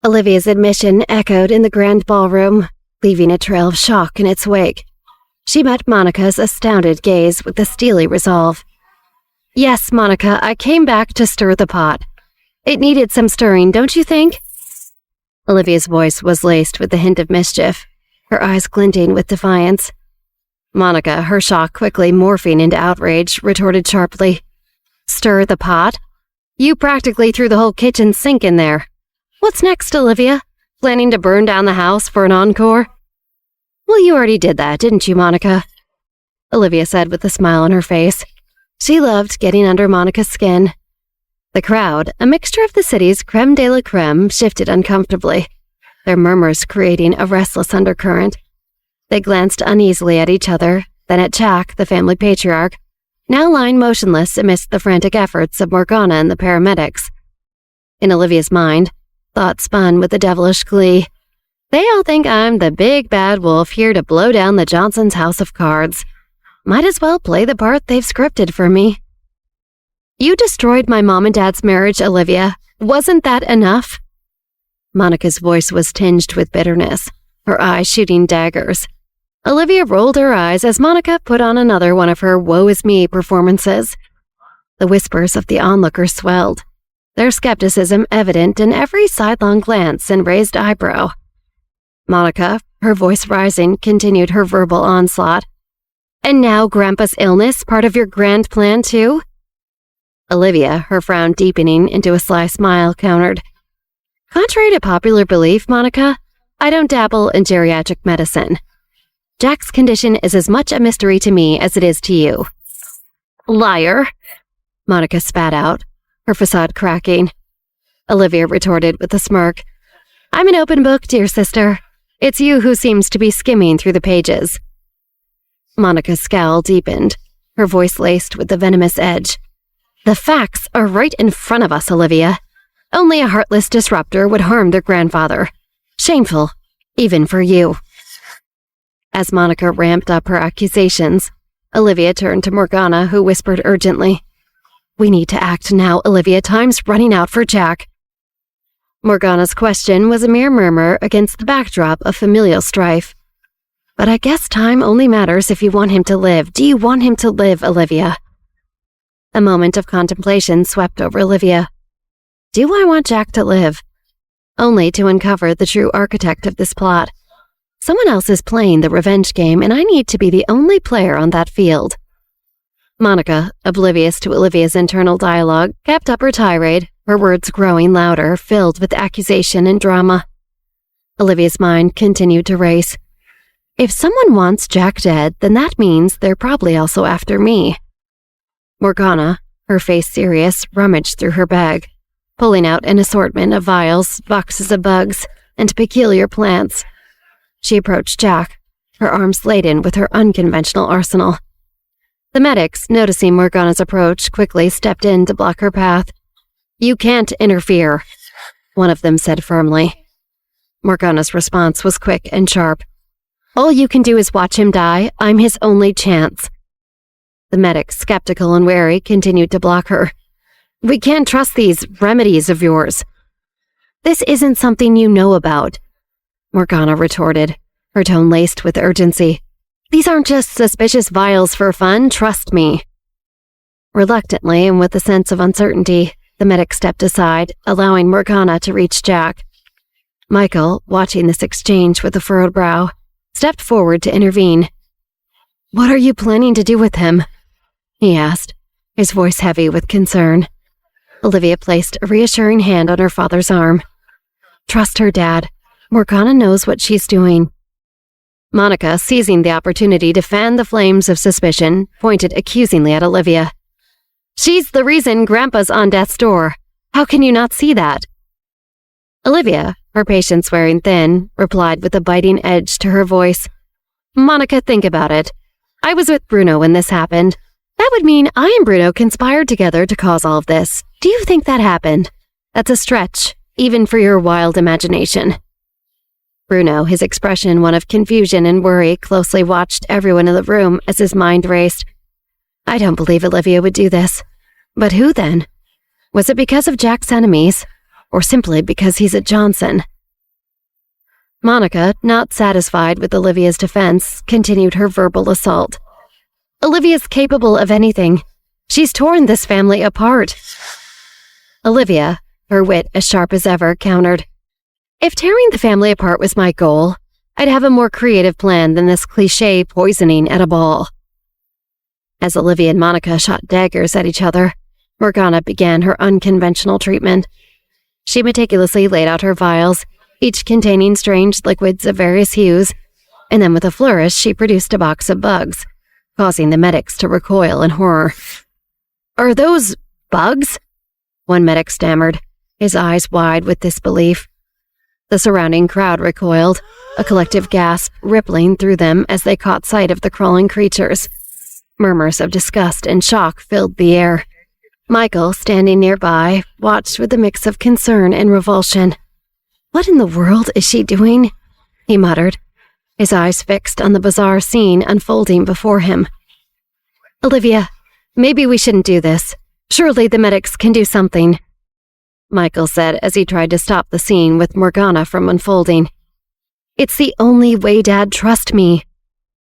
Olivia's admission echoed in the grand ballroom, leaving a trail of shock in its wake. She met Monica's astounded gaze with a steely resolve. "Yes, Monica, I came back to stir the pot. It needed some stirring, don't you think?" Olivia's voice was laced with a hint of mischief, her eyes glinting with defiance. Monica, her shock quickly morphing into outrage, retorted sharply, "Stir the pot? You practically threw the whole kitchen sink in there. What's next, Olivia? Planning to burn down the house for an encore?" "Well, you already did that, didn't you, Monica?" Olivia said with a smile on her face. She loved getting under Monica's skin. The crowd, a mixture of the city's creme de la creme, shifted uncomfortably, their murmurs creating a restless undercurrent. They glanced uneasily at each other, then at Jack, the family patriarch, now lying motionless amidst the frantic efforts of Morgana and the paramedics. In Olivia's mind, thought spun with a devilish glee. They all think I'm the big bad wolf here to blow down the Johnsons' house of cards. Might as well play the part they've scripted for me. "You destroyed my mom and dad's marriage, Olivia. Wasn't that enough?" Monica's voice was tinged with bitterness, her eyes shooting daggers. Olivia rolled her eyes as Monica put on another one of her woe-is-me performances. The whispers of the onlookers swelled, their skepticism evident in every sidelong glance and raised eyebrow. Monica, her voice rising, continued her verbal onslaught. "And now Grandpa's illness, part of your grand plan, too?" Olivia, her frown deepening into a sly smile, countered, "Contrary to popular belief, Monica, I don't dabble in geriatric medicine. Jack's condition is as much a mystery to me as it is to you." "Liar!" Monica spat out, her facade cracking. Olivia retorted with a smirk. "I'm an open book, dear sister. It's you who seems to be skimming through the pages." Monica's scowl deepened, her voice laced with a venomous edge. "The facts are right in front of us, Olivia. Only a heartless disruptor would harm their grandfather. Shameful, even for you." As Monica ramped up her accusations, Olivia turned to Morgana, who whispered urgently, "We need to act now, Olivia. Time's running out for Jack." Morgana's question was a mere murmur against the backdrop of familial strife. "But I guess time only matters if you want him to live. Do you want him to live, Olivia?" A moment of contemplation swept over Olivia. Do I want Jack to live? Only to uncover the true architect of this plot. Someone else is playing the revenge game, and I need to be the only player on that field. Monica, oblivious to Olivia's internal dialogue, kept up her tirade, her words growing louder, filled with accusation and drama. Olivia's mind continued to race. If someone wants Jack dead, then that means they're probably also after me. Morgana, her face serious, rummaged through her bag, pulling out an assortment of vials, boxes of bugs, and peculiar plants. She approached Jack, her arms laden with her unconventional arsenal. The medics, noticing Morgana's approach, quickly stepped in to block her path. "You can't interfere," one of them said firmly. Morgana's response was quick and sharp. "All you can do is watch him die. I'm his only chance." The medics, skeptical and wary, continued to block her. "We can't trust these remedies of yours." "This isn't something you know about," Morgana retorted, her tone laced with urgency. "These aren't just suspicious vials for fun, trust me." Reluctantly and with a sense of uncertainty, the medic stepped aside, allowing Morgana to reach Jack. Michael, watching this exchange with a furrowed brow, stepped forward to intervene. "What are you planning to do with him?" he asked, his voice heavy with concern. Olivia placed a reassuring hand on her father's arm. "Trust her, Dad. Morgana knows what she's doing." Monica, seizing the opportunity to fan the flames of suspicion, pointed accusingly at Olivia. "She's the reason Grandpa's on death's door. How can you not see that?" Olivia, her patience wearing thin, replied with a biting edge to her voice. "Monica, think about it. I was with Bruno when this happened. That would mean I and Bruno conspired together to cause all of this. Do you think that happened? That's a stretch, even for your wild imagination." Bruno, his expression one of confusion and worry, closely watched everyone in the room as his mind raced. "I don't believe Olivia would do this. But who then? Was it because of Jack's enemies, or simply because he's a Johnson?" Monica, not satisfied with Olivia's defense, continued her verbal assault. Olivia's capable of anything. She's torn this family apart. Olivia, her wit as sharp as ever, countered. If tearing the family apart was my goal, I'd have a more creative plan than this cliché poisoning at a ball. As Olivia and Monica shot daggers at each other, Morgana began her unconventional treatment. She meticulously laid out her vials, each containing strange liquids of various hues, and then with a flourish she produced a box of bugs, causing the medics to recoil in horror. Are those bugs? One medic stammered, his eyes wide with disbelief. The surrounding crowd recoiled, a collective gasp rippling through them as they caught sight of the crawling creatures. Murmurs of disgust and shock filled the air. Michael, standing nearby, watched with a mix of concern and revulsion. What in the world is she doing? He muttered, his eyes fixed on the bizarre scene unfolding before him. Olivia, maybe we shouldn't do this. Surely the medics can do something, Michael said as he tried to stop the scene with Morgana from unfolding. It's the only way, Dad, trust me,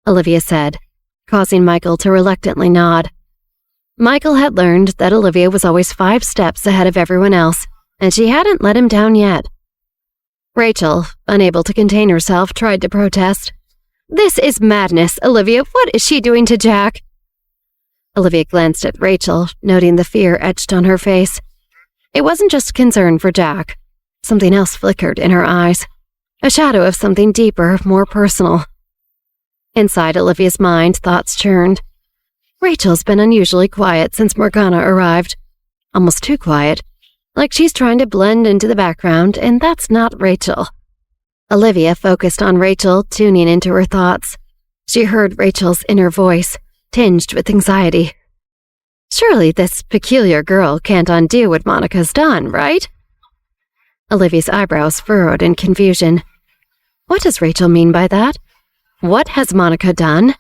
Olivia said, causing Michael to reluctantly nod. Michael had learned that Olivia was always 5 steps ahead of everyone else, and she hadn't let him down yet. Rachel, unable to contain herself, tried to protest. This is madness, Olivia. What is she doing to Jack? Olivia glanced at Rachel, noting the fear etched on her face. It wasn't just concern for Jack. Something else flickered in her eyes. A shadow of something deeper, more personal. Inside Olivia's mind, thoughts churned. Rachel's been unusually quiet since Morgana arrived. Almost too quiet. Like she's trying to blend into the background, and that's not Rachel. Olivia focused on Rachel, tuning into her thoughts. She heard Rachel's inner voice, tinged with anxiety. Surely this peculiar girl can't undo what Monica's done, right? Olivia's eyebrows furrowed in confusion. What does Rachel mean by that? What has Monica done?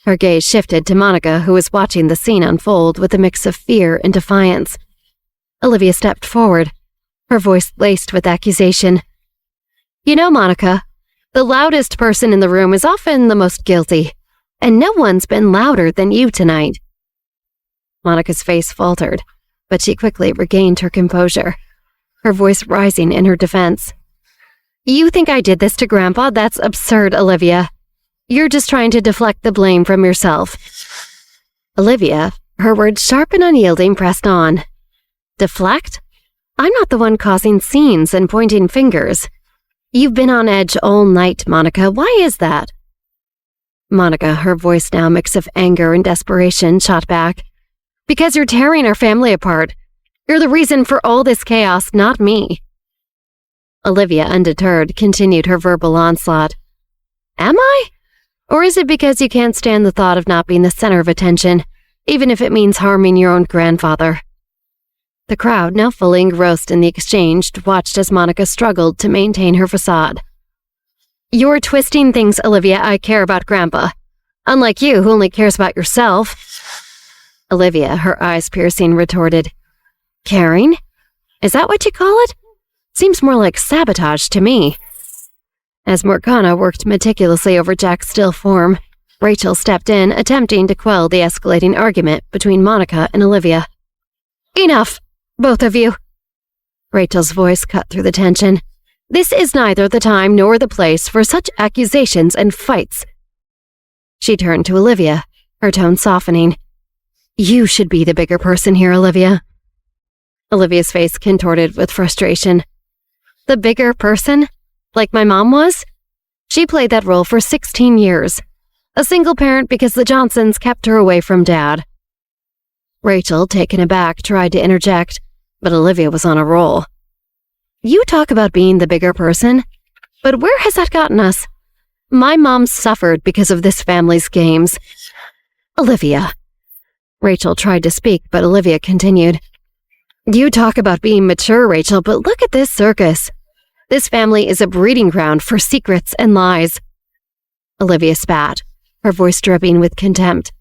Her gaze shifted to Monica, who was watching the scene unfold with a mix of fear and defiance. Olivia stepped forward, her voice laced with accusation. You know, Monica, the loudest person in the room is often the most guilty, and no one's been louder than you tonight. Monica's face faltered, but she quickly regained her composure, her voice rising in her defense. You think I did this to Grandpa? That's absurd, Olivia. You're just trying to deflect the blame from yourself. Olivia, her words sharp and unyielding, pressed on. Deflect? I'm not the one causing scenes and pointing fingers. You've been on edge all night, Monica. Why is that? Monica, her voice now a mix of anger and desperation, shot back. Because you're tearing our family apart. You're the reason for all this chaos, not me. Olivia, undeterred, continued her verbal onslaught. Am I? Or is it because you can't stand the thought of not being the center of attention, even if it means harming your own grandfather? The crowd, now fully engrossed in the exchange, watched as Monica struggled to maintain her facade. You're twisting things, Olivia. I care about Grandpa. Unlike you, who only cares about yourself. Olivia, her eyes piercing, retorted. Caring? Is that what you call it? Seems more like sabotage to me. As Morgana worked meticulously over Jack's still form, Rachel stepped in, attempting to quell the escalating argument between Monica and Olivia. Enough, both of you. Rachel's voice cut through the tension. This is neither the time nor the place for such accusations and fights. She turned to Olivia, her tone softening. You should be the bigger person here, Olivia. Olivia's face contorted with frustration. The bigger person? Like my mom was? She played that role for 16 years. A single parent because the Johnsons kept her away from Dad. Rachel, taken aback, tried to interject, but Olivia was on a roll. You talk about being the bigger person, but where has that gotten us? My mom suffered because of this family's games. Olivia. Rachel tried to speak, but Olivia continued. You talk about being mature, Rachel, but look at this circus. This family is a breeding ground for secrets and lies. Olivia spat, her voice dripping with contempt.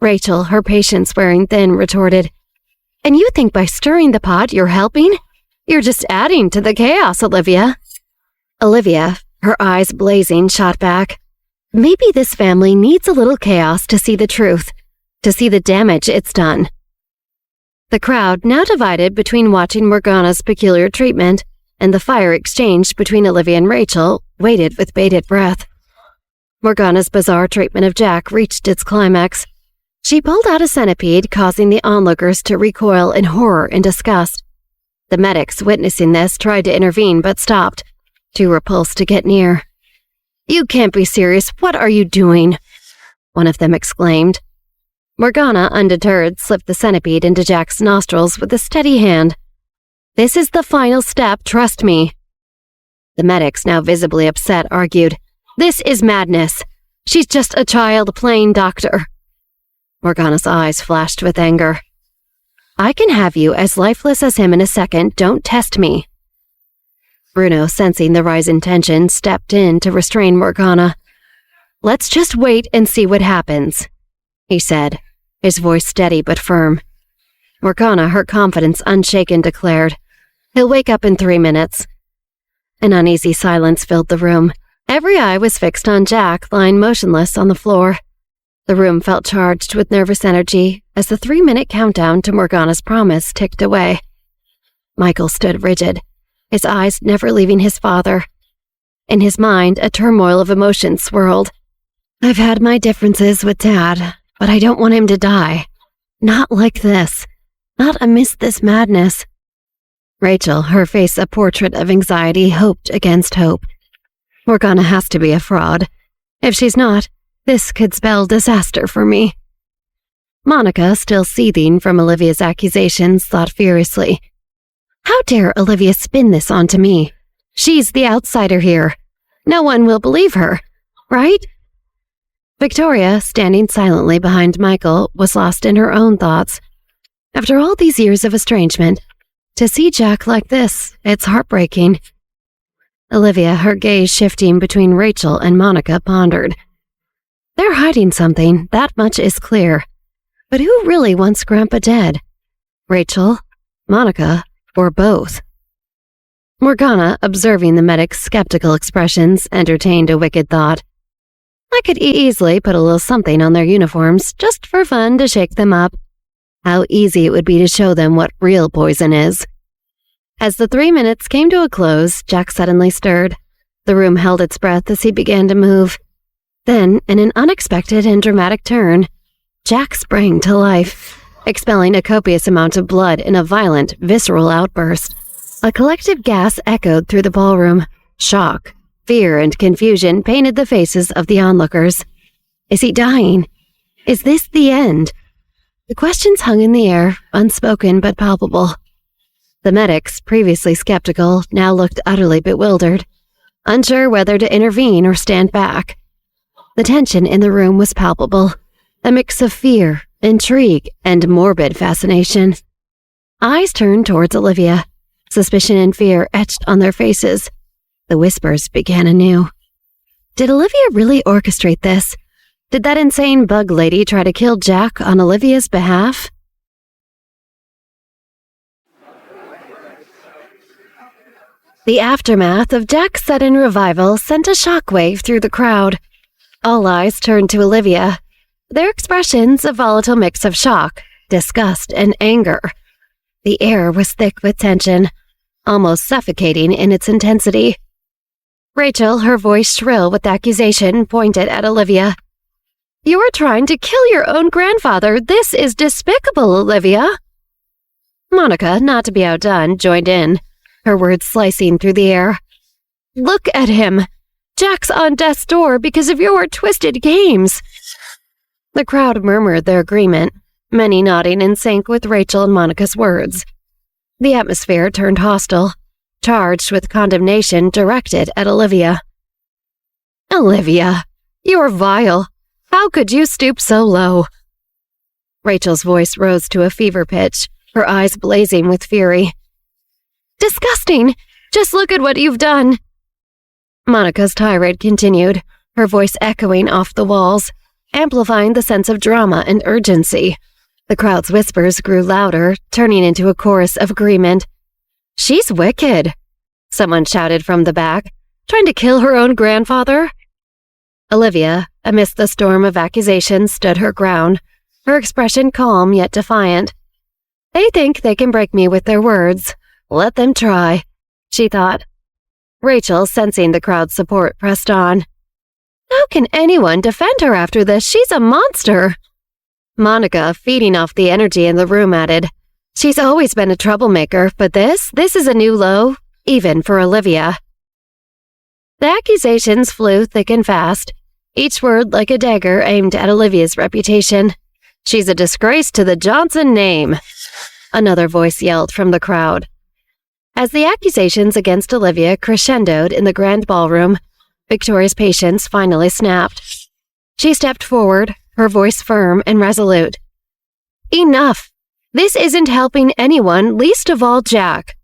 Rachel, her patience wearing thin, retorted, And you think by stirring the pot you're helping? You're just adding to the chaos, Olivia. Olivia, her eyes blazing, shot back. Maybe this family needs a little chaos to see the truth, to see the damage it's done. The crowd, now divided between watching Morgana's peculiar treatment and the fire exchange between Olivia and Rachel, waited with bated breath. Morgana's bizarre treatment of Jack reached its climax. She pulled out a centipede, causing the onlookers to recoil in horror and disgust. The medics, witnessing this, tried to intervene but stopped, too repulsed to get near. "You can't be serious. What are you doing?" one of them exclaimed. Morgana, undeterred, slipped the centipede into Jack's nostrils with a steady hand. "This is the final step, trust me." The medics, now visibly upset, argued, "This is madness. She's just a child playing doctor." Morgana's eyes flashed with anger. "I can have you as lifeless as him in a second. Don't test me." Bruno, sensing the rise in tension, stepped in to restrain Morgana. "Let's just wait and see what happens," he said, his voice steady but firm. Morgana, her confidence unshaken, declared, "He'll wake up in 3 minutes." An uneasy silence filled the room. Every eye was fixed on Jack, lying motionless on the floor. The room felt charged with nervous energy as the 3-minute countdown to Morgana's promise ticked away. Michael stood rigid, his eyes never leaving his father. In his mind, a turmoil of emotion swirled. "I've had my differences with Dad, but I don't want him to die. Not like this. Not amidst this madness." Rachel, her face a portrait of anxiety, hoped against hope. "Morgana has to be a fraud. If she's not, this could spell disaster for me." Monica, still seething from Olivia's accusations, thought furiously, "How dare Olivia spin this onto me? She's the outsider here. No one will believe her, right?" Victoria, standing silently behind Michael, was lost in her own thoughts. After all these years of estrangement, to see Jack like this, it's heartbreaking. Olivia, her gaze shifting between Rachel and Monica, pondered. They're hiding something, that much is clear. But who really wants Grandpa dead? Rachel, Monica, or both? Morgana, observing the medic's skeptical expressions, entertained a wicked thought. I could easily put a little something on their uniforms, just for fun to shake them up. How easy it would be to show them what real poison is. As the 3 minutes came to a close, Jack suddenly stirred. The room held its breath as he began to move. Then, in an unexpected and dramatic turn, Jack sprang to life, expelling a copious amount of blood in a violent, visceral outburst. A collective gasp echoed through the ballroom. Shock, fear, and confusion painted the faces of the onlookers. Is he dying? Is this the end? The questions hung in the air, unspoken but palpable. The medics, previously skeptical, now looked utterly bewildered, unsure whether to intervene or stand back. The tension in the room was palpable, a mix of fear, intrigue, and morbid fascination. Eyes turned towards Olivia. Suspicion and fear etched on their faces. The whispers began anew. Did Olivia really orchestrate this? Did that insane bug lady try to kill Jack on Olivia's behalf? The aftermath of Jack's sudden revival sent a shockwave through the crowd. All eyes turned to Olivia, their expressions a volatile mix of shock, disgust, and anger. The air was thick with tension, almost suffocating in its intensity. Rachel, her voice shrill with accusation, pointed at Olivia. You're trying to kill your own grandfather. This is despicable, Olivia. Monica, not to be outdone, joined in, her words slicing through the air. Look at him. Jack's on death's door because of your twisted games. The crowd murmured their agreement, many nodding in sync with Rachel and Monica's words. The atmosphere turned hostile, charged with condemnation directed at Olivia. Olivia, you're vile. How could you stoop so low? Rachel's voice rose to a fever pitch, her eyes blazing with fury. Disgusting! Just look at what you've done! Monica's tirade continued, her voice echoing off the walls, amplifying the sense of drama and urgency. The crowd's whispers grew louder, turning into a chorus of agreement. She's wicked, someone shouted from the back, Trying to kill her own grandfather? Olivia, amidst the storm of accusations, stood her ground, her expression calm yet defiant. They think they can break me with their words. Let them try, she thought. Rachel, sensing the crowd's support, pressed on. How can anyone defend her after this? She's a monster. Monica, feeding off the energy in the room, added, She's always been a troublemaker, but this is a new low, even for Olivia. The accusations flew thick and fast, each word like a dagger aimed at Olivia's reputation. She's a disgrace to the Johnson name, another voice yelled from the crowd. As the accusations against Olivia crescendoed in the grand ballroom, Victoria's patience finally snapped. She stepped forward, her voice firm and resolute. Enough! This isn't helping anyone, least of all Jack.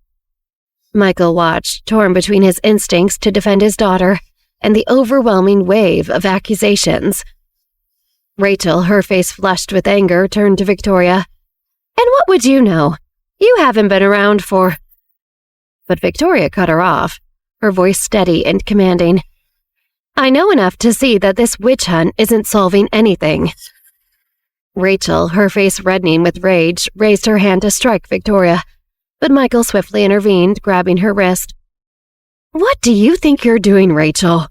Michael watched, torn between his instincts to defend his daughter and the overwhelming wave of accusations. Rachel, her face flushed with anger, turned to Victoria. And what would you know? You haven't been around for... But Victoria cut her off, her voice steady and commanding. I know enough to see that this witch hunt isn't solving anything. Rachel, her face reddening with rage, raised her hand to strike Victoria, but Michael swiftly intervened, grabbing her wrist. What do you think you're doing, Rachel?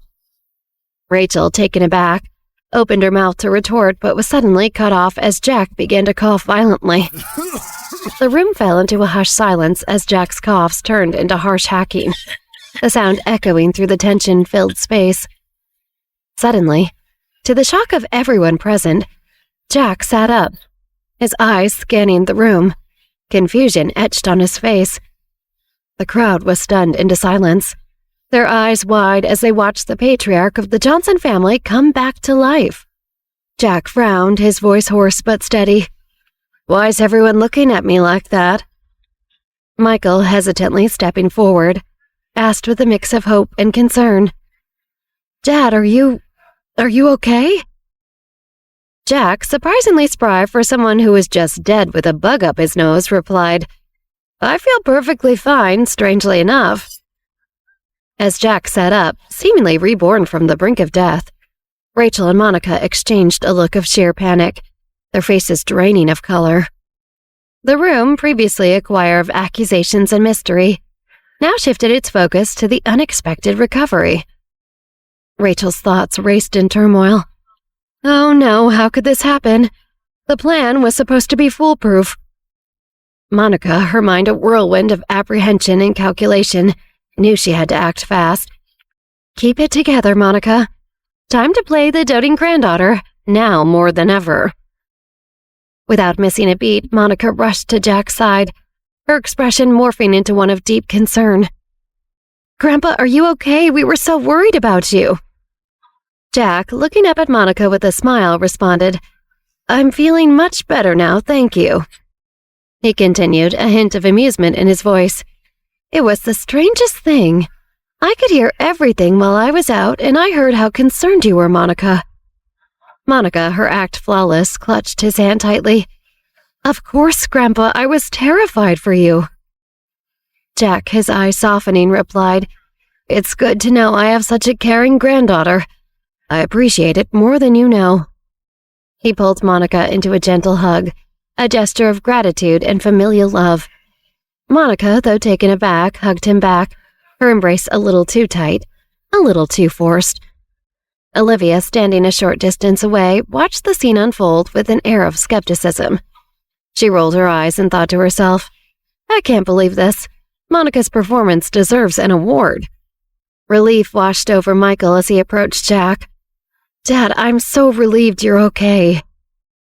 Rachel, taken aback, opened her mouth to retort but was suddenly cut off as Jack began to cough violently. The room fell into a hushed silence as Jack's coughs turned into harsh hacking, the sound echoing through the tension-filled space. Suddenly, to the shock of everyone present, Jack sat up, his eyes scanning the room, confusion etched on his face. The crowd was stunned into silence, their eyes wide as they watched the patriarch of the Johnson family come back to life. Jack frowned, his voice hoarse but steady. Why's everyone looking at me like that? Michael, hesitantly stepping forward, asked with a mix of hope and concern. Dad, are you okay? Jack, surprisingly spry for someone who was just dead with a bug up his nose, replied, I feel perfectly fine, strangely enough. As Jack sat up, seemingly reborn from the brink of death, Rachel and Monica exchanged a look of sheer panic, their faces draining of color. The room, previously a choir of accusations and mystery, now shifted its focus to the unexpected recovery. Rachel's thoughts raced in turmoil. Oh no, how could this happen? The plan was supposed to be foolproof. Monica, her mind a whirlwind of apprehension and calculation, knew she had to act fast. Keep it together, Monica. Time to play the doting granddaughter, now more than ever. Without missing a beat, Monica rushed to Jack's side, her expression morphing into one of deep concern. Grandpa, are you okay? We were so worried about you. Jack, looking up at Monica with a smile, responded, I'm feeling much better now, thank you. He continued, a hint of amusement in his voice. It was the strangest thing. I could hear everything while I was out, and I heard how concerned you were, Monica. Monica, her act flawless, clutched his hand tightly. Of course, Grandpa, I was terrified for you. Jack, his eyes softening, replied, It's good to know I have such a caring granddaughter. I appreciate it more than you know. He pulled Monica into a gentle hug, a gesture of gratitude and familial love. Monica, though taken aback, hugged him back, her embrace a little too tight, a little too forced. Olivia, standing a short distance away, watched the scene unfold with an air of skepticism. She rolled her eyes and thought to herself, I can't believe this. Monica's performance deserves an award. Relief washed over Michael as he approached Jack. Dad, I'm so relieved you're okay,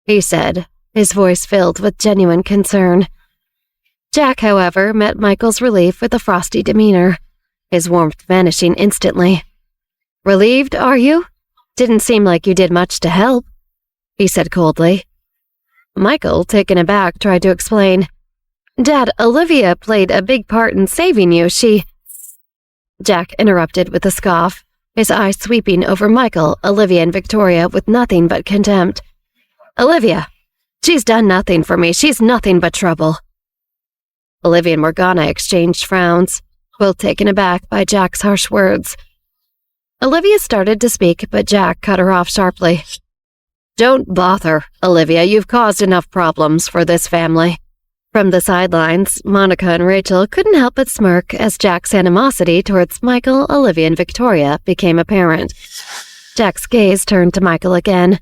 he said, his voice filled with genuine concern. Jack, however, met Michael's relief with a frosty demeanor, his warmth vanishing instantly. Relieved, are you? Didn't seem like you did much to help, he said coldly. Michael, taken aback, tried to explain. Dad, Olivia played a big part in saving you. Jack interrupted with a scoff, his eyes sweeping over Michael, Olivia, and Victoria with nothing but contempt. Olivia, she's done nothing for me. She's nothing but trouble. Olivia and Morgana exchanged frowns, both taken aback by Jack's harsh words. Olivia started to speak, but Jack cut her off sharply. Don't bother, Olivia. You've caused enough problems for this family. From the sidelines, Monica and Rachel couldn't help but smirk as Jack's animosity towards Michael, Olivia, and Victoria became apparent. Jack's gaze turned to Michael again,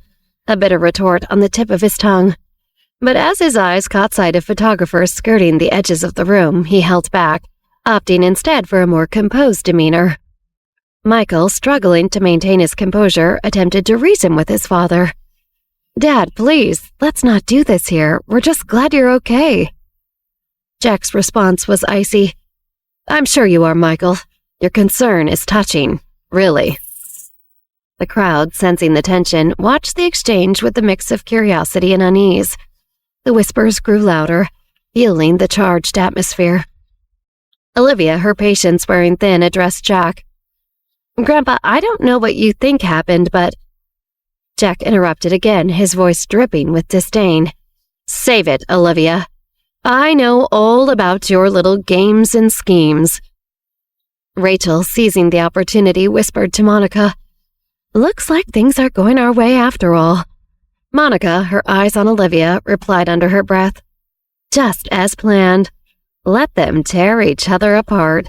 a bitter retort on the tip of his tongue. But as his eyes caught sight of photographers skirting the edges of the room, he held back, opting instead for a more composed demeanor. Michael, struggling to maintain his composure, attempted to reason with his father. Dad, please, let's not do this here. We're just glad you're okay. Jack's response was icy. I'm sure you are, Michael. Your concern is touching, really. The crowd, sensing the tension, watched the exchange with a mix of curiosity and unease. The whispers grew louder, fueling the charged atmosphere. Olivia, her patience wearing thin, addressed Jack. Grandpa, I don't know what you think happened, but... Jack interrupted again, his voice dripping with disdain. Save it, Olivia. I know all about your little games and schemes. Rachel, seizing the opportunity, whispered to Monica. Looks like things are going our way after all. Monica, her eyes on Olivia, replied under her breath. Just as planned. Let them tear each other apart.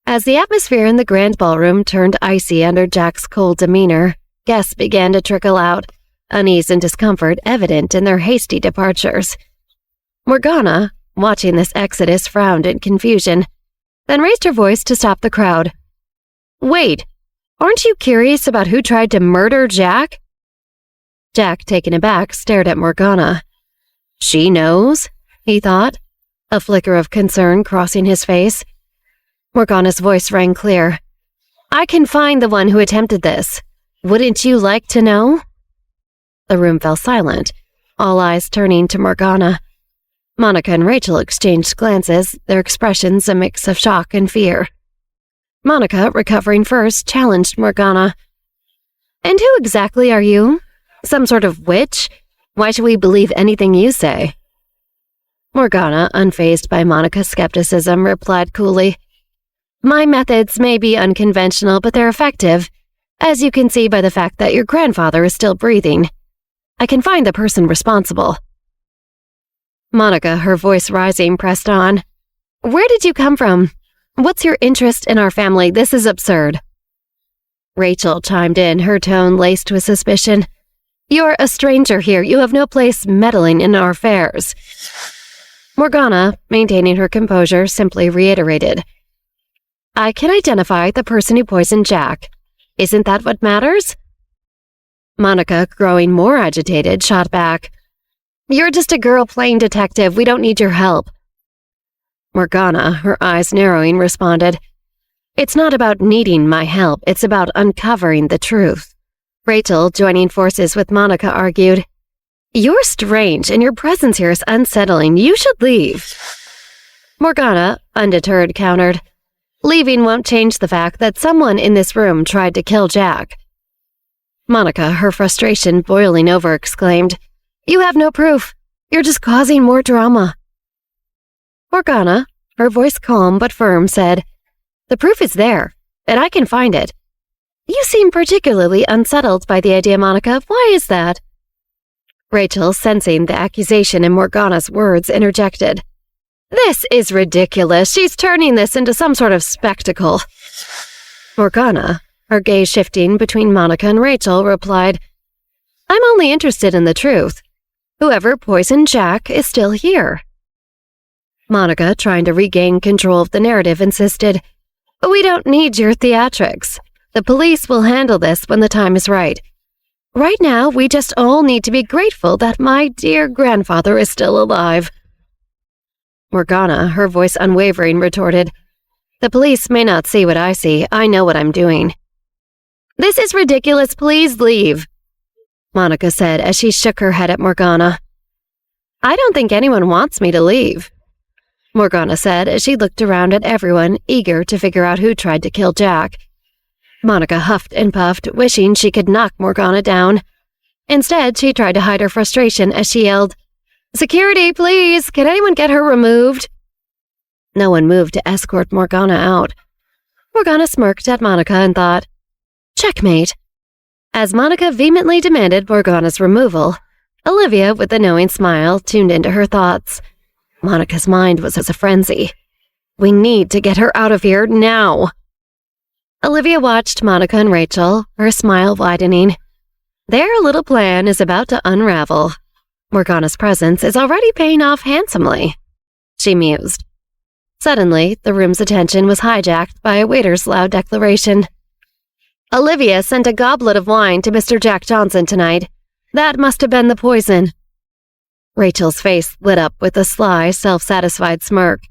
As the atmosphere in the grand ballroom turned icy under Jack's cold demeanor, guests began to trickle out, unease and discomfort evident in their hasty departures. Morgana, watching this exodus, frowned in confusion, then raised her voice to stop the crowd. Wait, aren't you curious about who tried to murder Jack? Jack, taken aback, stared at Morgana. She knows, he thought, a flicker of concern crossing his face. Morgana's voice rang clear. I can find the one who attempted this. Wouldn't you like to know? The room fell silent, all eyes turning to Morgana. Monica and Rachel exchanged glances, their expressions a mix of shock and fear. Monica, recovering first, challenged Morgana. And who exactly are you? Some sort of witch? Why should we believe anything you say? Morgana, unfazed by Monica's skepticism, replied coolly. My methods may be unconventional, but they're effective, as you can see by the fact that your grandfather is still breathing. I can find the person responsible. Monica, her voice rising, pressed on. Where did you come from? What's your interest in our family? This is absurd. Rachel chimed in, her tone laced with suspicion. You're a stranger here. You have no place meddling in our affairs. Morgana, maintaining her composure, simply reiterated. I can identify the person who poisoned Jack. Isn't that what matters? Monica, growing more agitated, shot back. You're just a girl playing detective. We don't need your help. Morgana, her eyes narrowing, responded, It's not about needing my help. It's about uncovering the truth. Rachel, joining forces with Monica, argued, You're strange, and your presence here is unsettling. You should leave. Morgana, undeterred, countered, Leaving won't change the fact that someone in this room tried to kill Jack. Monica, her frustration boiling over, exclaimed, You have no proof. You're just causing more drama. Morgana, her voice calm but firm, said, The proof is there, and I can find it. You seem particularly unsettled by the idea, Monica. Why is that? Rachel, sensing the accusation in Morgana's words, interjected. This is ridiculous. She's turning this into some sort of spectacle. Morgana, her gaze shifting between Monica and Rachel, replied, I'm only interested in the truth. Whoever poisoned Jack is still here. Monica, trying to regain control of the narrative, insisted, We don't need your theatrics. The police will handle this when the time is right. Right now, we just all need to be grateful that my dear grandfather is still alive. Morgana, her voice unwavering, retorted, The police may not see what I see. I know what I'm doing. This is ridiculous. Please leave, Monica said as she shook her head at Morgana. I don't think anyone wants me to leave, Morgana said as she looked around at everyone, eager to figure out who tried to kill Jack. Monica huffed and puffed, wishing she could knock Morgana down. Instead, she tried to hide her frustration as she yelled, Security, please! Can anyone get her removed? No one moved to escort Morgana out. Morgana smirked at Monica and thought, Checkmate. As Monica vehemently demanded Morgana's removal, Olivia, with a knowing smile, tuned into her thoughts. Monica's mind was a frenzy. We need to get her out of here now. Olivia watched Monica and Rachel, her smile widening. Their little plan is about to unravel. Morgana's presence is already paying off handsomely, she mused. Suddenly, the room's attention was hijacked by a waiter's loud declaration. Olivia sent a goblet of wine to Mr. Jack Johnson tonight. That must have been the poison. Rachel's face lit up with a sly, self-satisfied smirk.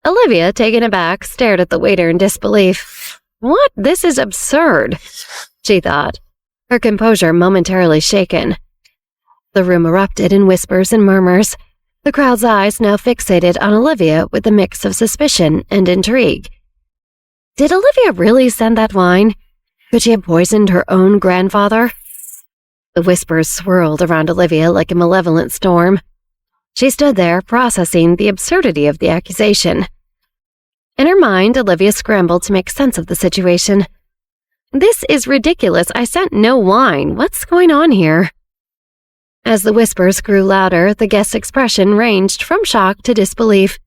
Olivia, taken aback, stared at the waiter in disbelief. What? This is absurd, she thought, her composure momentarily shaken. The room erupted in whispers and murmurs, the crowd's eyes now fixated on Olivia with a mix of suspicion and intrigue. Did Olivia really send that wine? Could she have poisoned her own grandfather? The whispers swirled around Olivia like a malevolent storm. She stood there, processing the absurdity of the accusation. In her mind, Olivia scrambled to make sense of the situation. This is ridiculous. I sent no wine. What's going on here? As the whispers grew louder, the guest's expression ranged from shock to disbelief,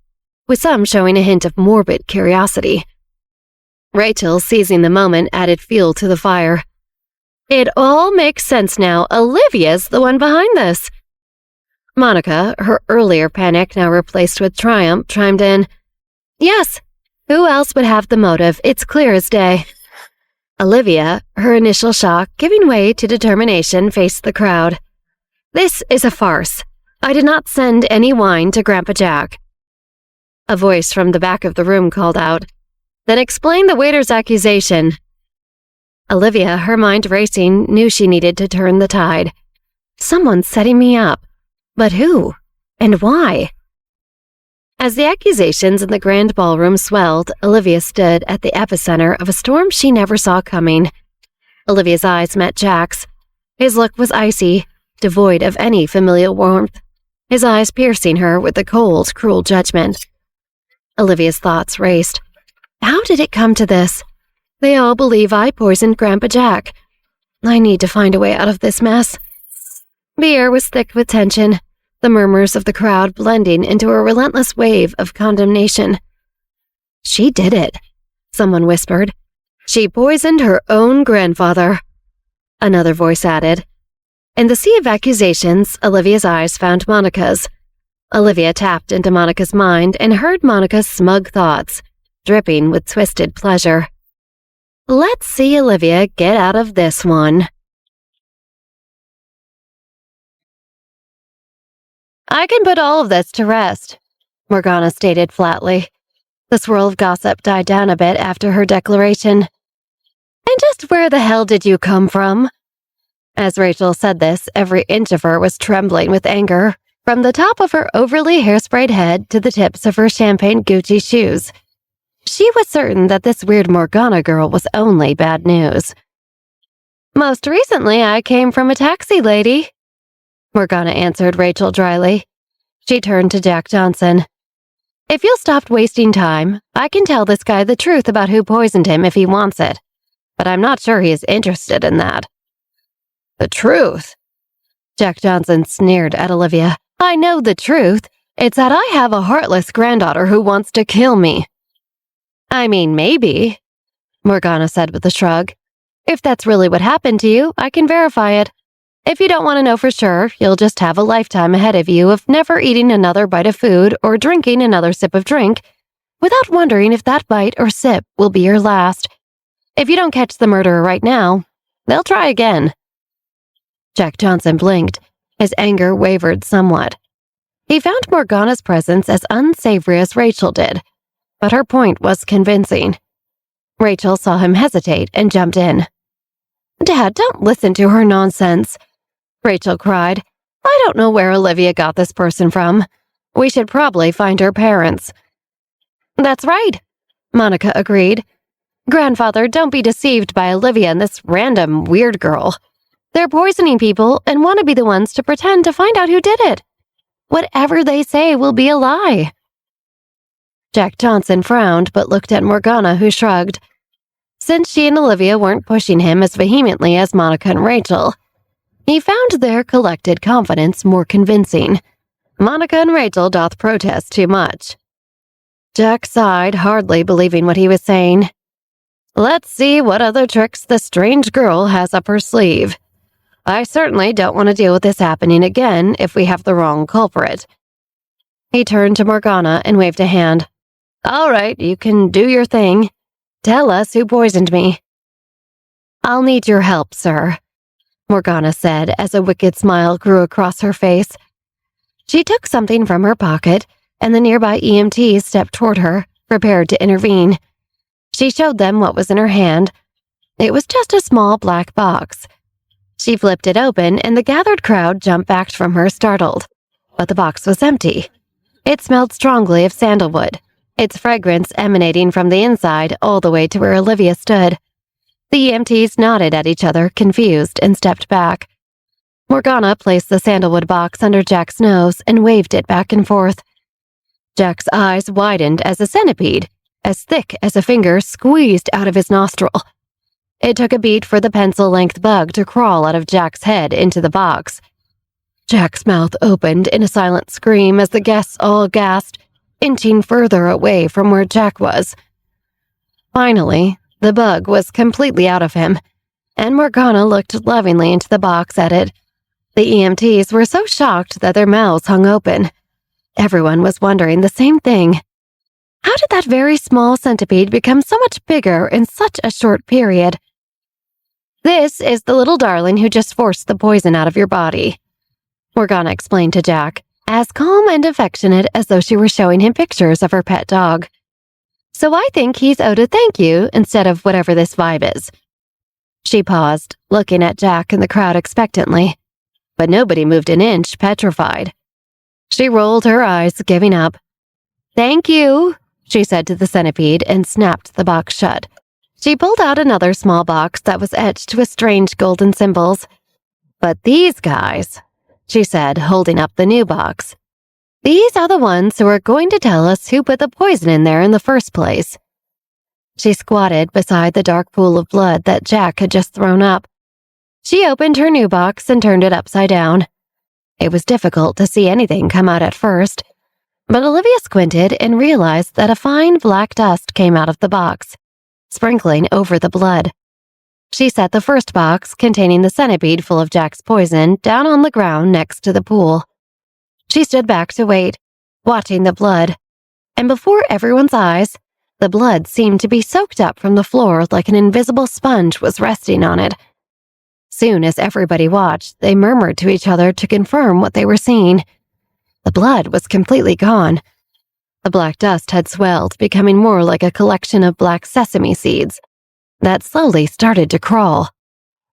with some showing a hint of morbid curiosity. Rachel, seizing the moment, added fuel to the fire. It all makes sense now. Olivia's the one behind this. Monica, her earlier panic now replaced with triumph, chimed in. Yes, who else would have the motive? It's clear as day. Olivia, her initial shock giving way to determination, faced the crowd. This is a farce. I did not send any wine to Grandpa Jack. A voice from the back of the room called out. Then explain the waiter's accusation. Olivia, her mind racing, knew she needed to turn the tide. Someone's setting me up. But who? And why? As the accusations in the grand ballroom swelled, Olivia stood at the epicenter of a storm she never saw coming. Olivia's eyes met Jack's. His look was icy, devoid of any familial warmth, his eyes piercing her with a cold, cruel judgment. Olivia's thoughts raced. How did it come to this? They all believe I poisoned Grandpa Jack. I need to find a way out of this mess. The air was thick with tension, the murmurs of the crowd blending into a relentless wave of condemnation. She did it, someone whispered. She poisoned her own grandfather. Another voice added. In the sea of accusations, Olivia's eyes found Monica's. Olivia tapped into Monica's mind and heard Monica's smug thoughts, dripping with twisted pleasure. Let's see Olivia get out of this one. I can put all of this to rest, Morgana stated flatly. The swirl of gossip died down a bit after her declaration. And just where the hell did you come from? As Rachel said this, every inch of her was trembling with anger, from the top of her overly hairsprayed head to the tips of her champagne Gucci shoes. She was certain that this weird Morgana girl was only bad news. Most recently, I came from a taxi, lady, Morgana answered Rachel dryly. She turned to Jack Johnson. If you'll stop wasting time, I can tell this guy the truth about who poisoned him if he wants it. But I'm not sure he is interested in that. The truth? Jack Johnson sneered at Olivia. I know the truth. It's that I have a heartless granddaughter who wants to kill me. I mean, maybe, Morgana said with a shrug. If that's really what happened to you, I can verify it. If you don't want to know for sure, you'll just have a lifetime ahead of you of never eating another bite of food or drinking another sip of drink, without wondering if that bite or sip will be your last. If you don't catch the murderer right now, they'll try again. Jack Johnson blinked. His anger wavered somewhat. He found Morgana's presence as unsavory as Rachel did, but her point was convincing. Rachel saw him hesitate and jumped in. Dad, don't listen to her nonsense, Rachel cried. I don't know where Olivia got this person from. We should probably find her parents. That's right, Monica agreed. Grandfather, don't be deceived by Olivia and this random weird girl. They're poisoning people and want to be the ones to pretend to find out who did it. Whatever they say will be a lie. Jack Johnson frowned but looked at Morgana, who shrugged. Since she and Olivia weren't pushing him as vehemently as Monica and Rachel, he found their collected confidence more convincing. Monica and Rachel doth protest too much. Jack sighed, hardly believing what he was saying. Let's see what other tricks the strange girl has up her sleeve. I certainly don't want to deal with this happening again if we have the wrong culprit. He turned to Morgana and waved a hand. All right, you can do your thing. Tell us who poisoned me. I'll need your help, sir, Morgana said as a wicked smile grew across her face. She took something from her pocket, and the nearby EMTs stepped toward her, prepared to intervene. She showed them what was in her hand. It was just a small black box. She flipped it open, and the gathered crowd jumped back from her, startled. But the box was empty. It smelled strongly of sandalwood, its fragrance emanating from the inside all the way to where Olivia stood. The EMTs nodded at each other, confused, and stepped back. Morgana placed the sandalwood box under Jack's nose and waved it back and forth. Jack's eyes widened as a centipede, as thick as a finger, squeezed out of his nostril. It took a beat for the pencil-length bug to crawl out of Jack's head into the box. Jack's mouth opened in a silent scream as the guests all gasped, inching further away from where Jack was. Finally, the bug was completely out of him, and Morgana looked lovingly into the box at it. The EMTs were so shocked that their mouths hung open. Everyone was wondering the same thing. How did that very small centipede become so much bigger in such a short period? This is the little darling who just forced the poison out of your body, Morgana explained to Jack, as calm and affectionate as though she were showing him pictures of her pet dog. So I think he's owed a thank you instead of whatever this vibe is. She paused, looking at Jack and the crowd expectantly, but nobody moved an inch, petrified. She rolled her eyes, giving up. Thank you, she said to the centipede and snapped the box shut. She pulled out another small box that was etched with strange golden symbols. But these guys, she said, holding up the new box. These are the ones who are going to tell us who put the poison in there in the first place. She squatted beside the dark pool of blood that Jack had just thrown up. She opened her new box and turned it upside down. It was difficult to see anything come out at first, but Olivia squinted and realized that a fine black dust came out of the box, sprinkling over the blood. She set the first box, containing the centipede full of Jack's poison, down on the ground next to the pool. She stood back to wait, watching the blood, and before everyone's eyes, the blood seemed to be soaked up from the floor like an invisible sponge was resting on it. Soon as everybody watched, they murmured to each other to confirm what they were seeing. The blood was completely gone. The black dust had swelled, becoming more like a collection of black sesame seeds that slowly started to crawl.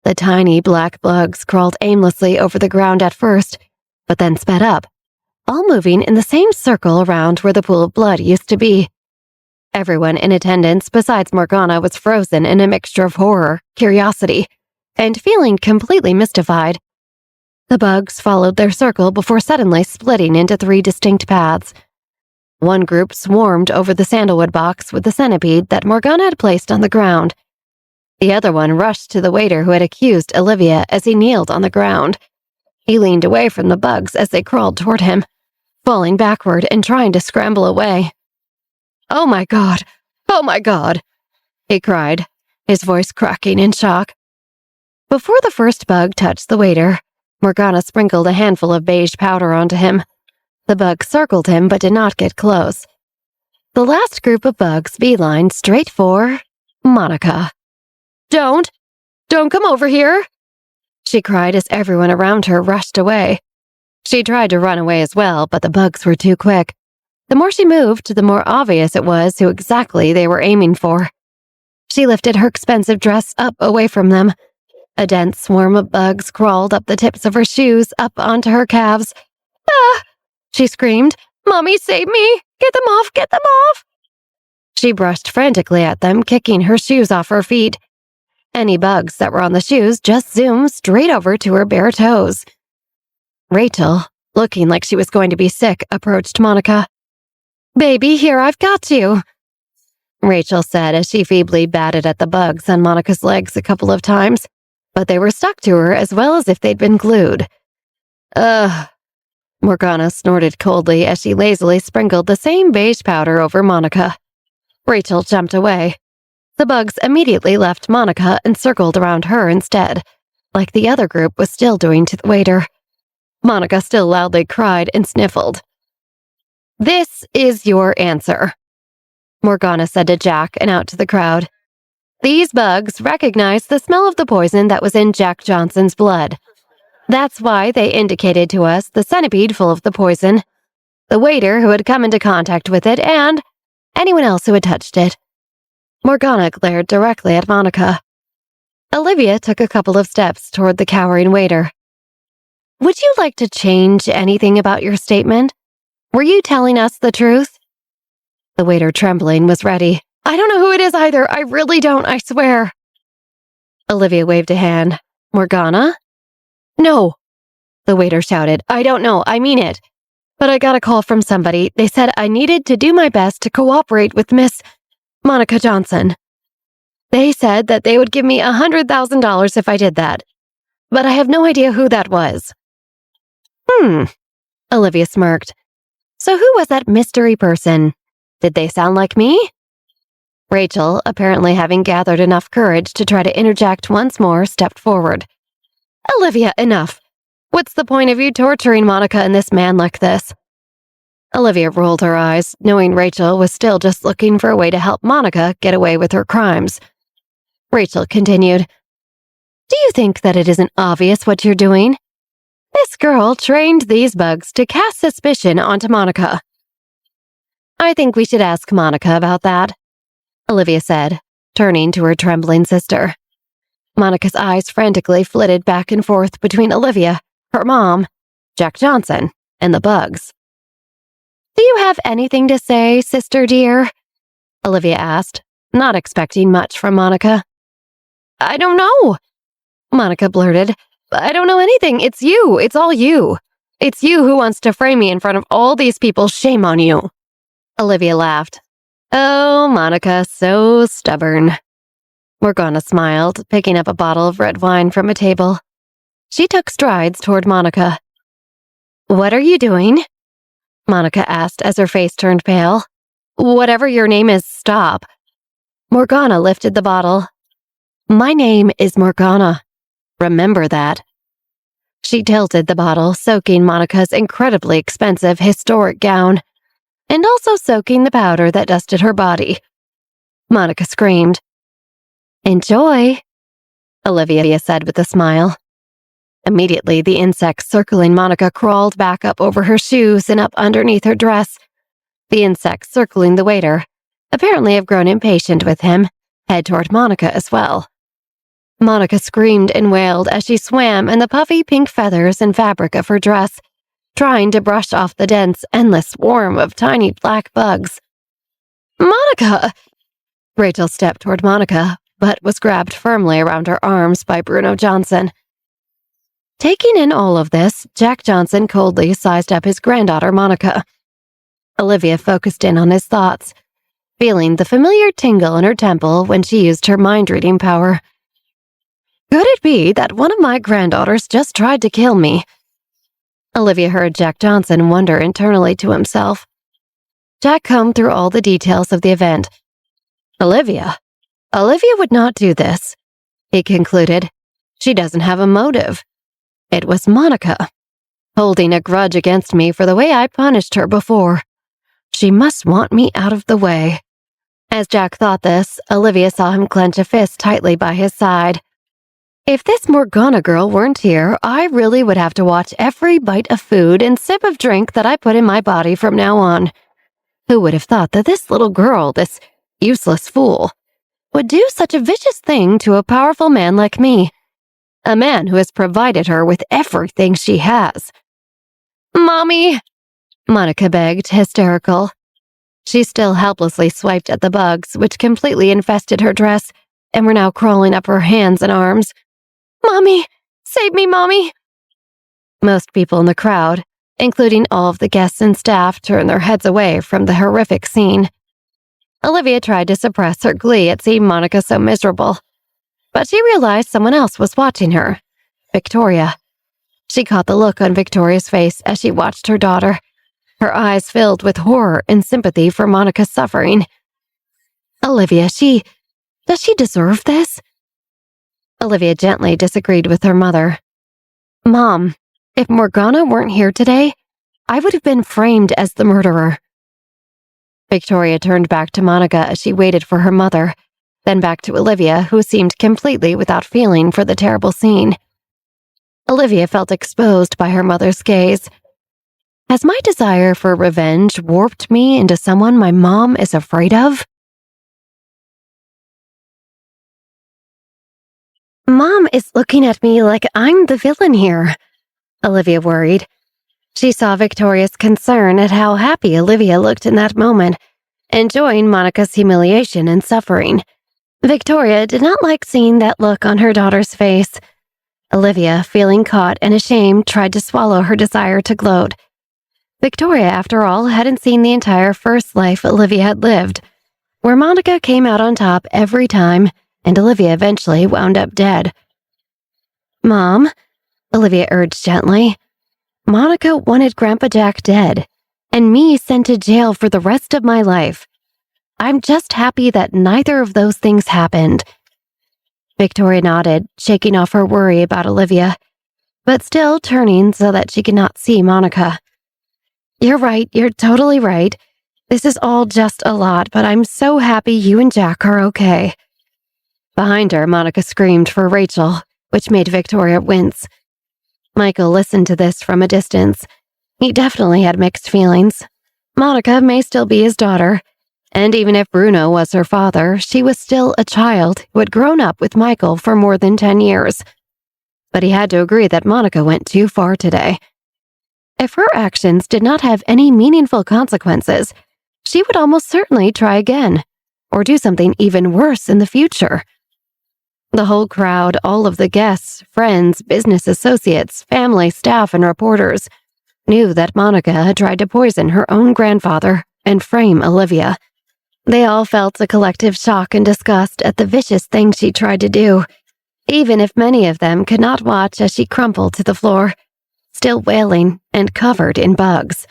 The tiny black bugs crawled aimlessly over the ground at first, but then sped up, all moving in the same circle around where the pool of blood used to be. Everyone in attendance besides Morgana was frozen in a mixture of horror, curiosity, and feeling completely mystified. The bugs followed their circle before suddenly splitting into 3 distinct paths. One group swarmed over the sandalwood box with the centipede that Morgana had placed on the ground. The other one rushed to the waiter who had accused Olivia as he kneeled on the ground. He leaned away from the bugs as they crawled toward him, falling backward and trying to scramble away. "Oh my God! Oh my God!" he cried, his voice cracking in shock. Before the first bug touched the waiter, Morgana sprinkled a handful of beige powder onto him. The bug circled him but did not get close. The last group of bugs beelined straight for Monica. Don't come over here!" she cried as everyone around her rushed away. She tried to run away as well, but the bugs were too quick. The more she moved, the more obvious it was who exactly they were aiming for. She lifted her expensive dress up away from them. A dense swarm of bugs crawled up the tips of her shoes, up onto her calves. "Ah!" she screamed. "Mommy, save me! Get them off! Get them off!" She brushed frantically at them, kicking her shoes off her feet. Any bugs that were on the shoes just zoomed straight over to her bare toes. Rachel, looking like she was going to be sick, approached Monica. "Baby, here, I've got you." Rachel said as she feebly batted at the bugs on Monica's legs a couple of times, but they were stuck to her as well as if they'd been glued. Ugh. Morgana snorted coldly as she lazily sprinkled the same beige powder over Monica. Rachel jumped away. The bugs immediately left Monica and circled around her instead, like the other group was still doing to the waiter. Monica still loudly cried and sniffled. "This is your answer," Morgana said to Jack and out to the crowd. "These bugs recognized the smell of the poison that was in Jack Johnson's blood. That's why they indicated to us the centipede full of the poison, the waiter who had come into contact with it, and anyone else who had touched it." Morgana glared directly at Monica. Olivia took a couple of steps toward the cowering waiter. "Would you like to change anything about your statement? Were you telling us the truth?" The waiter, trembling, was ready. "I don't know who it is either. I really don't, I swear." Olivia waved a hand. "Morgana?" "No," the waiter shouted. "I don't know. I mean it. But I got a call from somebody. They said I needed to do my best to cooperate with Miss Monica Johnson. They said that they would give me $100,000 if I did that. But I have no idea who that was." Olivia smirked. "So who was that mystery person? Did they sound like me?" Rachel, apparently having gathered enough courage to try to interject once more, stepped forward. "Olivia, enough. What's the point of you torturing Monica and this man like this?" Olivia rolled her eyes, knowing Rachel was still just looking for a way to help Monica get away with her crimes. Rachel continued, "Do you think that it isn't obvious what you're doing? This girl trained these bugs to cast suspicion onto Monica." "I think we should ask Monica about that," Olivia said, turning to her trembling sister. Monica's eyes frantically flitted back and forth between Olivia, her mom, Jack Johnson, and the bugs. "Do you have anything to say, sister dear?" Olivia asked, not expecting much from Monica. "I don't know," Monica blurted. "I don't know anything. It's you. It's all you. It's you who wants to frame me in front of all these people. Shame on you." Olivia laughed. "Oh, Monica, so stubborn." Morgana smiled, picking up a bottle of red wine from a table. She took strides toward Monica. "What are you doing?" Monica asked as her face turned pale. "Whatever your name is, stop." Morgana lifted the bottle. "My name is Morgana. Remember that." She tilted the bottle, soaking Monica's incredibly expensive historic gown, and also soaking the powder that dusted her body. Monica screamed. "Enjoy," Olivia said with a smile. Immediately, the insects circling Monica crawled back up over her shoes and up underneath her dress. The insects circling the waiter, apparently have grown impatient with him, head toward Monica as well. Monica screamed and wailed as she swam in the puffy pink feathers and fabric of her dress, trying to brush off the dense, endless swarm of tiny black bugs. "Monica!" Rachel stepped toward Monica, but was grabbed firmly around her arms by Bruno Johnson. Taking in all of this, Jack Johnson coldly sized up his granddaughter Monica. Olivia focused in on his thoughts, feeling the familiar tingle in her temple when she used her mind-reading power. Could it be that one of my granddaughters just tried to kill me? Olivia heard Jack Johnson wonder internally to himself. Jack combed through all the details of the event. Olivia would not do this, he concluded. She doesn't have a motive. It was Monica, holding a grudge against me for the way I punished her before. She must want me out of the way. As Jack thought this, Olivia saw him clench a fist tightly by his side. If this Morgana girl weren't here, I really would have to watch every bite of food and sip of drink that I put in my body from now on. Who would have thought that this little girl, this useless fool, would do such a vicious thing to a powerful man like me? A man who has provided her with everything she has. "Mommy!" Monica begged, hysterical. She still helplessly swiped at the bugs, which completely infested her dress and were now crawling up her hands and arms. "Mommy! Save me, Mommy!" Most people in the crowd, including all of the guests and staff, turned their heads away from the horrific scene. Olivia tried to suppress her glee at seeing Monica so miserable, but she realized someone else was watching her, Victoria. She caught the look on Victoria's face as she watched her daughter, her eyes filled with horror and sympathy for Monica's suffering. Olivia, does she deserve this? Olivia gently disagreed with her mother. Mom, if Morgana weren't here today, I would have been framed as the murderer. Victoria turned back to Monica as she waited for her mother, then back to Olivia, who seemed completely without feeling for the terrible scene. Olivia felt exposed by her mother's gaze. Has my desire for revenge warped me into someone my mom is afraid of? Mom is looking at me like I'm the villain here, Olivia worried. She saw Victoria's concern at how happy Olivia looked in that moment, enjoying Monica's humiliation and suffering. Victoria did not like seeing that look on her daughter's face. Olivia, feeling caught and ashamed, tried to swallow her desire to gloat. Victoria, after all, hadn't seen the entire first life Olivia had lived, where Monica came out on top every time, and Olivia eventually wound up dead. Mom, Olivia urged gently, Monica wanted Grandpa Jack dead, and me sent to jail for the rest of my life. I'm just happy that neither of those things happened. Victoria nodded, shaking off her worry about Olivia, but still turning so that she could not see Monica. You're right, you're totally right. This is all just a lot, but I'm so happy you and Jack are okay. Behind her, Monica screamed for Rachel, which made Victoria wince. Michael listened to this from a distance. He definitely had mixed feelings. Monica may still be his daughter, and even if Bruno was her father, she was still a child who had grown up with Michael for more than 10 years. But he had to agree that Monica went too far today. If her actions did not have any meaningful consequences, she would almost certainly try again, or do something even worse in the future. The whole crowd, all of the guests, friends, business associates, family, staff, and reporters knew that Monica had tried to poison her own grandfather and frame Olivia. They all felt a collective shock and disgust at the vicious thing she tried to do, even if many of them could not watch as she crumpled to the floor, still wailing and covered in bugs.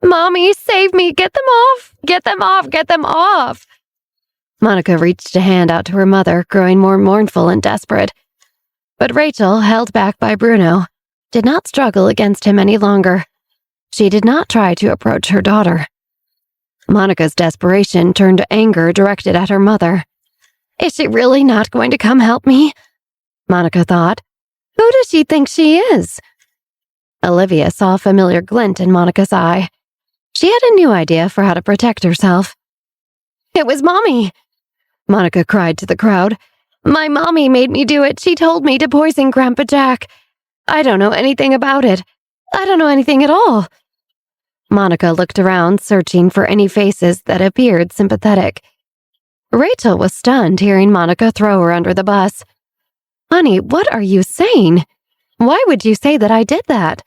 Mommy, save me! Get them off! Get them off! Get them off! Monica reached a hand out to her mother, growing more mournful and desperate. But Rachel, held back by Bruno, did not struggle against him any longer. She did not try to approach her daughter. Monica's desperation turned to anger directed at her mother. Is she really not going to come help me? Monica thought. Who does she think she is? Olivia saw a familiar glint in Monica's eye. She had a new idea for how to protect herself. It was Mommy! Monica cried to the crowd. My mommy made me do it. She told me to poison Grandpa Jack. I don't know anything about it. I don't know anything at all. Monica looked around, searching for any faces that appeared sympathetic. Rachel was stunned hearing Monica throw her under the bus. Honey, what are you saying? Why would you say that I did that?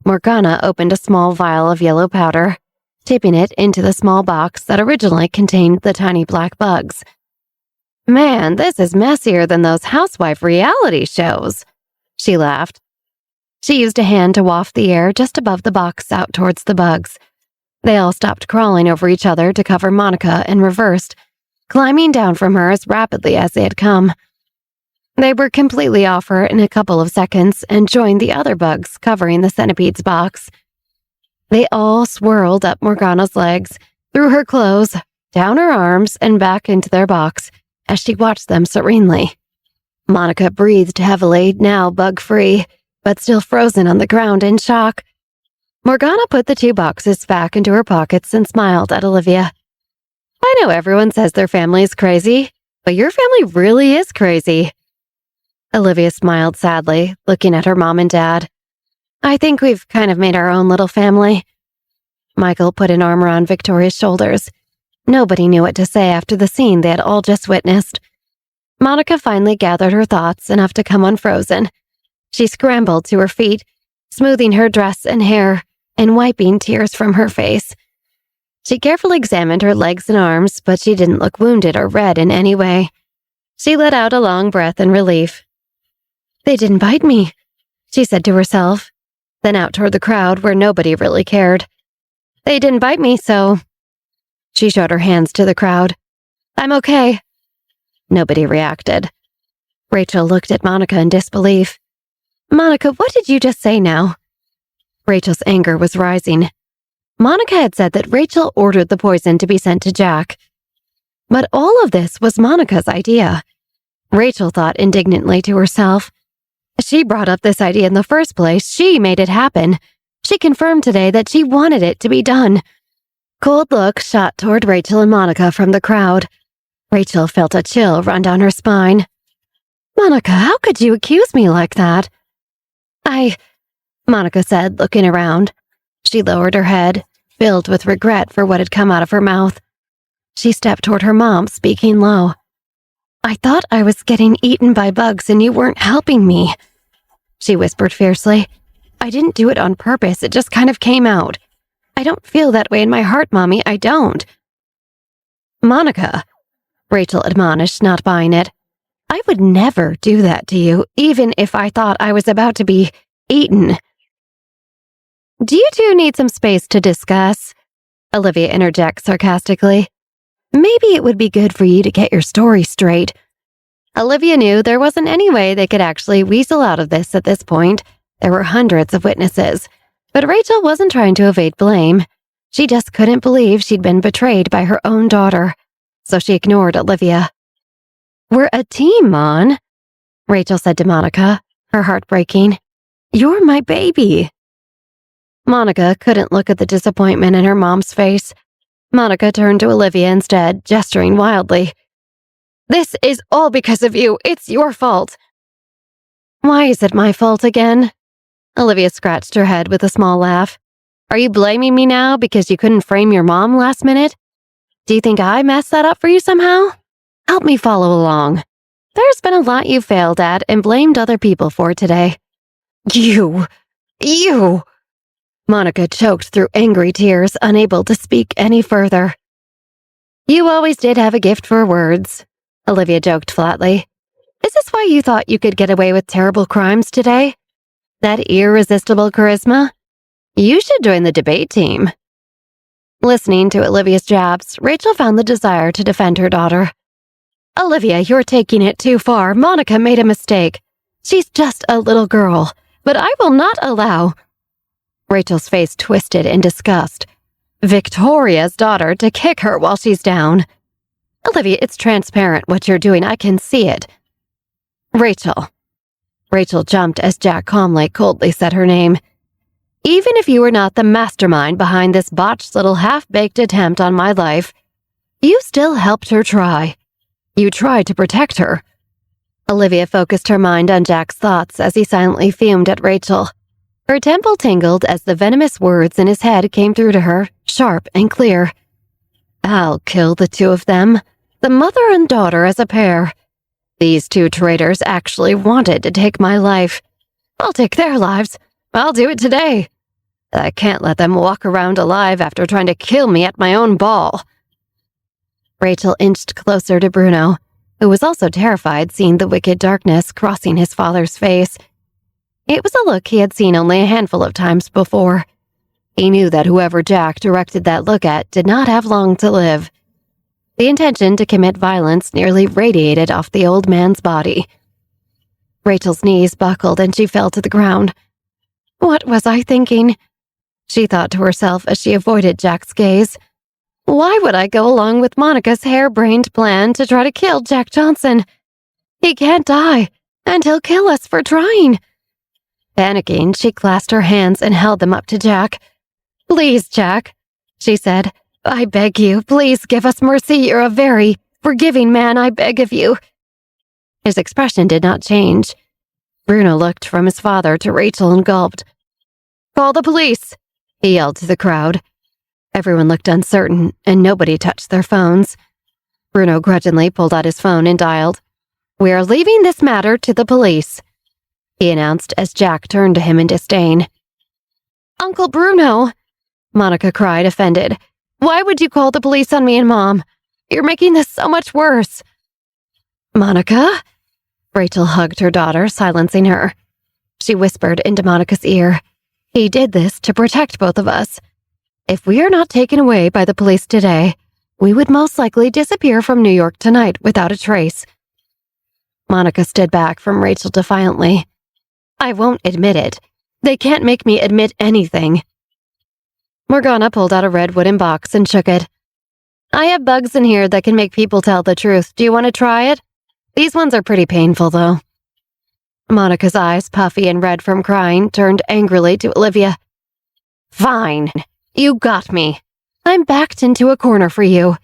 Morgana opened a small vial of yellow powder, tipping it into the small box that originally contained the tiny black bugs. Man, this is messier than those housewife reality shows, she laughed. She used a hand to waft the air just above the box out towards the bugs. They all stopped crawling over each other to cover Monica and reversed, climbing down from her as rapidly as they had come. They were completely off her in a couple of seconds and joined the other bugs covering the centipede's box. They all swirled up Morgana's legs, through her clothes, down her arms, and back into their box as she watched them serenely. Monica breathed heavily, now bug-free, but still frozen on the ground in shock. Morgana put the two boxes back into her pockets and smiled at Olivia. I know everyone says their family is crazy, but your family really is crazy. Olivia smiled sadly, looking at her mom and dad. I think we've kind of made our own little family. Michael put an arm around Victoria's shoulders. Nobody knew what to say after the scene they had all just witnessed. Monica finally gathered her thoughts enough to come unfrozen. She scrambled to her feet, smoothing her dress and hair and wiping tears from her face. She carefully examined her legs and arms, but she didn't look wounded or red in any way. She let out a long breath in relief. "They didn't bite me," she said to herself, then out toward the crowd where nobody really cared. "They didn't bite me, so—" She showed her hands to the crowd. "I'm okay." Nobody reacted. Rachel looked at Monica in disbelief. "Monica, what did you just say now?" Rachel's anger was rising. Monica had said that Rachel ordered the poison to be sent to Jack. But all of this was Monica's idea. Rachel thought indignantly to herself. She brought up this idea in the first place. She made it happen. She confirmed today that she wanted it to be done. Cold looks shot toward Rachel and Monica from the crowd. Rachel felt a chill run down her spine. "Monica, how could you accuse me like that?" Monica said, looking around. She lowered her head, filled with regret for what had come out of her mouth. She stepped toward her mom, speaking low. "I thought I was getting eaten by bugs and you weren't helping me," she whispered fiercely. "I didn't do it on purpose, it just kind of came out. I don't feel that way in my heart, Mommy, I don't." "Monica," Rachel admonished, not buying it. "I would never do that to you, even if I thought I was about to be eaten." "Do you two need some space to discuss?" Olivia interjects sarcastically. "Maybe it would be good for you to get your story straight." Olivia knew there wasn't any way they could actually weasel out of this at this point. There were hundreds of witnesses. But Rachel wasn't trying to evade blame. She just couldn't believe she'd been betrayed by her own daughter. So she ignored Olivia. "We're a team, Mon," Rachel said to Monica, her heart breaking. "You're my baby." Monica couldn't look at the disappointment in her mom's face. Monica turned to Olivia instead, gesturing wildly. "This is all because of you. It's your fault." "Why is it my fault again?" Olivia scratched her head with a small laugh. "Are you blaming me now because you couldn't frame your mom last minute? Do you think I messed that up for you somehow? Help me follow along. There's been a lot you failed at and blamed other people for today." You! Monica choked through angry tears, unable to speak any further. "You always did have a gift for words," Olivia joked flatly. "Is this why you thought you could get away with terrible crimes today? That irresistible charisma? You should join the debate team." Listening to Olivia's jabs, Rachel found the desire to defend her daughter. "Olivia, you're taking it too far. Monica made a mistake. She's just a little girl, but I will not allow—" Rachel's face twisted in disgust. "Victoria's daughter to kick her while she's down. Olivia, it's transparent what you're doing. I can see it." "Rachel." Rachel jumped as Jack calmly, coldly said her name. "Even if you were not the mastermind behind this botched little half-baked attempt on my life, you still helped her try. You tried to protect her." Olivia focused her mind on Jack's thoughts as he silently fumed at Rachel. Her temple tingled as the venomous words in his head came through to her, sharp and clear. "I'll kill the two of them, the mother and daughter as a pair. These two traitors actually wanted to take my life. I'll take their lives. I'll do it today. I can't let them walk around alive after trying to kill me at my own ball." Rachel inched closer to Bruno, who was also terrified seeing the wicked darkness crossing his father's face. It was a look he had seen only a handful of times before. He knew that whoever Jack directed that look at did not have long to live. The intention to commit violence nearly radiated off the old man's body. Rachel's knees buckled and she fell to the ground. "What was I thinking?" she thought to herself as she avoided Jack's gaze. "Why would I go along with Monica's harebrained plan to try to kill Jack Johnson? He can't die, and he'll kill us for trying." Panicking, she clasped her hands and held them up to Jack. "Please, Jack," she said. "I beg you, please give us mercy. You're a very forgiving man, I beg of you." His expression did not change. Bruno looked from his father to Rachel and gulped. "Call the police," he yelled to the crowd. Everyone looked uncertain, and nobody touched their phones. Bruno grudgingly pulled out his phone and dialed. "We are leaving this matter to the police," he announced as Jack turned to him in disdain. "Uncle Bruno," Monica cried, offended. Why would you call the police on me and Mom? You're making this so much worse. Monica? Rachel hugged her daughter, silencing her. She whispered into Monica's ear. He did this to protect both of us. If we are not taken away by the police today, we would most likely disappear from New York tonight without a trace. Monica stood back from Rachel defiantly. I won't admit it. They can't make me admit anything. Morgana pulled out a red wooden box and shook it. I have bugs in here that can make people tell the truth. Do you want to try it? These ones are pretty painful, though. Monica's eyes, puffy and red from crying, turned angrily to Olivia. Fine. You got me. I'm backed into a corner for you.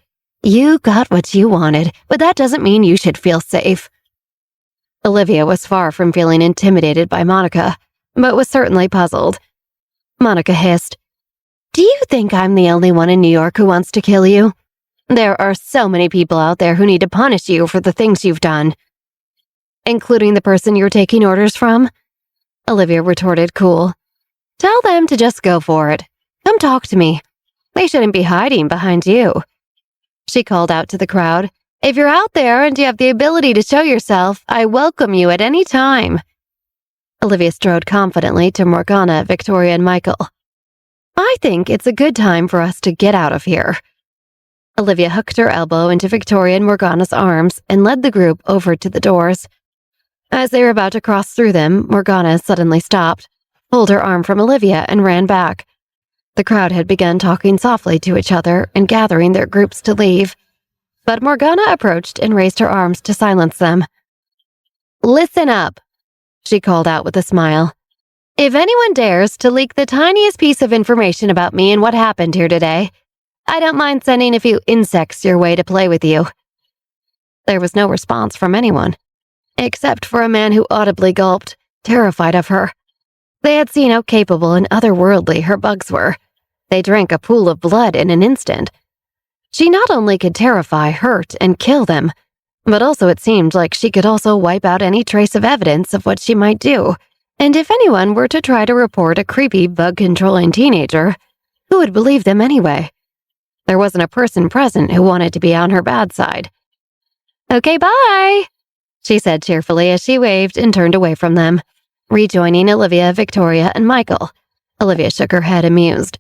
You got what you wanted, but that doesn't mean you should feel safe. Olivia was far from feeling intimidated by Monica, but was certainly puzzled. Monica hissed, Do you think I'm the only one in New York who wants to kill you? There are so many people out there who need to punish you for the things you've done. Including the person you're taking orders from? Olivia retorted cool. Tell them to just go for it. Come talk to me. They shouldn't be hiding behind you. She called out to the crowd. If you're out there and you have the ability to show yourself, I welcome you at any time. Olivia strode confidently to Morgana, Victoria, and Michael. I think it's a good time for us to get out of here. Olivia hooked her elbow into Victoria and Morgana's arms and led the group over to the doors. As they were about to cross through them, Morgana suddenly stopped, pulled her arm from Olivia, and ran back. The crowd had begun talking softly to each other and gathering their groups to leave, but Morgana approached and raised her arms to silence them. Listen up, she called out with a smile. If anyone dares to leak the tiniest piece of information about me and what happened here today, I don't mind sending a few insects your way to play with you. There was no response from anyone, except for a man who audibly gulped, terrified of her. They had seen how capable and otherworldly her bugs were. They drank a pool of blood in an instant. She not only could terrify, hurt, and kill them, but also it seemed like she could also wipe out any trace of evidence of what she might do. And if anyone were to try to report a creepy, bug-controlling teenager, who would believe them anyway? There wasn't a person present who wanted to be on her bad side. Okay, bye, she said cheerfully as she waved and turned away from them, rejoining Olivia, Victoria, and Michael. Olivia shook her head, amused.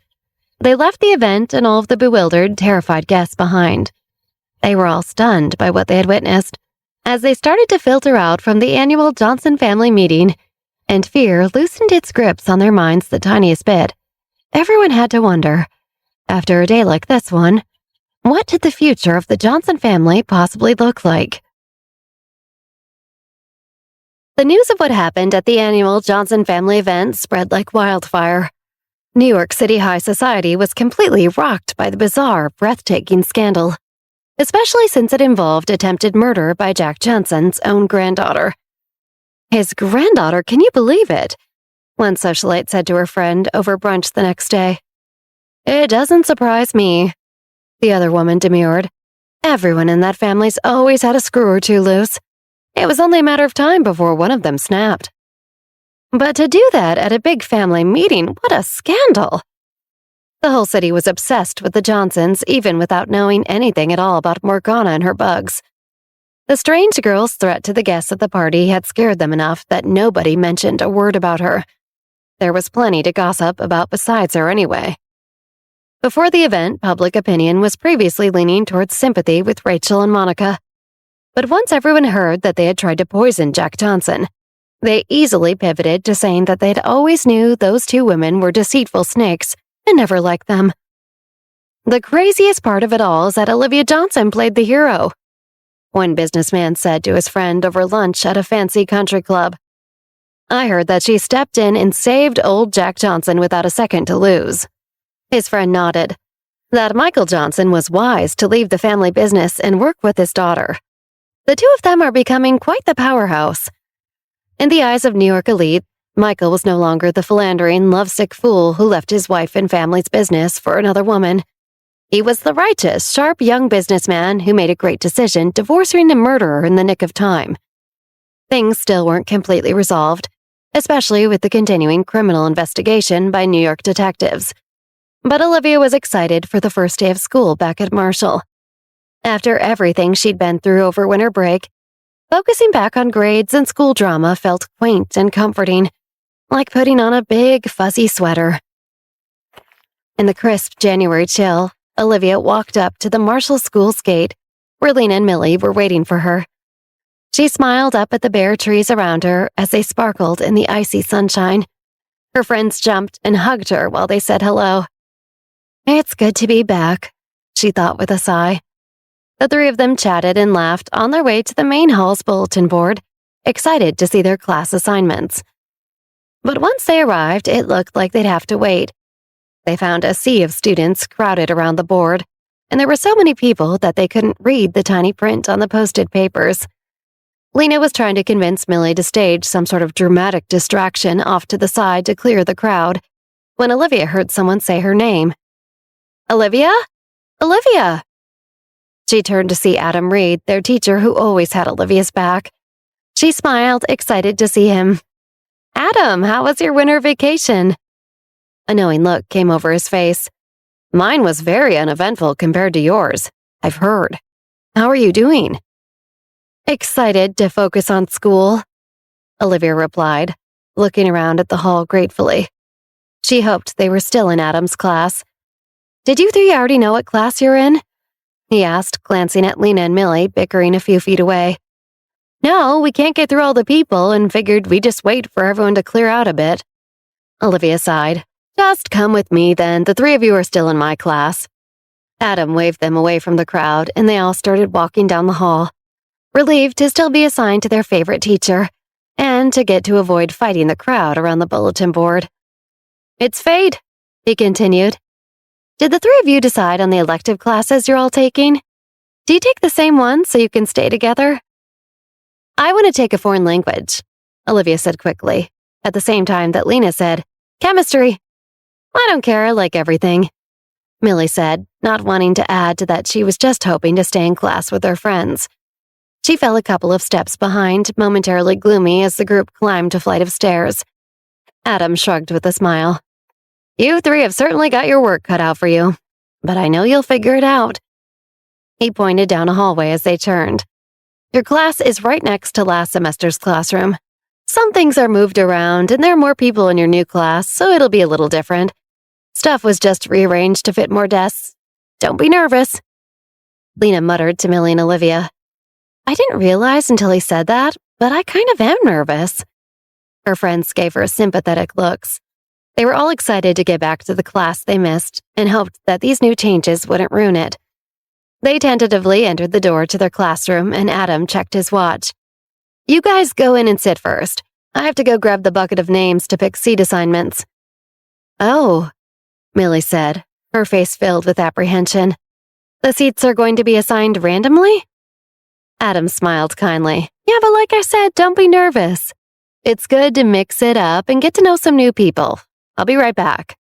They left the event and all of the bewildered, terrified guests behind. They were all stunned by what they had witnessed. As they started to filter out from the annual Johnson family meeting, and fear loosened its grips on their minds the tiniest bit, everyone had to wonder, after a day like this one, what did the future of the Johnson family possibly look like? The news of what happened at the annual Johnson family event spread like wildfire. New York City high society was completely rocked by the bizarre, breathtaking scandal, especially since it involved attempted murder by Jack Johnson's own granddaughter. His granddaughter, can you believe it? One socialite said to her friend over brunch the next day. It doesn't surprise me, the other woman demurred. Everyone in that family's always had a screw or two loose. It was only a matter of time before one of them snapped. But to do that at a big family meeting, what a scandal! The whole city was obsessed with the Johnsons, even without knowing anything at all about Morgana and her bugs. The strange girl's threat to the guests at the party had scared them enough that nobody mentioned a word about her. There was plenty to gossip about besides her anyway. Before the event, public opinion was previously leaning towards sympathy with Rachel and Monica. But once everyone heard that they had tried to poison Jack Johnson, they easily pivoted to saying that they'd always knew those two women were deceitful snakes and never liked them. The craziest part of it all is that Olivia Johnson played the hero. One businessman said to his friend over lunch at a fancy country club, I heard that she stepped in and saved old Jack Johnson without a second to lose. His friend nodded. That Michael Johnson was wise to leave the family business and work with his daughter. The two of them are becoming quite the powerhouse. In the eyes of New York elite, Michael was no longer the philandering, lovesick fool who left his wife and family's business for another woman. He was the righteous, sharp young businessman who made a great decision divorcing a murderer in the nick of time. Things still weren't completely resolved, especially with the continuing criminal investigation by New York detectives. But Olivia was excited for the first day of school back at Marshall. After everything she'd been through over winter break, focusing back on grades and school drama felt quaint and comforting, like putting on a big, fuzzy sweater. In the crisp January chill, Olivia walked up to the Marshall School's gate, where Lena and Millie were waiting for her. She smiled up at the bare trees around her as they sparkled in the icy sunshine. Her friends jumped and hugged her while they said hello. "It's good to be back," she thought with a sigh. The three of them chatted and laughed on their way to the main hall's bulletin board, excited to see their class assignments. But once they arrived, it looked like they'd have to wait. They found a sea of students crowded around the board, and there were so many people that they couldn't read the tiny print on the posted papers. Lena was trying to convince Millie to stage some sort of dramatic distraction off to the side to clear the crowd, when Olivia heard someone say her name. "Olivia? Olivia!" She turned to see Adam Reed, their teacher who always had Olivia's back. She smiled, excited to see him. "Adam, how was your winter vacation?" A knowing look came over his face. "Mine was very uneventful compared to yours, I've heard. How are you doing?" "Excited to focus on school," Olivia replied, looking around at the hall gratefully. She hoped they were still in Adam's class. "Did you three already know what class you're in?" he asked, glancing at Lena and Millie bickering a few feet away. "No, we can't get through all the people and figured we'd just wait for everyone to clear out a bit." Olivia sighed. "Just come with me then, the three of you are still in my class." Adam waved them away from the crowd and they all started walking down the hall, relieved to still be assigned to their favorite teacher and to get to avoid fighting the crowd around the bulletin board. "It's fate," he continued. "Did the three of you decide on the elective classes you're all taking? Do you take the same one so you can stay together?" "I want to take a foreign language," Olivia said quickly, at the same time that Lena said, "Chemistry." "I don't care, I like everything," Millie said, not wanting to add to that she was just hoping to stay in class with her friends. She fell a couple of steps behind, momentarily gloomy as the group climbed a flight of stairs. Adam shrugged with a smile. "You three have certainly got your work cut out for you, but I know you'll figure it out." He pointed down a hallway as they turned. "Your class is right next to last semester's classroom. Some things are moved around, and there are more people in your new class, so it'll be a little different. Stuff was just rearranged to fit more desks. Don't be nervous." Lena muttered to Millie and Olivia, "I didn't realize until he said that, but I kind of am nervous." Her friends gave her sympathetic looks. They were all excited to get back to the class they missed and hoped that these new changes wouldn't ruin it. They tentatively entered the door to their classroom and Adam checked his watch. "You guys go in and sit first. I have to go grab the bucket of names to pick seat assignments." "Oh," Millie said, her face filled with apprehension. "The seats are going to be assigned randomly?" Adam smiled kindly. "Yeah, but like I said, don't be nervous. It's good to mix it up and get to know some new people. I'll be right back."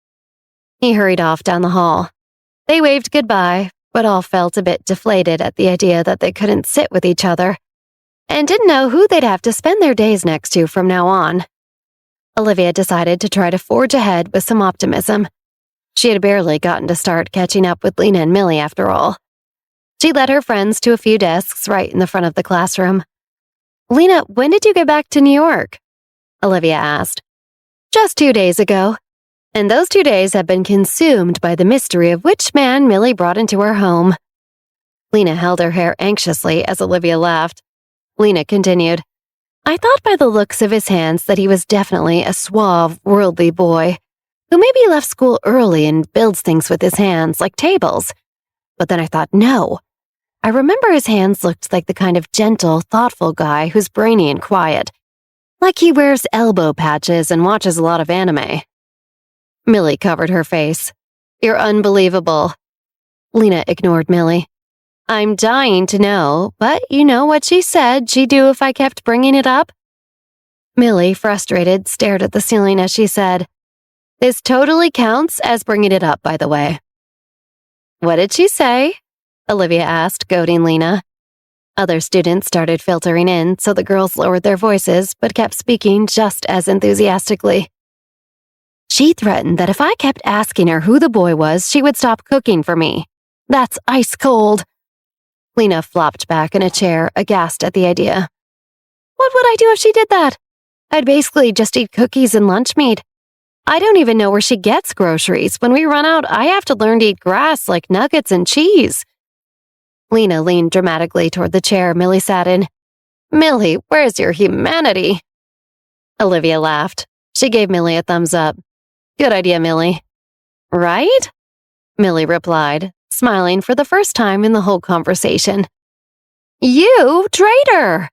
He hurried off down the hall. They waved goodbye, but all felt a bit deflated at the idea that they couldn't sit with each other and didn't know who they'd have to spend their days next to from now on. Olivia decided to try to forge ahead with some optimism. She had barely gotten to start catching up with Lena and Millie after all. She led her friends to a few desks right in the front of the classroom. "Lena, when did you get back to New York?" Olivia asked. "Just 2 days ago. And those 2 days have been consumed by the mystery of which man Millie brought into her home." Lena held her hair anxiously as Olivia laughed. Lena continued, "I thought by the looks of his hands that he was definitely a suave, worldly boy who maybe left school early and builds things with his hands, like tables. But then I thought, no. I remember his hands looked like the kind of gentle, thoughtful guy who's brainy and quiet. Like he wears elbow patches and watches a lot of anime." Millie covered her face. "You're unbelievable." Lena ignored Millie. "I'm dying to know, but you know what she said she'd do if I kept bringing it up?" Millie, frustrated, stared at the ceiling as she said, "This totally counts as bringing it up, by the way." "What did she say?" Olivia asked, goading Lena. Other students started filtering in, so the girls lowered their voices but kept speaking just as enthusiastically. She threatened that if I kept asking her who the boy was, she would stop cooking for me. That's ice cold. Lena flopped back in a chair, aghast at the idea. What would I do if she did that? I'd basically just eat cookies and lunch meat. I don't even know where she gets groceries. When we run out, I have to learn to eat grass like nuggets and cheese. Lena leaned dramatically toward the chair Millie sat in. Millie, where's your humanity? Olivia laughed. She gave Millie a thumbs up. Good idea, Millie. Right? Millie replied, smiling for the first time in the whole conversation. You traitor!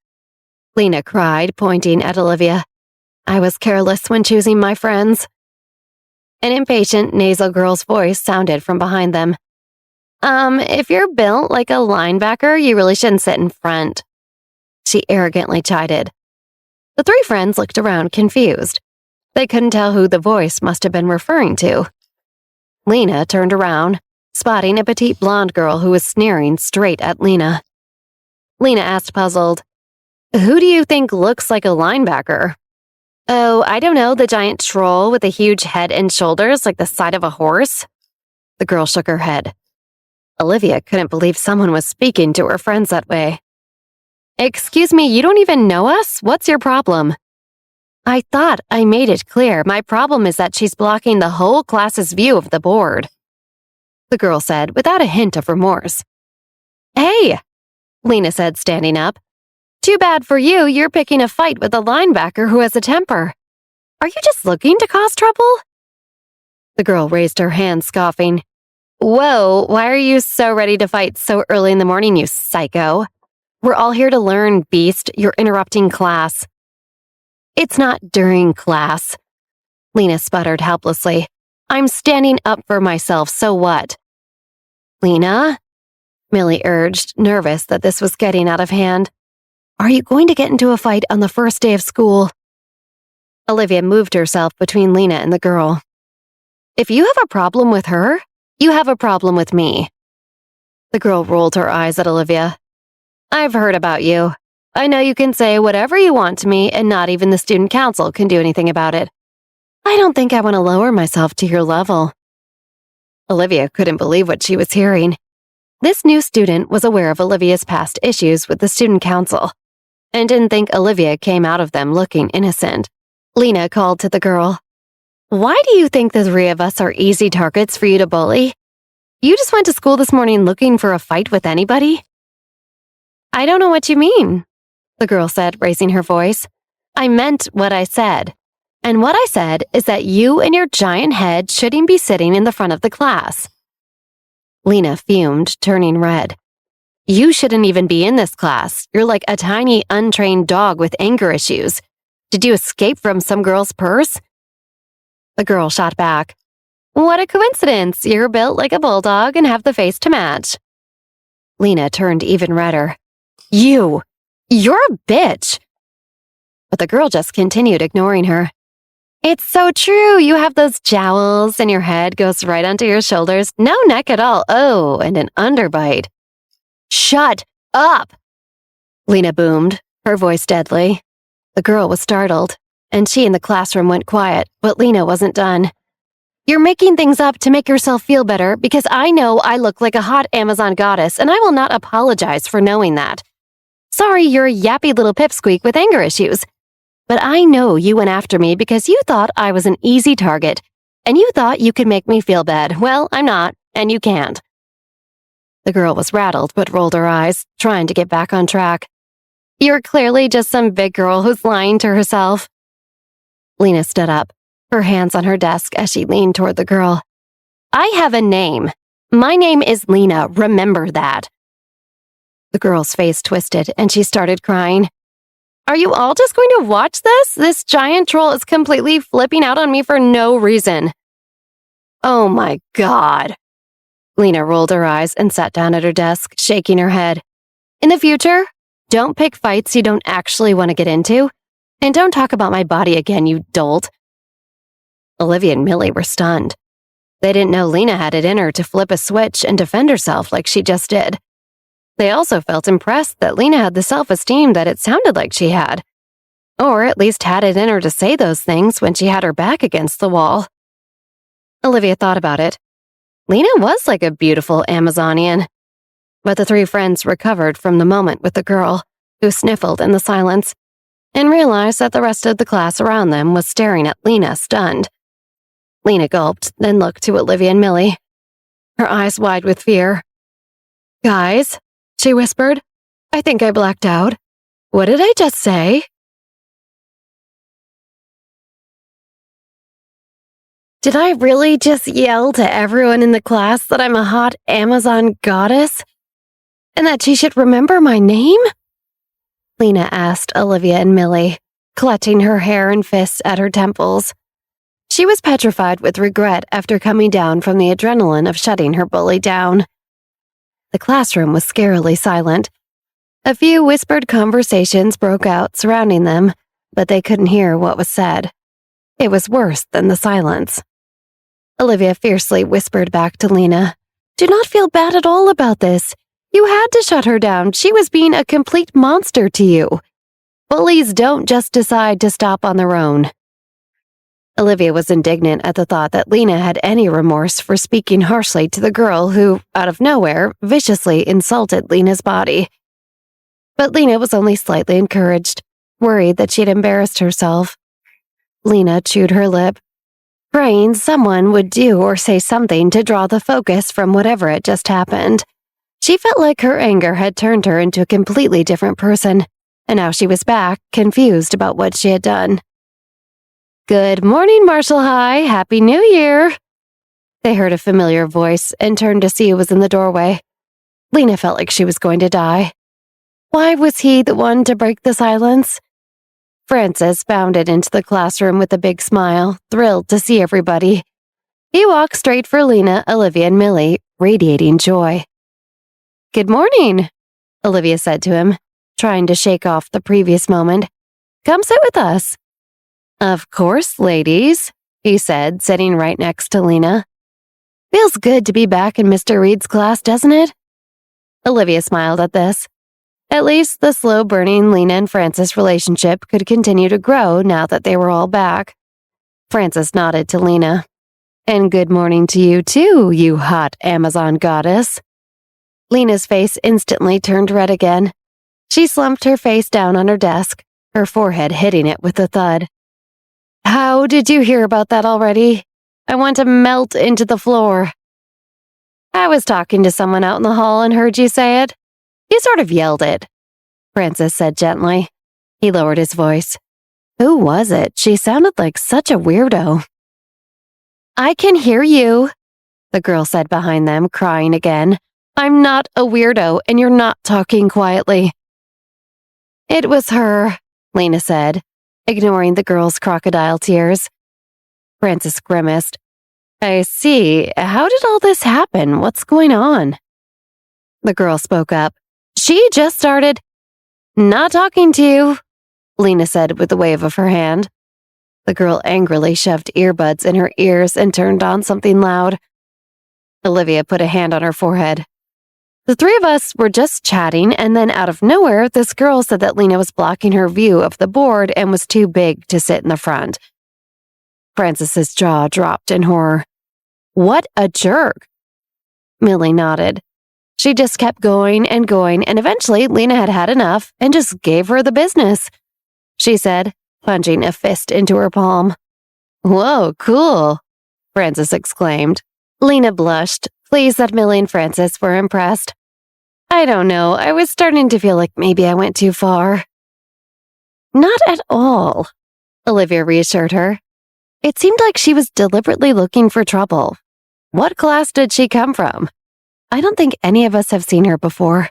Lena cried, pointing at Olivia. I was careless when choosing my friends. An impatient, nasal girl's voice sounded from behind them. If you're built like a linebacker, you really shouldn't sit in front. She arrogantly chided. The three friends looked around confused. They couldn't tell who the voice must have been referring to. Lena turned around, spotting a petite blonde girl who was sneering straight at Lena. Lena asked, puzzled, Who do you think looks like a linebacker? Oh, I don't know, the giant troll with a huge head and shoulders like the side of a horse? The girl shook her head. Olivia couldn't believe someone was speaking to her friends that way. Excuse me, you don't even know us? What's your problem? I thought I made it clear. My problem is that she's blocking the whole class's view of the board. The girl said without a hint of remorse. Hey, Lena said, standing up. Too bad for you, you're picking a fight with a linebacker who has a temper. Are you just looking to cause trouble? The girl raised her hand, scoffing. Whoa, why are you so ready to fight so early in the morning, you psycho? We're all here to learn, beast. You're interrupting class. It's not during class. Lena sputtered helplessly. I'm standing up for myself, so what? Lena? Millie urged, nervous that this was getting out of hand. Are you going to get into a fight on the first day of school? Olivia moved herself between Lena and the girl. If you have a problem with her, you have a problem with me. The girl rolled her eyes at Olivia. I've heard about you. I know you can say whatever you want to me, and not even the student council can do anything about it. I don't think I want to lower myself to your level. Olivia couldn't believe what she was hearing. This new student was aware of Olivia's past issues with the student council, and didn't think Olivia came out of them looking innocent. Lena called to the girl. Why do you think the three of us are easy targets for you to bully? You just went to school this morning looking for a fight with anybody? I don't know what you mean, the girl said, raising her voice. I meant what I said. And what I said is that you and your giant head shouldn't be sitting in the front of the class. Lena fumed, turning red. You shouldn't even be in this class. You're like a tiny, untrained dog with anger issues. Did you escape from some girl's purse? The girl shot back. What a coincidence. You're built like a bulldog and have the face to match. Lena turned even redder. You're a bitch. But the girl just continued ignoring her. It's so true. You have those jowls and your head goes right onto your shoulders. No neck at all. Oh, and an underbite. Shut up! Lena boomed, her voice deadly. The girl was startled, and she in the classroom went quiet, but Lena wasn't done. You're making things up to make yourself feel better because I know I look like a hot Amazon goddess, and I will not apologize for knowing that. Sorry, you're a yappy little pipsqueak with anger issues. But I know you went after me because you thought I was an easy target, and you thought you could make me feel bad. Well, I'm not, and you can't. The girl was rattled but rolled her eyes, trying to get back on track. You're clearly just some big girl who's lying to herself. Lena stood up, her hands on her desk as she leaned toward the girl. I have a name. My name is Lena, remember that. The girl's face twisted and she started crying. Are you all just going to watch this? This giant troll is completely flipping out on me for no reason. Oh my God. Lena rolled her eyes and sat down at her desk, shaking her head. In the future, don't pick fights you don't actually want to get into, and don't talk about my body again, you dolt. Olivia and Millie were stunned. They didn't know Lena had it in her to flip a switch and defend herself like she just did. They also felt impressed that Lena had the self-esteem that it sounded like she had. Or at least had it in her to say those things when she had her back against the wall. Olivia thought about it. Lena was like a beautiful Amazonian. But the three friends recovered from the moment with the girl, who sniffled in the silence, and realized that the rest of the class around them was staring at Lena, stunned. Lena gulped, then looked to Olivia and Millie, her eyes wide with fear. "Guys," she whispered, "I think I blacked out. What did I just say?" Did I really just yell to everyone in the class that I'm a hot Amazon goddess? And that she should remember my name? Lena asked Olivia and Millie, clutching her hair and fists at her temples. She was petrified with regret after coming down from the adrenaline of shutting her bully down. The classroom was scarily silent. A few whispered conversations broke out surrounding them, but they couldn't hear what was said. It was worse than the silence. Olivia fiercely whispered back to Lena, "Do not feel bad at all about this. You had to shut her down. She was being a complete monster to you. Bullies don't just decide to stop on their own." Olivia was indignant at the thought that Lena had any remorse for speaking harshly to the girl who, out of nowhere, viciously insulted Lena's body. But Lena was only slightly encouraged, worried that she'd embarrassed herself. Lena chewed her lip, praying someone would do or say something to draw the focus from whatever had just happened. She felt like her anger had turned her into a completely different person, and now she was back, confused about what she had done. "Good morning, Marshall High. Happy New Year." They heard a familiar voice and turned to see who was in the doorway. Lena felt like she was going to die. Why was he the one to break the silence? Francis bounded into the classroom with a big smile, thrilled to see everybody. He walked straight for Lena, Olivia, and Millie, radiating joy. "Good morning," Olivia said to him, trying to shake off the previous moment. "Come sit with us." "Of course, ladies," he said, sitting right next to Lena. "Feels good to be back in Mr. Reed's class, doesn't it?" Olivia smiled at this. At least the slow-burning Lena and Francis relationship could continue to grow now that they were all back. Francis nodded to Lena. "And good morning to you too, you hot Amazon goddess." Lena's face instantly turned red again. She slumped her face down on her desk, her forehead hitting it with a thud. "How did you hear about that already? I want to melt into the floor." "I was talking to someone out in the hall and heard you say it. You sort of yelled it," Francis said gently. He lowered his voice. "Who was it? She sounded like such a weirdo." "I can hear you," the girl said behind them, crying again. "I'm not a weirdo, and you're not talking quietly." "It was her," Lena said, ignoring the girl's crocodile tears. Francis grimaced. "I see. How did all this happen? What's going on?" The girl spoke up. "She just started—" "Not talking to you," Lena said with a wave of her hand. The girl angrily shoved earbuds in her ears and turned on something loud. Olivia put a hand on her forehead. "The three of us were just chatting, and then out of nowhere, this girl said that Lena was blocking her view of the board and was too big to sit in the front." Francis's jaw dropped in horror. "What a jerk!" Millie nodded. She just kept going, and eventually Lena had had enough and just gave her the business, she said, plunging a fist into her palm. "Whoa, cool," Francis exclaimed. Lena blushed, pleased that Millie and Francis were impressed. "I don't know, I was starting to feel like maybe I went too far." "Not at all," Olivia reassured her. It seemed like she was deliberately looking for trouble. What class did she come from? I don't think any of us have seen her before.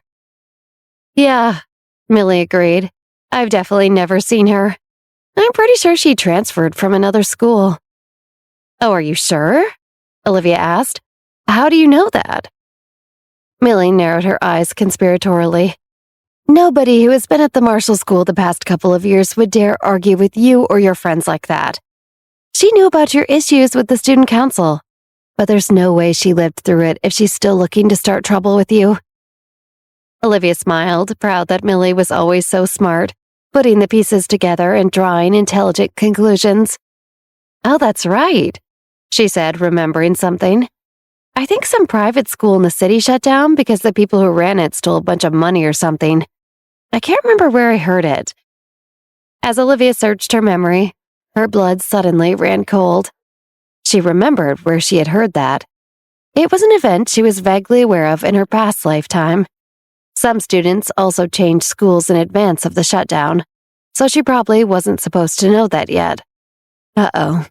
"Yeah," Millie agreed. "I've definitely never seen her. I'm pretty sure she transferred from another school." "Oh, are you sure?" Olivia asked. "How do you know that?" Millie narrowed her eyes conspiratorially. "Nobody who has been at the Marshall School the past couple of years would dare argue with you or your friends like that. She knew about your issues with the student council. But there's no way she lived through it if she's still looking to start trouble with you." Olivia smiled, proud that Millie was always so smart, putting the pieces together and drawing intelligent conclusions. "Oh, that's right." she said, remembering something. I think some private school in the city shut down because the people who ran it stole a bunch of money or something. I can't remember where I heard it. As Olivia searched her memory, her blood suddenly ran cold. She remembered where she had heard that. It was an event she was vaguely aware of in her past lifetime. Some students also changed schools in advance of the shutdown, so she probably wasn't supposed to know that yet. Uh-oh.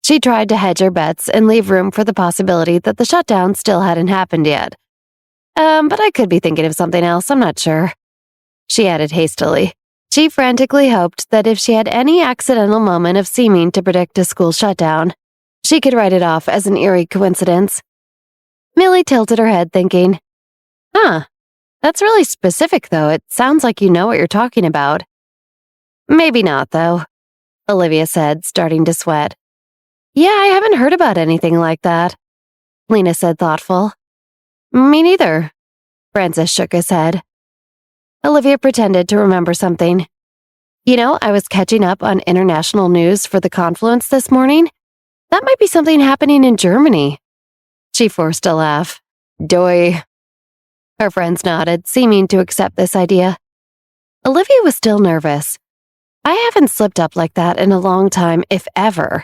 She tried to hedge her bets and leave room for the possibility that the shutdown still hadn't happened yet. But I could be thinking of something else, I'm not sure. She added hastily. She frantically hoped that if she had any accidental moment of seeming to predict a school shutdown, she could write it off as an eerie coincidence. Millie tilted her head, thinking, that's really specific, though. It sounds like you know what you're talking about. Maybe not, though, Olivia said, starting to sweat. Yeah, I haven't heard about anything like that, Lena said, thoughtful. Me neither, Francis shook his head. Olivia pretended to remember something. You know, I was catching up on international news for the Confluence this morning. That might be something happening in Germany. She forced a laugh. Doi. Her friends nodded, seeming to accept this idea. Olivia was still nervous. I haven't slipped up like that in a long time, if ever,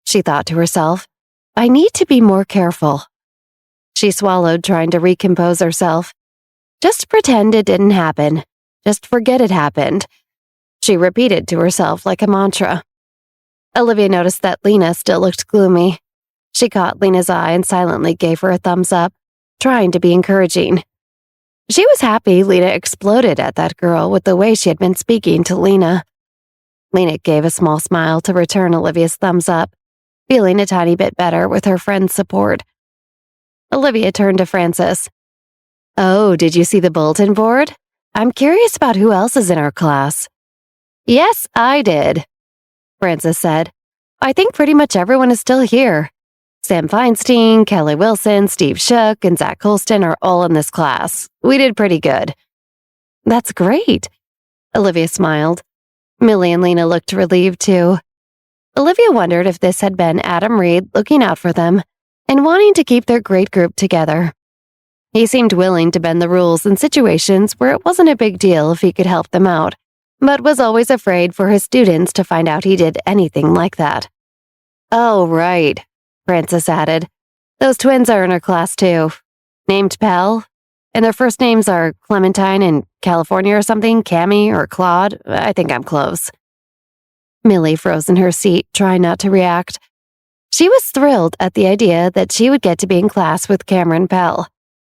she thought to herself. I need to be more careful. She swallowed, trying to recompose herself. Just pretend it didn't happen. Just forget it happened. She repeated to herself like a mantra. Olivia noticed that Lena still looked gloomy. She caught Lena's eye and silently gave her a thumbs up, trying to be encouraging. She was happy Lena exploded at that girl with the way she had been speaking to Lena. Lena gave a small smile to return Olivia's thumbs up, feeling a tiny bit better with her friend's support. Olivia turned to Francis. Oh, did you see the bulletin board? I'm curious about who else is in our class. Yes, I did, Francis said. I think pretty much everyone is still here. Sam Feinstein, Kelly Wilson, Steve Shook, and Zach Colston are all in this class. We did pretty good. That's great, Olivia smiled. Millie and Lena looked relieved too. Olivia wondered if this had been Adam Reed looking out for them and wanting to keep their great group together. He seemed willing to bend the rules in situations where it wasn't a big deal if he could help them out, but was always afraid for his students to find out he did anything like that. Oh, right, Francis added. Those twins are in our class too. Named Pell, and their first names are Clementine and California or something, Cammy or Claude. I think I'm close. Millie froze in her seat, trying not to react. She was thrilled at the idea that she would get to be in class with Cameron Pell,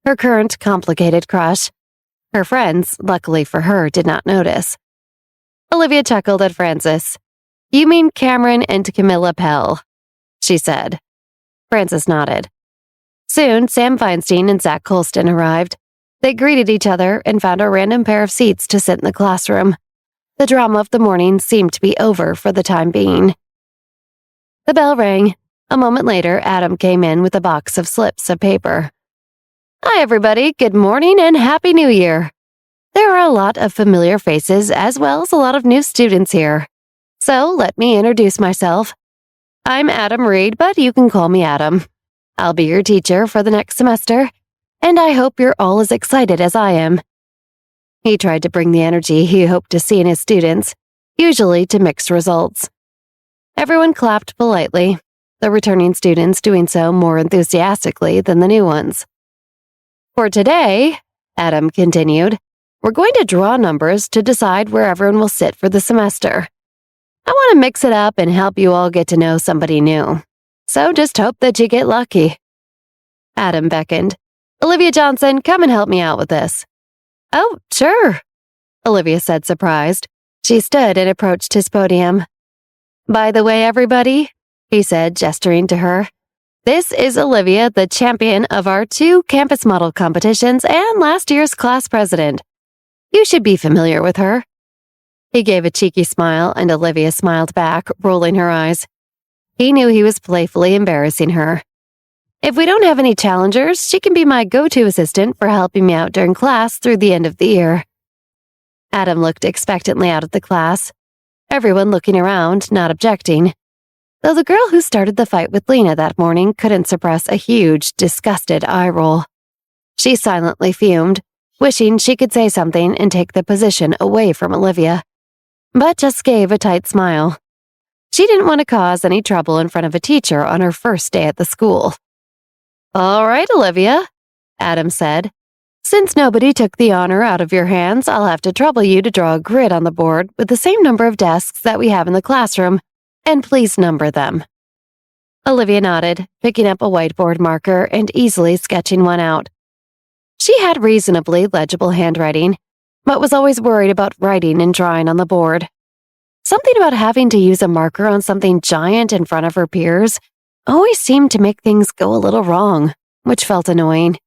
her current complicated crush. Her friends, luckily for her, did not notice. Olivia chuckled at Francis. You mean Cameron and Camilla Pell, she said. Francis nodded. Soon, Sam Feinstein and Zach Colston arrived. They greeted each other and found a random pair of seats to sit in the classroom. The drama of the morning seemed to be over for the time being. The bell rang. A moment later, Adam came in with a box of slips of paper. Hi, everybody. Good morning and Happy New Year. There are a lot of familiar faces as well as a lot of new students here. So let me introduce myself. I'm Adam Reed, but you can call me Adam. I'll be your teacher for the next semester, and I hope you're all as excited as I am. He tried to bring the energy he hoped to see in his students, usually to mixed results. Everyone clapped politely, the returning students doing so more enthusiastically than the new ones. For today, Adam continued, we're going to draw numbers to decide where everyone will sit for the semester. I want to mix it up and help you all get to know somebody new. So just hope that you get lucky. Adam beckoned. Olivia Johnson, come and help me out with this. Oh, sure, Olivia said, surprised. She stood and approached his podium. By the way, everybody, he said, gesturing to her, this is Olivia, the champion of our 2 campus model competitions and last year's class president. You should be familiar with her. He gave a cheeky smile, and Olivia smiled back, rolling her eyes. He knew he was playfully embarrassing her. If we don't have any challengers, she can be my go-to assistant for helping me out during class through the end of the year. Adam looked expectantly out at the class, everyone looking around, not objecting. though the girl who started the fight with Lena that morning couldn't suppress a huge, disgusted eye roll. She silently fumed, wishing she could say something and take the position away from Olivia, but just gave a tight smile. She didn't want to cause any trouble in front of a teacher on her first day at the school. "All right, Olivia," Adam said. "Since nobody took the honor out of your hands, I'll have to trouble you to draw a grid on the board with the same number of desks that we have in the classroom, and please number them." Olivia nodded, picking up a whiteboard marker and easily sketching one out. She had reasonably legible handwriting, but was always worried about writing and drawing on the board. Something about having to use a marker on something giant in front of her peers always seemed to make things go a little wrong, which felt annoying.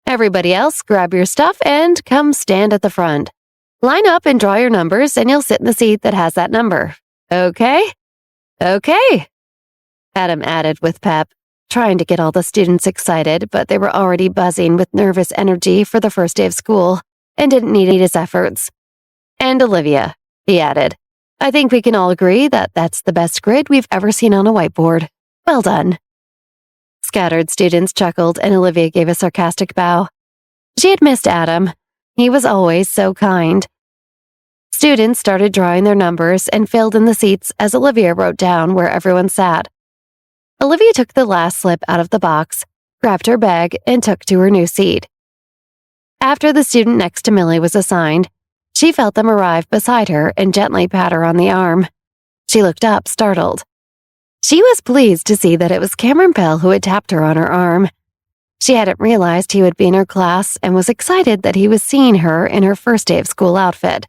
"Everybody else, grab your stuff and come stand at the front. Line up and draw your numbers, and you'll sit in the seat that has that number. Okay? Okay," Adam added with pep, trying to get all the students excited, but they were already buzzing with nervous energy for the first day of school and didn't need his efforts. "And Olivia," he added, "I think we can all agree that that's the best grid we've ever seen on a whiteboard. Well done." Scattered students chuckled, and Olivia gave a sarcastic bow. She had missed Adam. He was always so kind. Students started drawing their numbers and filled in the seats as Olivia wrote down where everyone sat. Olivia took the last slip out of the box, grabbed her bag, and took to her new seat. After the student next to Millie was assigned, she felt them arrive beside her and gently pat her on the arm. She looked up, startled. She was pleased to see that it was Cameron Pell who had tapped her on her arm. She hadn't realized he would be in her class and was excited that he was seeing her in her first day of school outfit.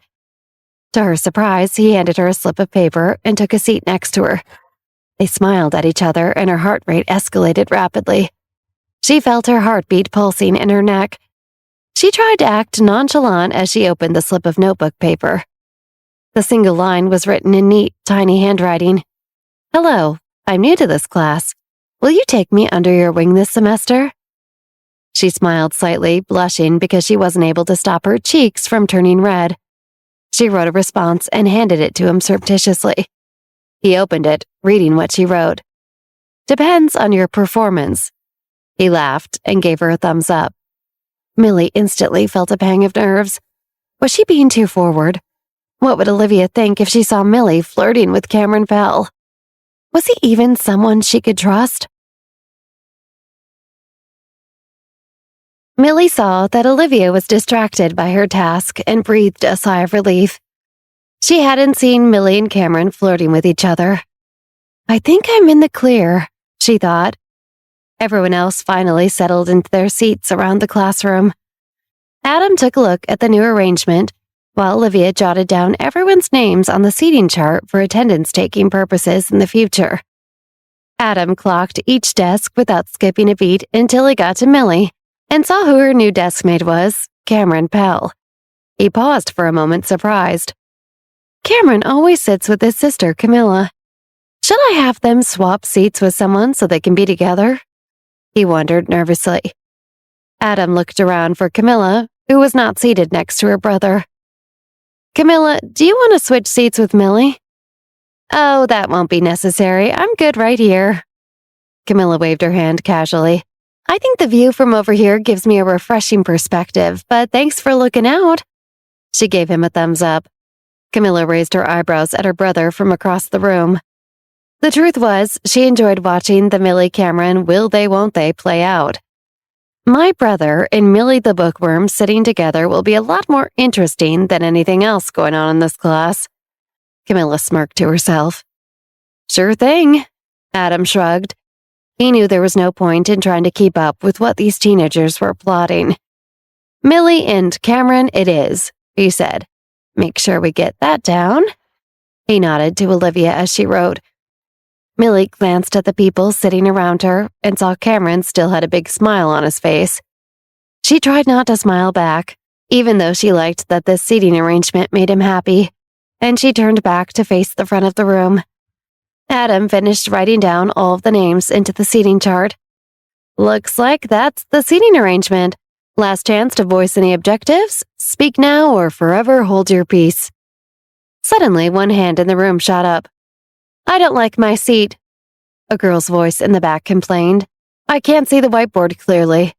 To her surprise, he handed her a slip of paper and took a seat next to her. They smiled at each other and her heart rate escalated rapidly. She felt her heartbeat pulsing in her neck. She tried to act nonchalant as she opened the slip of notebook paper. The single line was written in neat, tiny handwriting. "Hello, I'm new to this class. Will you take me under your wing this semester?" She smiled slightly, blushing because she wasn't able to stop her cheeks from turning red. She wrote a response and handed it to him surreptitiously. He opened it, reading what she wrote. "Depends on your performance." He laughed and gave her a thumbs up. Millie instantly felt a pang of nerves. Was she being too forward? What would Olivia think if she saw Millie flirting with Cameron Pell? Was he even someone she could trust? Millie saw that Olivia was distracted by her task and breathed a sigh of relief. She hadn't seen Millie and Cameron flirting with each other. "I think I'm in the clear," she thought. Everyone else finally settled into their seats around the classroom. Adam took a look at the new arrangement, while Olivia jotted down everyone's names on the seating chart for attendance-taking purposes in the future. Adam clocked each desk without skipping a beat until he got to Millie and saw who her new deskmate was, Cameron Pell. He paused for a moment, surprised. Cameron always sits with his sister, Camilla. Should I have them swap seats with someone so they can be together? He wondered nervously. Adam looked around for Camilla, who was not seated next to her brother. "Camilla, do you want to switch seats with Millie?" "Oh, that won't be necessary. I'm good right here." Camilla waved her hand casually. "I think the view from over here gives me a refreshing perspective, but thanks for looking out." She gave him a thumbs up. Camilla raised her eyebrows at her brother from across the room. The truth was, she enjoyed watching the Millie Cameron will they won't they play out. My brother and Millie the bookworm sitting together will be a lot more interesting than anything else going on in this class. Camilla smirked to herself. "Sure thing," Adam shrugged. He knew there was no point in trying to keep up with what these teenagers were plotting. "Millie and Cameron it is," he said. "Make sure we get that down." He nodded to Olivia as she wrote. Millie glanced at the people sitting around her and saw Cameron still had a big smile on his face. She tried not to smile back, even though she liked that this seating arrangement made him happy, and she turned back to face the front of the room. Adam finished writing down all of the names into the seating chart. "Looks like that's the seating arrangement. Last chance to voice any objectives. Speak now or forever hold your peace." Suddenly, one hand in the room shot up. I don't like my seat, a girl's voice in the back complained. I can't see the whiteboard clearly.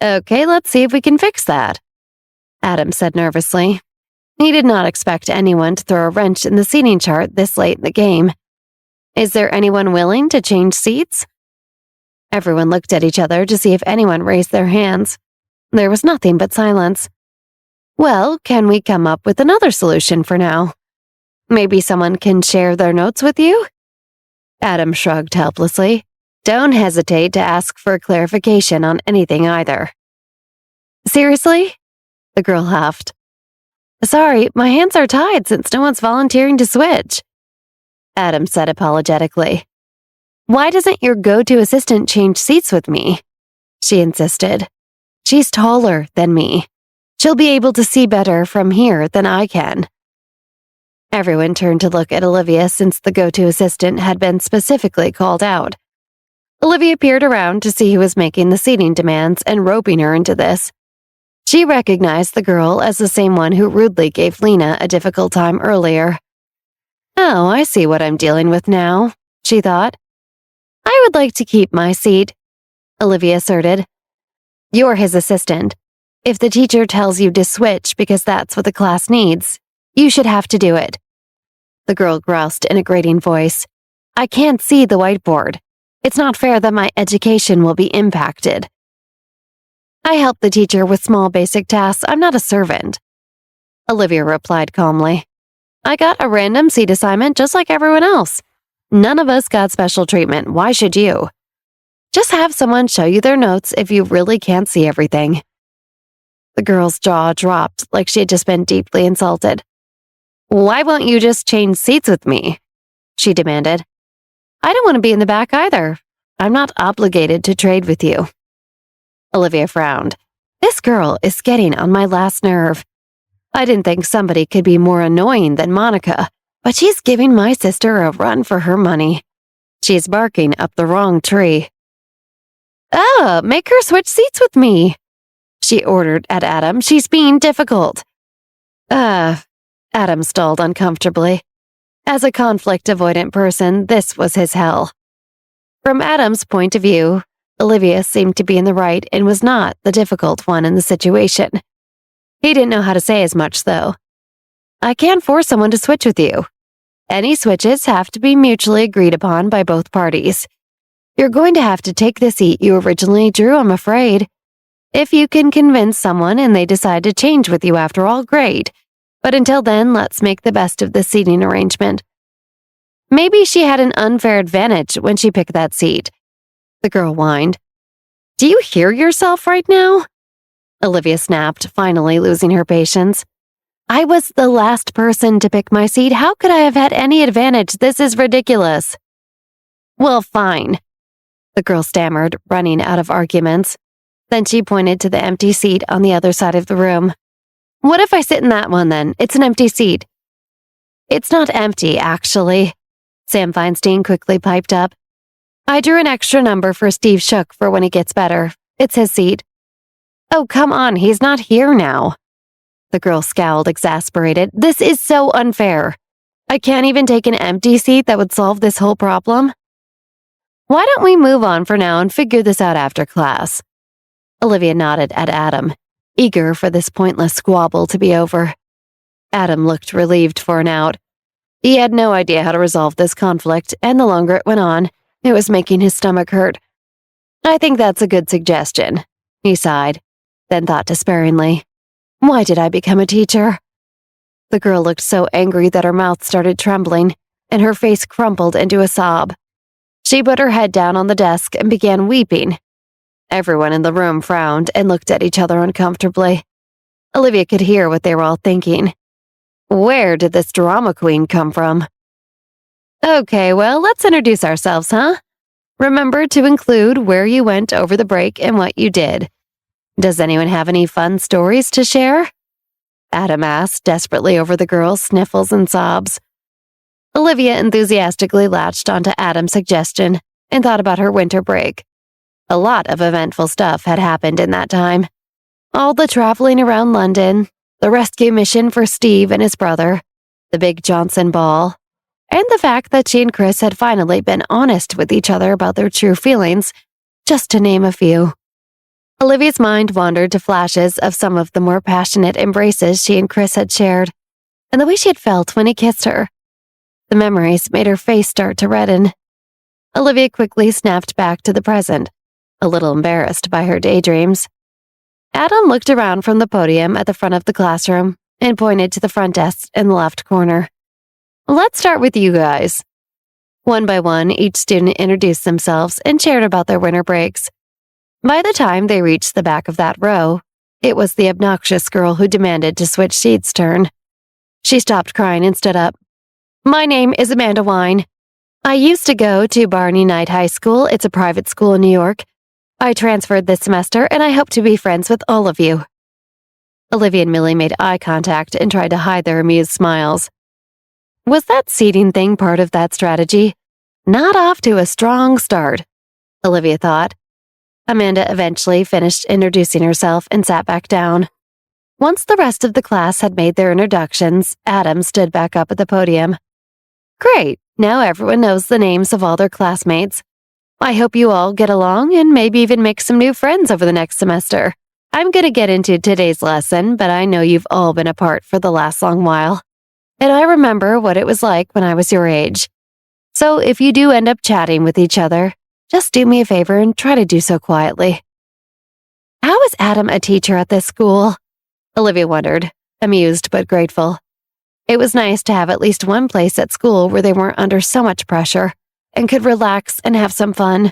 Okay, let's see if we can fix that, Adam said nervously. He did not expect anyone to throw a wrench in the seating chart this late in the game. Is there anyone willing to change seats? Everyone looked at each other to see if anyone raised their hands. There was nothing but silence. Well, can we come up with another solution for now? Maybe someone can share their notes with you? Adam shrugged helplessly. Don't hesitate to ask for clarification on anything either. Seriously? The girl laughed. Sorry, my hands are tied since no one's volunteering to switch, Adam said apologetically. Why doesn't your go-to assistant change seats with me? She insisted. She's taller than me. She'll be able to see better from here than I can. Everyone turned to look at Olivia since the go-to assistant had been specifically called out. Olivia peered around to see who was making the seating demands and roping her into this. She recognized the girl as the same one who rudely gave Lena a difficult time earlier. Oh, I see what I'm dealing with now, she thought. I would like to keep my seat, Olivia asserted. You're his assistant. If the teacher tells you to switch because that's what the class needs, you should have to do it. The girl groused in a grating voice. I can't see the whiteboard. It's not fair that my education will be impacted. I help the teacher with small basic tasks. I'm not a servant. Olivia replied calmly. I got a random seat assignment just like everyone else. None of us got special treatment. Why should you? Just have someone show you their notes if you really can't see everything. The girl's jaw dropped like she had just been deeply insulted. Why won't you just change seats with me? She demanded. I don't want to be in the back either. I'm not obligated to trade with you. Olivia frowned. This girl is getting on my last nerve. I didn't think somebody could be more annoying than Monica, but she's giving my sister a run for her money. She's barking up the wrong tree. Make her switch seats with me, she ordered at Adam. She's being difficult. Adam stalled uncomfortably. As a conflict-avoidant person, this was his hell. From Adam's point of view, Olivia seemed to be in the right and was not the difficult one in the situation. He didn't know how to say as much, though. I can't force someone to switch with you. Any switches have to be mutually agreed upon by both parties. You're going to have to take the seat you originally drew, I'm afraid. If you can convince someone and they decide to change with you after all, great. But until then, let's make the best of the seating arrangement. Maybe she had an unfair advantage when she picked that seat. The girl whined. Do you hear yourself right now? Olivia snapped, finally losing her patience. I was the last person to pick my seat. How could I have had any advantage? This is ridiculous. Well, fine, the girl stammered, running out of arguments. Then she pointed to the empty seat on the other side of the room. What if I sit in that one then? It's an empty seat. It's not empty, actually, Sam Feinstein quickly piped up. I drew an extra number for Steve Shook for when he gets better. It's his seat. Oh, come on, he's not here now. The girl scowled, exasperated. This is so unfair. I can't even take an empty seat that would solve this whole problem. Why don't we move on for now and figure this out after class? Olivia nodded at Adam, eager for this pointless squabble to be over. Adam looked relieved for an out. He had no idea how to resolve this conflict, and the longer it went on, it was making his stomach hurt. I think that's a good suggestion, he sighed, then thought despairingly. Why did I become a teacher? The girl looked so angry that her mouth started trembling, and her face crumpled into a sob. She put her head down on the desk and began weeping. Everyone in the room frowned and looked at each other uncomfortably. Olivia could hear what they were all thinking. Where did this drama queen come from? Okay, well, let's introduce ourselves, huh? Remember to include where you went over the break and what you did. Does anyone have any fun stories to share? Adam asked, desperately over the girl's sniffles and sobs. Olivia enthusiastically latched onto Adam's suggestion and thought about her winter break. A lot of eventful stuff had happened in that time. All the traveling around London, the rescue mission for Steve and his brother, the big Johnson ball, and the fact that she and Chris had finally been honest with each other about their true feelings, just to name a few. Olivia's mind wandered to flashes of some of the more passionate embraces she and Chris had shared, and the way she had felt when he kissed her. The memories made her face start to redden. Olivia quickly snapped back to the present, a little embarrassed by her daydreams. Adam looked around from the podium at the front of the classroom and pointed to the front desk in the left corner. Let's start with you guys. One by one, each student introduced themselves and shared about their winter breaks. By the time they reached the back of that row, it was the obnoxious girl who demanded to switch seats' turn. She stopped crying and stood up. My name is Amanda Wine. I used to go to Barney Knight High School. It's a private school in New York. I transferred this semester, and I hope to be friends with all of you. Olivia and Millie made eye contact and tried to hide their amused smiles. Was that seating thing part of that strategy? Not off to a strong start, Olivia thought. Amanda eventually finished introducing herself and sat back down. Once the rest of the class had made their introductions, Adam stood back up at the podium. Great, now everyone knows the names of all their classmates. I hope you all get along and maybe even make some new friends over the next semester. I'm going to get into today's lesson, but I know you've all been apart for the last long while. And I remember what it was like when I was your age. So if you do end up chatting with each other, just do me a favor and try to do so quietly. How is Adam a teacher at this school? Olivia wondered, amused but grateful. It was nice to have at least one place at school where they weren't under so much pressure and could relax and have some fun.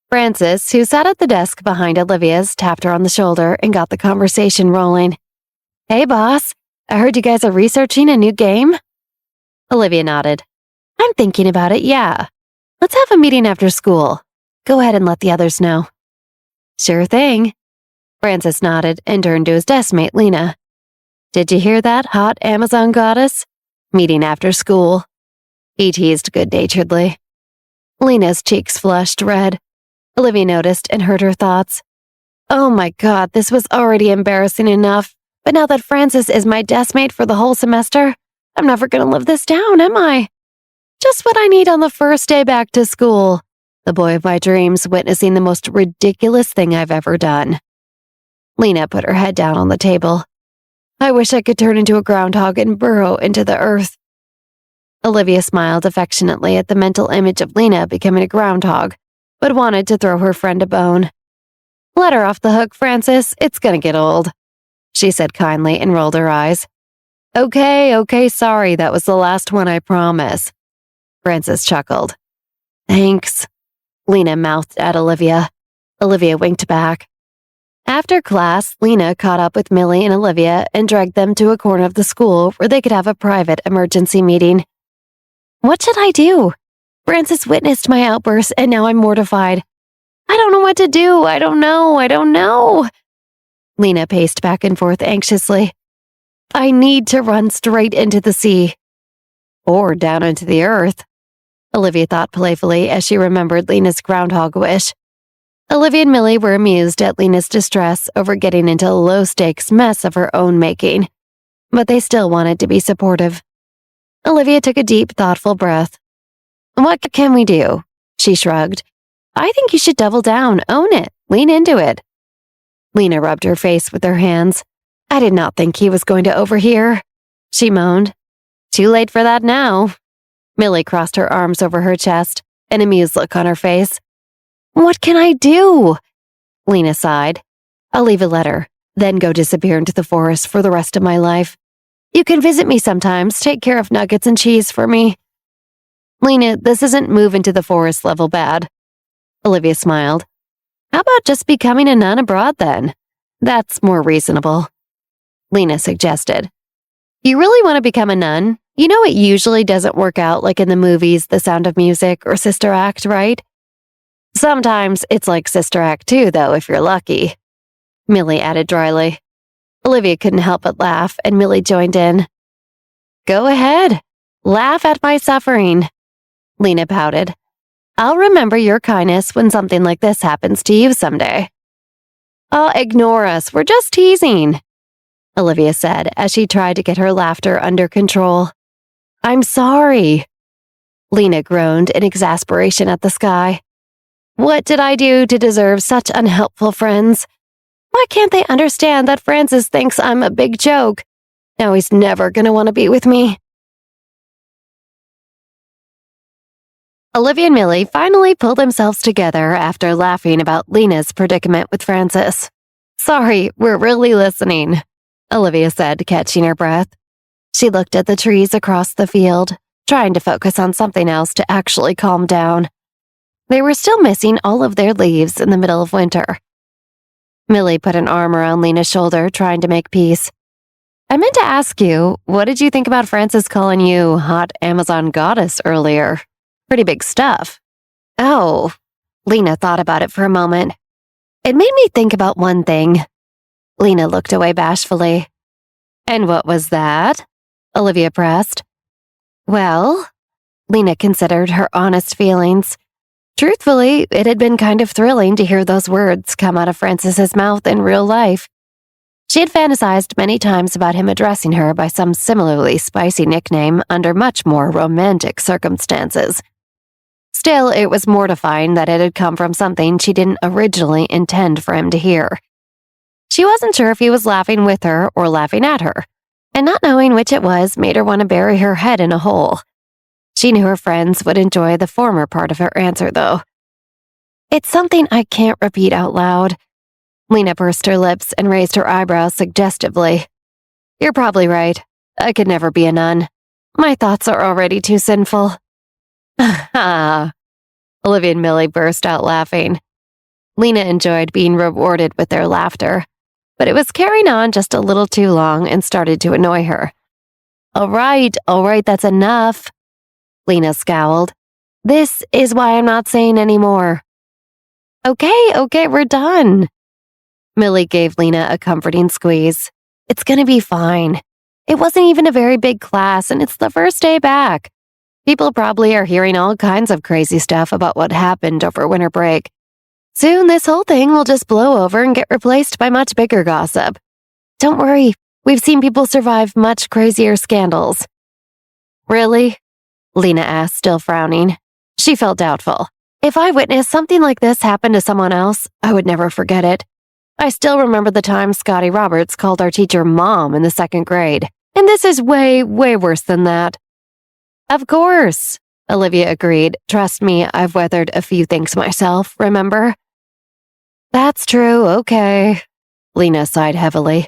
Francis, who sat at the desk behind Olivia's, tapped her on the shoulder and got the conversation rolling. Hey, boss, I heard you guys are researching a new game? Olivia nodded. I'm thinking about it, yeah. Let's have a meeting after school. Go ahead and let the others know. Sure thing. Francis nodded and turned to his deskmate, Lena. Did you hear that, hot Amazon goddess? Meeting after school. He teased good-naturedly. Lena's cheeks flushed red. Olivia noticed and heard her thoughts. Oh my God, this was already embarrassing enough. But now that Francis is my deskmate for the whole semester, I'm never going to live this down, am I? Just what I need on the first day back to school. The boy of my dreams witnessing the most ridiculous thing I've ever done. Lena put her head down on the table. I wish I could turn into a groundhog and burrow into the earth. Olivia smiled affectionately at the mental image of Lena becoming a groundhog, but wanted to throw her friend a bone. Let her off the hook, Francis. It's gonna get old, she said kindly and rolled her eyes. Okay, sorry, that was the last one, I promise. Francis chuckled. Thanks, Lena mouthed at Olivia. Olivia winked back. After class, Lena caught up with Millie and Olivia and dragged them to a corner of the school where they could have a private emergency meeting. What should I do? Francis witnessed my outburst and now I'm mortified. I don't know what to do. I don't know. Lena paced back and forth anxiously. I need to run straight into the sea. Or down into the earth, Olivia thought playfully as she remembered Lena's groundhog wish. Olivia and Millie were amused at Lena's distress over getting into a low-stakes mess of her own making, but they still wanted to be supportive. Olivia took a deep, thoughtful breath. What can we do? She shrugged. I think you should double down, own it, lean into it. Lena rubbed her face with her hands. I did not think he was going to overhear, she moaned. Too late for that now. Millie crossed her arms over her chest, an amused look on her face. What can I do? Lena sighed. I'll leave a letter, then go disappear into the forest for the rest of my life. You can visit me sometimes, take care of nuggets and cheese for me. Lena, this isn't move into the forest level bad. Olivia smiled. How about just becoming a nun abroad then? That's more reasonable. Lena suggested. You really want to become a nun? You know it usually doesn't work out like in the movies The Sound of Music or Sister Act, right? Sometimes it's like Sister Act 2, though, if you're lucky. Millie added dryly. Olivia couldn't help but laugh, and Millie joined in. Go ahead. Laugh at my suffering. Lena pouted. I'll remember your kindness when something like this happens to you someday. Oh, ignore us. We're just teasing, Olivia said as she tried to get her laughter under control. I'm sorry. Lena groaned in exasperation at the sky. What did I do to deserve such unhelpful friends? Why can't they understand that Francis thinks I'm a big joke? Now he's never gonna want to be with me. Olivia and Millie finally pulled themselves together after laughing about Lena's predicament with Francis. Sorry, we're really listening, Olivia said, catching her breath. She looked at the trees across the field, trying to focus on something else to actually calm down. They were still missing all of their leaves in the middle of winter. Millie put an arm around Lena's shoulder, trying to make peace. I meant to ask you, what did you think about Francis calling you hot Amazon goddess earlier? Pretty big stuff. Oh, Lena thought about it for a moment. It made me think about one thing. Lena looked away bashfully. And what was that? Olivia pressed. Well, Lena considered her honest feelings. Truthfully, it had been kind of thrilling to hear those words come out of Francis's mouth in real life. She had fantasized many times about him addressing her by some similarly spicy nickname under much more romantic circumstances. Still, it was mortifying that it had come from something she didn't originally intend for him to hear. She wasn't sure if he was laughing with her or laughing at her, and not knowing which it was made her want to bury her head in a hole. She knew her friends would enjoy the former part of her answer, though. It's something I can't repeat out loud. Lena pursed her lips and raised her eyebrows suggestively. You're probably right. I could never be a nun. My thoughts are already too sinful. Ha! Olivia and Millie burst out laughing. Lena enjoyed being rewarded with their laughter, but it was carrying on just a little too long and started to annoy her. All right, that's enough. Lena scowled. This is why I'm not saying any more. Okay, we're done. Millie gave Lena a comforting squeeze. It's gonna be fine. It wasn't even a very big class, and it's the first day back. People probably are hearing all kinds of crazy stuff about what happened over winter break. Soon this whole thing will just blow over and get replaced by much bigger gossip. Don't worry, we've seen people survive much crazier scandals. Really? Lena asked, still frowning. She felt doubtful. If I witnessed something like this happen to someone else, I would never forget it. I still remember the time Scotty Roberts called our teacher Mom in the 2nd grade. And this is way, way worse than that. Of course, Olivia agreed. Trust me, I've weathered a few things myself, remember? That's true, okay. Lena sighed heavily.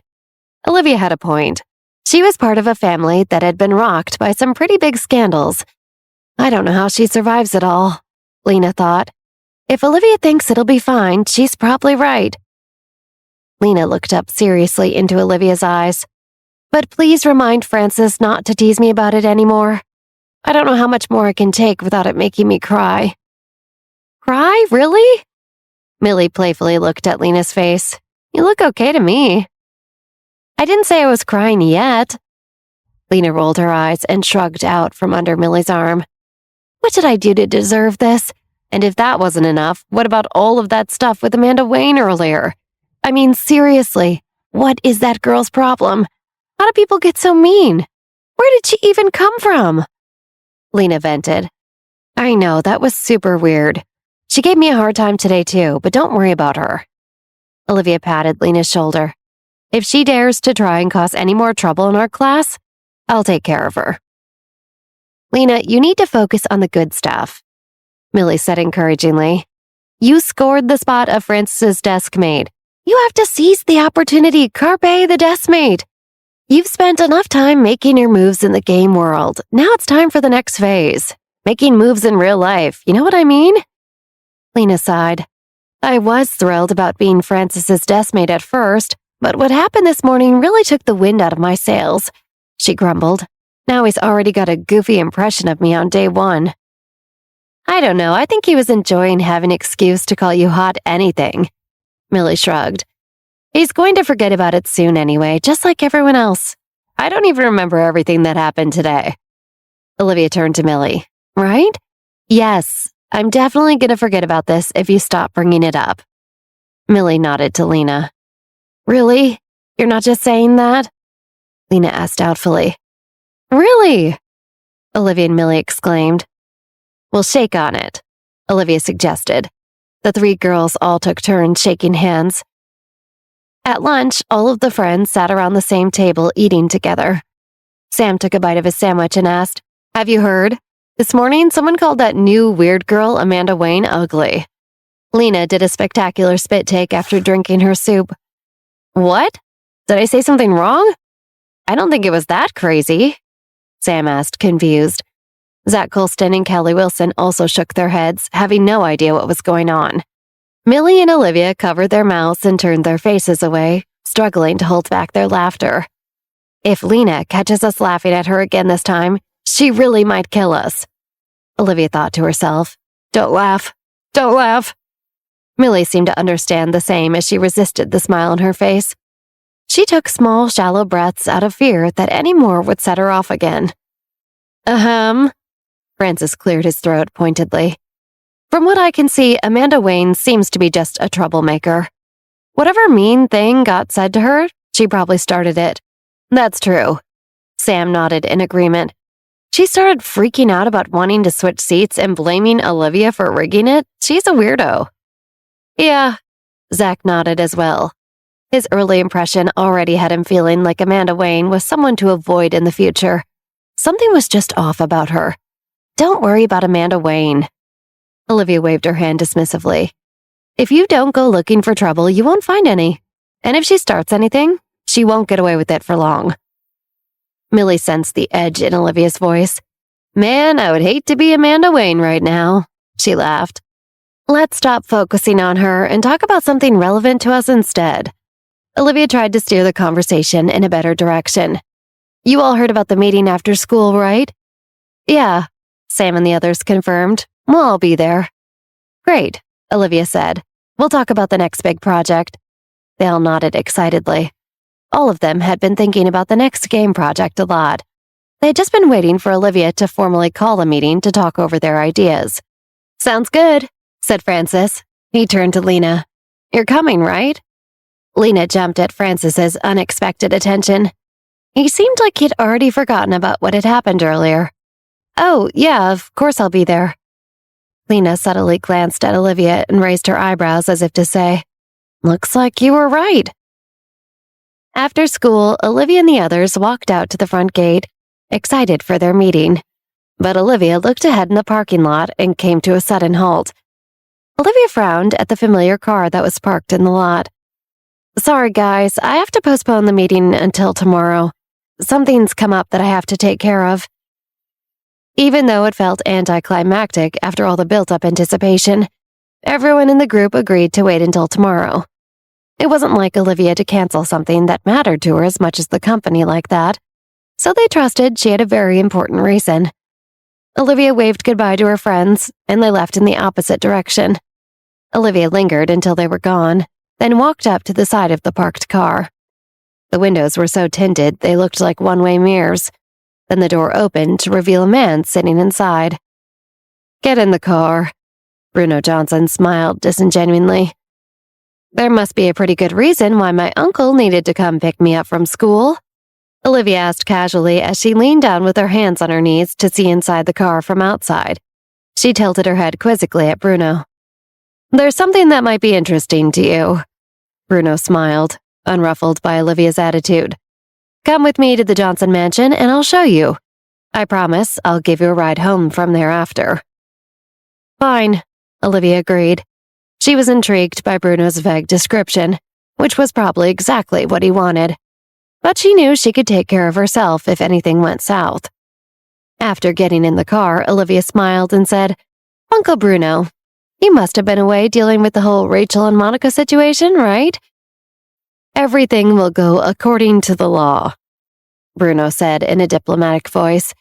Olivia had a point. She was part of a family that had been rocked by some pretty big scandals. I don't know how she survives it all, Lena thought. If Olivia thinks it'll be fine, she's probably right. Lena looked up seriously into Olivia's eyes. But please remind Francis not to tease me about it anymore. I don't know how much more I can take without it making me cry. Cry? Really? Millie playfully looked at Lena's face. You look okay to me. I didn't say I was crying yet. Lena rolled her eyes and shrugged out from under Millie's arm. What did I do to deserve this? And if that wasn't enough, what about all of that stuff with Amanda Wayne earlier? I mean, seriously, what is that girl's problem? How do people get so mean? Where did she even come from? Lena vented. I know, that was super weird. She gave me a hard time today too, but don't worry about her. Olivia patted Lena's shoulder. If she dares to try and cause any more trouble in our class, I'll take care of her. Lena, you need to focus on the good stuff, Millie said encouragingly. You scored the spot of Francis's desk mate. You have to seize the opportunity, carpe the desk mate. You've spent enough time making your moves in the game world. Now it's time for the next phase. Making moves in real life, you know what I mean? Lena sighed. I was thrilled about being Francis's desk mate at first, but what happened this morning really took the wind out of my sails, she grumbled. Now he's already got a goofy impression of me on day one. I don't know, I think he was enjoying having an excuse to call you hot anything. Millie shrugged. He's going to forget about it soon anyway, just like everyone else. I don't even remember everything that happened today. Olivia turned to Millie. Right? Yes, I'm definitely going to forget about this if you stop bringing it up. Millie nodded to Lena. Really? You're not just saying that? Lena asked doubtfully. Really? Olivia and Millie exclaimed. "We'll shake on it," Olivia suggested. The three girls all took turns shaking hands. At lunch, all of the friends sat around the same table eating together. Sam took a bite of his sandwich and asked, "Have you heard? This morning, someone called that new weird girl, Amanda Wayne, ugly." Lena did a spectacular spit take after drinking her soup. "What? Did I say something wrong? I don't think it was that crazy," Sam asked, confused. Zach Colston and Kelly Wilson also shook their heads, having no idea what was going on. Millie and Olivia covered their mouths and turned their faces away, struggling to hold back their laughter. If Lena catches us laughing at her again this time, she really might kill us. Olivia thought to herself, "Don't laugh. Don't laugh." Millie seemed to understand the same as she resisted the smile on her face. She took small, shallow breaths out of fear that any more would set her off again. Ahem. Francis cleared his throat pointedly. "From what I can see, Amanda Wayne seems to be just a troublemaker. Whatever mean thing got said to her, she probably started it." "That's true." Sam nodded in agreement. "She started freaking out about wanting to switch seats and blaming Olivia for rigging it. She's a weirdo." "Yeah." Zach nodded as well. His early impression already had him feeling like Amanda Wayne was someone to avoid in the future. Something was just off about her. "Don't worry about Amanda Wayne." Olivia waved her hand dismissively. "If you don't go looking for trouble, you won't find any. And if she starts anything, she won't get away with it for long." Millie sensed the edge in Olivia's voice. "Man, I would hate to be Amanda Wayne right now," she laughed. "Let's stop focusing on her and talk about something relevant to us instead." Olivia tried to steer the conversation in a better direction. "You all heard about the meeting after school, right?" "Yeah," Sam and the others confirmed. "We'll all be there." "Great," Olivia said. "We'll talk about the next big project." They all nodded excitedly. All of them had been thinking about the next game project a lot. They had just been waiting for Olivia to formally call a meeting to talk over their ideas. "Sounds good," said Francis. He turned to Lena. "You're coming, right?" Lena jumped at Francis's unexpected attention. He seemed like he'd already forgotten about what had happened earlier. "Oh, yeah, of course I'll be there." Lena subtly glanced at Olivia and raised her eyebrows as if to say, "Looks like you were right." After school, Olivia and the others walked out to the front gate, excited for their meeting. But Olivia looked ahead in the parking lot and came to a sudden halt. Olivia frowned at the familiar car that was parked in the lot. "Sorry, guys, I have to postpone the meeting until tomorrow. Something's come up that I have to take care of." Even though it felt anticlimactic after all the built-up anticipation, everyone in the group agreed to wait until tomorrow. It wasn't like Olivia to cancel something that mattered to her as much as the company like that, so they trusted she had a very important reason. Olivia waved goodbye to her friends, and they left in the opposite direction. Olivia lingered until they were gone, then walked up to the side of the parked car. The windows were so tinted they looked like one-way mirrors. Then the door opened to reveal a man sitting inside. "Get in the car." Bruno Johnson smiled disingenuously. "There must be a pretty good reason why my uncle needed to come pick me up from school," Olivia asked casually as she leaned down with her hands on her knees to see inside the car from outside. She tilted her head quizzically at Bruno. "There's something that might be interesting to you." Bruno smiled, unruffled by Olivia's attitude. "Come with me to the Johnson mansion and I'll show you. I promise I'll give you a ride home from there after." "Fine," Olivia agreed. She was intrigued by Bruno's vague description, which was probably exactly what he wanted. But she knew she could take care of herself if anything went south. After getting in the car, Olivia smiled and said, "Uncle Bruno, you must have been away dealing with the whole Rachel and Monica situation, right?" "Everything will go according to the law," Bruno said in a diplomatic voice.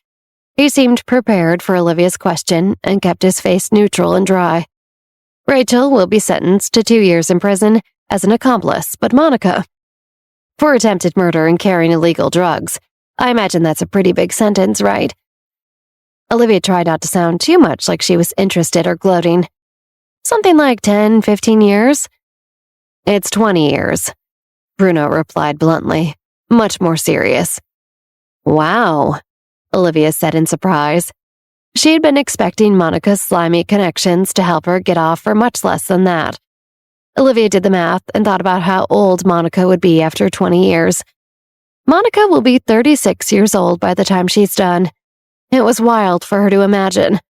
He seemed prepared for Olivia's question and kept his face neutral and dry. "Rachel will be sentenced to 2 years in prison as an accomplice, but Monica, for attempted murder and carrying illegal drugs. I imagine that's a pretty big sentence, right?" Olivia tried not to sound too much like she was interested or gloating. "Something like 10, 15 years?" "It's 20 years," Bruno replied bluntly, much more serious. "Wow." Olivia said in surprise. She had been expecting Monica's slimy connections to help her get off for much less than that. Olivia did the math and thought about how old Monica would be after 20 years. Monica will be 36 years old by the time she's done. It was wild for her to imagine.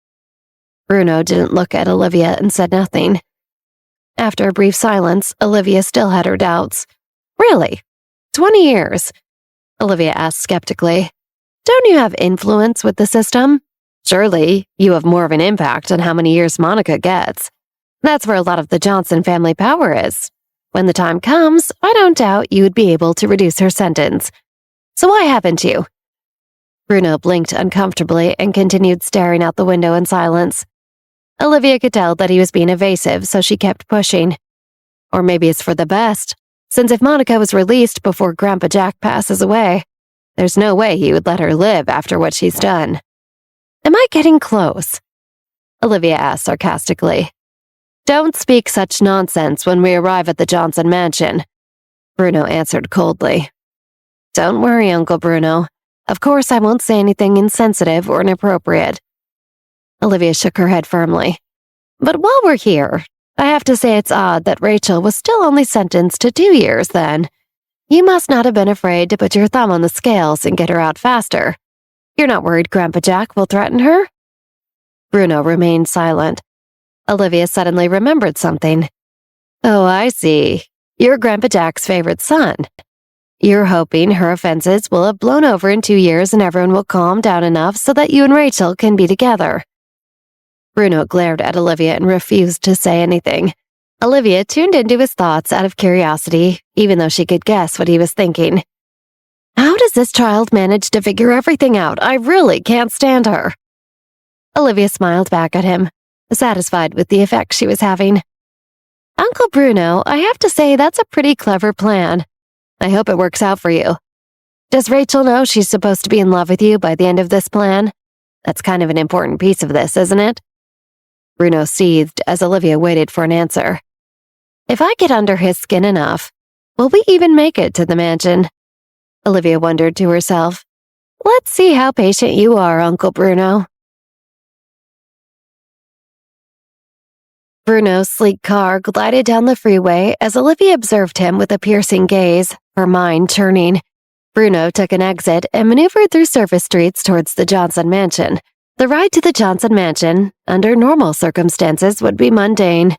Bruno didn't look at Olivia and said nothing. After a brief silence, Olivia still had her doubts. Really? 20 years? Olivia asked skeptically. Don't you have influence with the system? Surely, you have more of an impact on how many years Monica gets. That's where a lot of the Johnson family power is. When the time comes, I don't doubt you would be able to reduce her sentence. So why haven't you? Bruno blinked uncomfortably and continued staring out the window in silence. Olivia could tell that he was being evasive, so she kept pushing. Or maybe it's for the best, since if Monica was released before Grandpa Jack passes away, there's no way he would let her live after what she's done. Am I getting close? Olivia asked sarcastically. Don't speak such nonsense when we arrive at the Johnson mansion, Bruno answered coldly. Don't worry, Uncle Bruno. Of course I won't say anything insensitive or inappropriate. Olivia shook her head firmly. But while we're here, I have to say it's odd that Rachel was still only sentenced to 2 years then. You must not have been afraid to put your thumb on the scales and get her out faster. You're not worried Grandpa Jack will threaten her? Bruno remained silent. Olivia suddenly remembered something. Oh, I see. You're Grandpa Jack's favorite son. You're hoping her offenses will have blown over in 2 years and everyone will calm down enough so that you and Rachel can be together. Bruno glared at Olivia and refused to say anything. Olivia tuned into his thoughts out of curiosity, even though she could guess what he was thinking. How does this child manage to figure everything out? I really can't stand her. Olivia smiled back at him, satisfied with the effect she was having. Uncle Bruno, I have to say that's a pretty clever plan. I hope it works out for you. Does Rachel know she's supposed to be in love with you by the end of this plan? That's kind of an important piece of this, isn't it? Bruno seethed as Olivia waited for an answer. If I get under his skin enough, will we even make it to the mansion? Olivia wondered to herself. Let's see how patient you are, Uncle Bruno. Bruno's sleek car glided down the freeway as Olivia observed him with a piercing gaze, her mind churning. Bruno took an exit and maneuvered through surface streets towards the Johnson mansion. The ride to the Johnson mansion, under normal circumstances, would be mundane.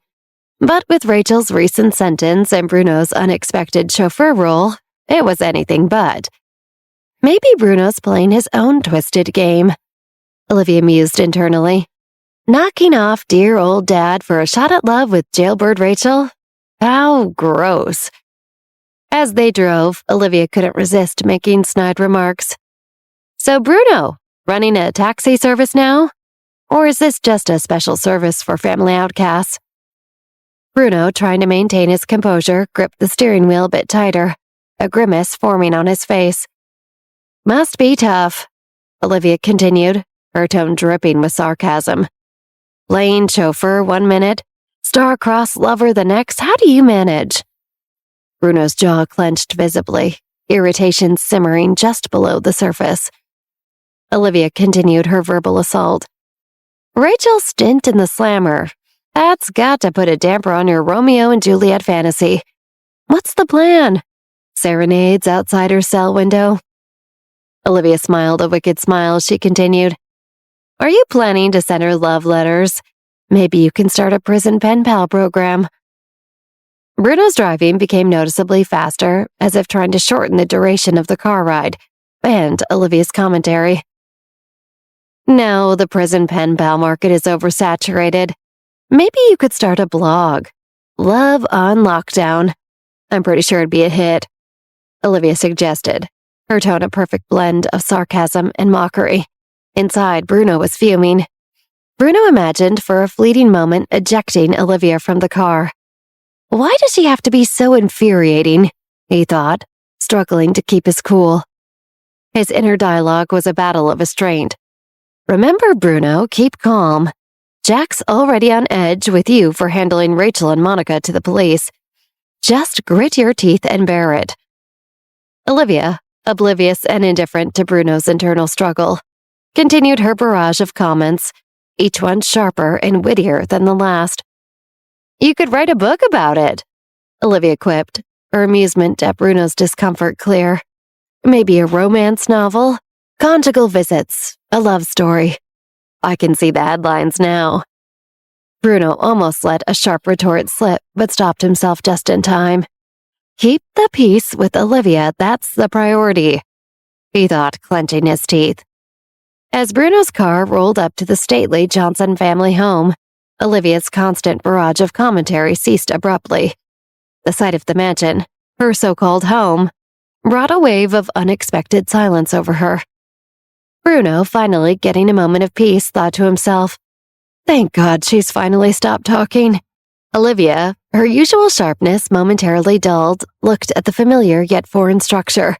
But with Rachel's recent sentence and Bruno's unexpected chauffeur role, it was anything but. Maybe Bruno's playing his own twisted game. Olivia mused internally. Knocking off dear old dad for a shot at love with jailbird Rachel? How gross. As they drove, Olivia couldn't resist making snide remarks. So Bruno, running a taxi service now? Or is this just a special service for family outcasts? Bruno, trying to maintain his composure, gripped the steering wheel a bit tighter, a grimace forming on his face. Must be tough, Olivia continued, her tone dripping with sarcasm. Plain chauffeur 1 minute, star-crossed lover the next, how do you manage? Bruno's jaw clenched visibly, irritation simmering just below the surface. Olivia continued her verbal assault. Rachel's stint in the slammer. That's got to put a damper on your Romeo and Juliet fantasy. What's the plan? Serenades outside her cell window? Olivia smiled a wicked smile as she continued. Are you planning to send her love letters? Maybe you can start a prison pen pal program. Bruno's driving became noticeably faster, as if trying to shorten the duration of the car ride, and Olivia's commentary. No, the prison pen pal market is oversaturated. Maybe you could start a blog. Love on Lockdown. I'm pretty sure it'd be a hit, Olivia suggested, her tone a perfect blend of sarcasm and mockery. Inside, Bruno was fuming. Bruno imagined for a fleeting moment ejecting Olivia from the car. Why does she have to be so infuriating? He thought, struggling to keep his cool. His inner dialogue was a battle of restraint. Remember, Bruno, keep calm. Jack's already on edge with you for handling Rachel and Monica to the police. Just grit your teeth and bear it. Olivia, oblivious and indifferent to Bruno's internal struggle, continued her barrage of comments, each one sharper and wittier than the last. "You could write a book about it," Olivia quipped, her amusement at Bruno's discomfort clear. "Maybe a romance novel? Conjugal visits, a love story. I can see the headlines now." Bruno almost let a sharp retort slip, but stopped himself just in time. "Keep the peace with Olivia, that's the priority," he thought, clenching his teeth. As Bruno's car rolled up to the stately Johnson family home, Olivia's constant barrage of commentary ceased abruptly. The sight of the mansion, her so-called home, brought a wave of unexpected silence over her. Bruno, finally getting a moment of peace, thought to himself, "Thank God she's finally stopped talking." Olivia, her usual sharpness momentarily dulled, looked at the familiar yet foreign structure.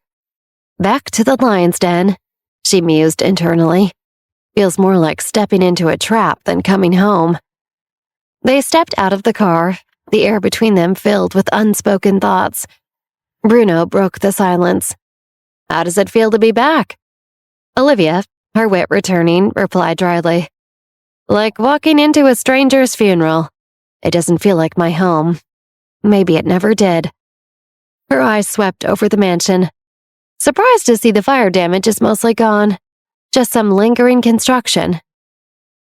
"Back to the lion's den," she mused internally. "Feels more like stepping into a trap than coming home." They stepped out of the car, the air between them filled with unspoken thoughts. Bruno broke the silence. "How does it feel to be back?" Olivia, her wit returning, replied dryly, "Like walking into a stranger's funeral. It doesn't feel like my home. Maybe it never did." Her eyes swept over the mansion. "Surprised to see the fire damage is mostly gone. Just some lingering construction."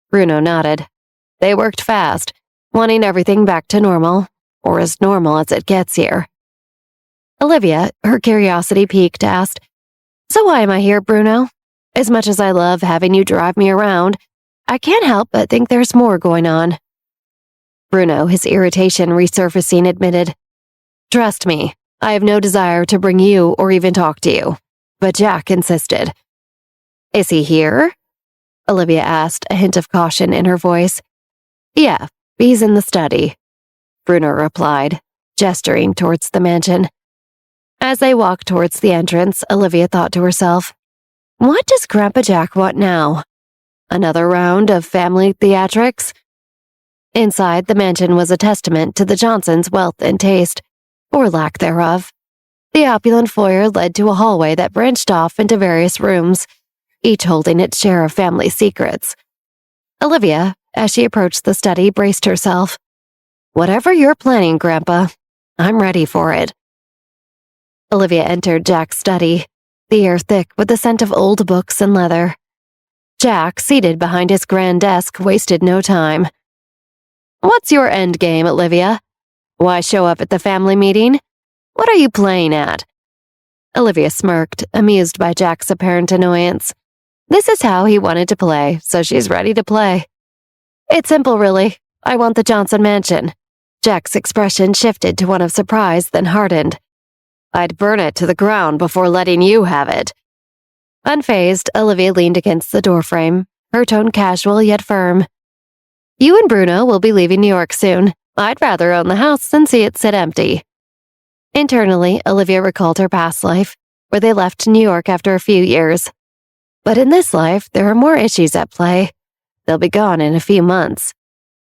Bruno nodded. They worked fast, wanting everything back to normal, or as normal as it gets here. Olivia, her curiosity piqued, asked, "So why am I here, Bruno? As much as I love having you drive me around, I can't help but think there's more going on." Bruno, his irritation resurfacing, admitted, "Trust me, I have no desire to bring you or even talk to you." But Jack insisted. "Is he here?" Olivia asked, a hint of caution in her voice. "Yeah, he's in the study," Bruno replied, gesturing towards the mansion. As they walked towards the entrance, Olivia thought to herself, "What does Grandpa Jack want now? Another round of family theatrics?" Inside, the mansion was a testament to the Johnsons' wealth and taste, or lack thereof. The opulent foyer led to a hallway that branched off into various rooms, each holding its share of family secrets. Olivia, as she approached the study, braced herself. "Whatever you're planning, Grandpa, I'm ready for it." Olivia entered Jack's study, the air thick with the scent of old books and leather. Jack, seated behind his grand desk, wasted no time. "What's your end game, Olivia? Why show up at the family meeting? What are you playing at?" Olivia smirked, amused by Jack's apparent annoyance. This is how he wanted to play, so she's ready to play. "It's simple, really. I want the Johnson mansion." Jack's expression shifted to one of surprise, then hardened. "I'd burn it to the ground before letting you have it." Unfazed, Olivia leaned against the doorframe, her tone casual yet firm. "You and Bruno will be leaving New York soon. I'd rather own the house than see it sit empty." Internally, Olivia recalled her past life, where they left New York after a few years. But in this life, there are more issues at play. They'll be gone in a few months.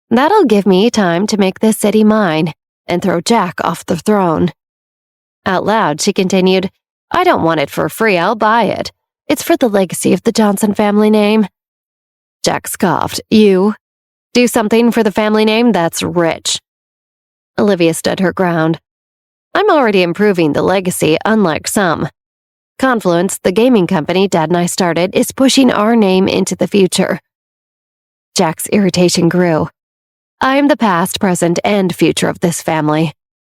That'll give me time to make this city mine and throw Jack off the throne. Out loud, she continued, "I don't want it for free, I'll buy it. It's for the legacy of the Johnson family name." Jack scoffed. "You? Do something for the family name? That's rich." Olivia stood her ground. "I'm already improving the legacy, unlike some. Confluence, the gaming company Dad and I started, is pushing our name into the future." Jack's irritation grew. "I am the past, present, and future of this family.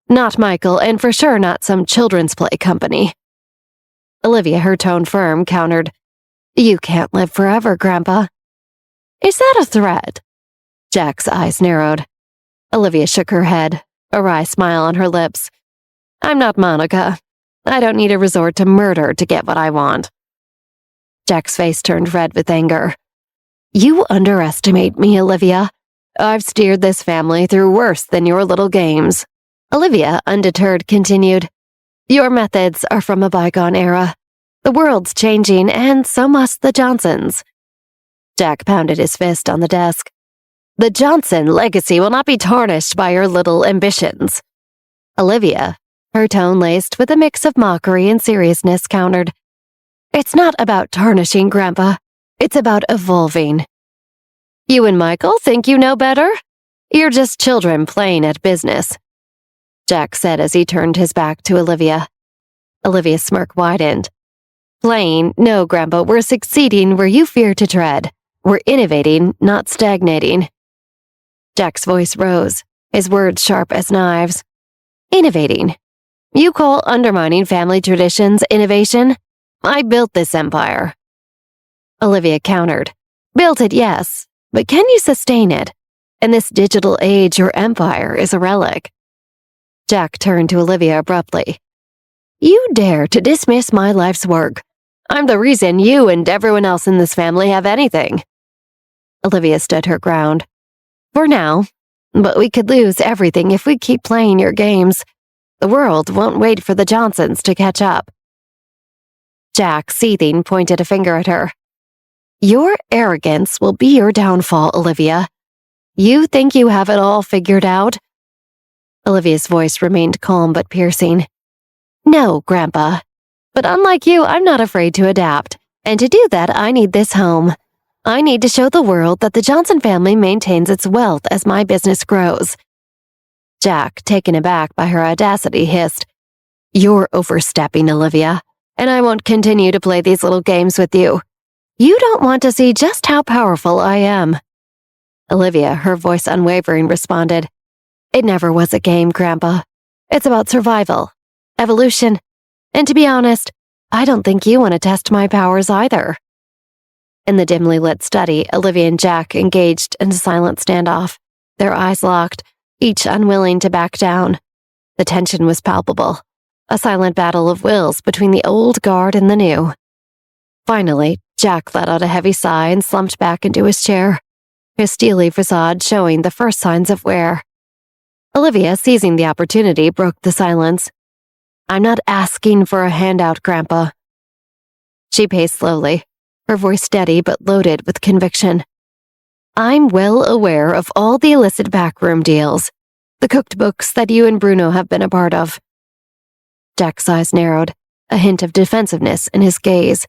Not Michael, and for sure not some children's play company." Olivia, her tone firm, countered, "You can't live forever, Grandpa." "Is that a threat?" Jack's eyes narrowed. Olivia shook her head, a wry smile on her lips. "I'm not Monica. I don't need to resort to murder to get what I want." Jack's face turned red with anger. "You underestimate me, Olivia. I've steered this family through worse than your little games." Olivia, undeterred, continued, "Your methods are from a bygone era. The world's changing, and so must the Johnsons." Jack pounded his fist on the desk. "The Johnson legacy will not be tarnished by your little ambitions." Olivia, her tone laced with a mix of mockery and seriousness, countered, "It's not about tarnishing, Grandpa. It's about evolving. You and Michael think you know better? You're just children playing at business, Jack said as he turned his back to Olivia. Olivia's smirk widened. Playing? No, Grandpa, we're succeeding where you fear to tread. We're innovating, not stagnating. Jack's voice rose, his words sharp as knives. Innovating? You call undermining family traditions innovation? I built this empire. Olivia countered. Built it, yes, but can you sustain it? In this digital age, your empire is a relic. Jack turned to Olivia abruptly. You dare to dismiss my life's work. I'm the reason you and everyone else in this family have anything. Olivia stood her ground. For now, but we could lose everything if we keep playing your games. The world won't wait for the Johnsons to catch up. Jack, seething, pointed a finger at her. Your arrogance will be your downfall, Olivia. You think you have it all figured out? Olivia's voice remained calm but piercing. No, Grandpa. But unlike you, I'm not afraid to adapt. And to do that, I need this home. I need to show the world that the Johnson family maintains its wealth as my business grows. Jack, taken aback by her audacity, hissed, You're overstepping, Olivia, and I won't continue to play these little games with you. You don't want to see just how powerful I am. Olivia, her voice unwavering, responded, It never was a game, Grandpa. It's about survival, evolution, and to be honest, I don't think you want to test my powers either. In the dimly lit study, Olivia and Jack engaged in a silent standoff, their eyes locked, each unwilling to back down. The tension was palpable, a silent battle of wills between the old guard and the new. Finally, Jack let out a heavy sigh and slumped back into his chair, his steely facade showing the first signs of wear. Olivia, seizing the opportunity, broke the silence. I'm not asking for a handout, Grandpa. She paced slowly, her voice steady but loaded with conviction. I'm well aware of all the illicit backroom deals, the cooked books that you and Bruno have been a part of. Jack's eyes narrowed, a hint of defensiveness in his gaze,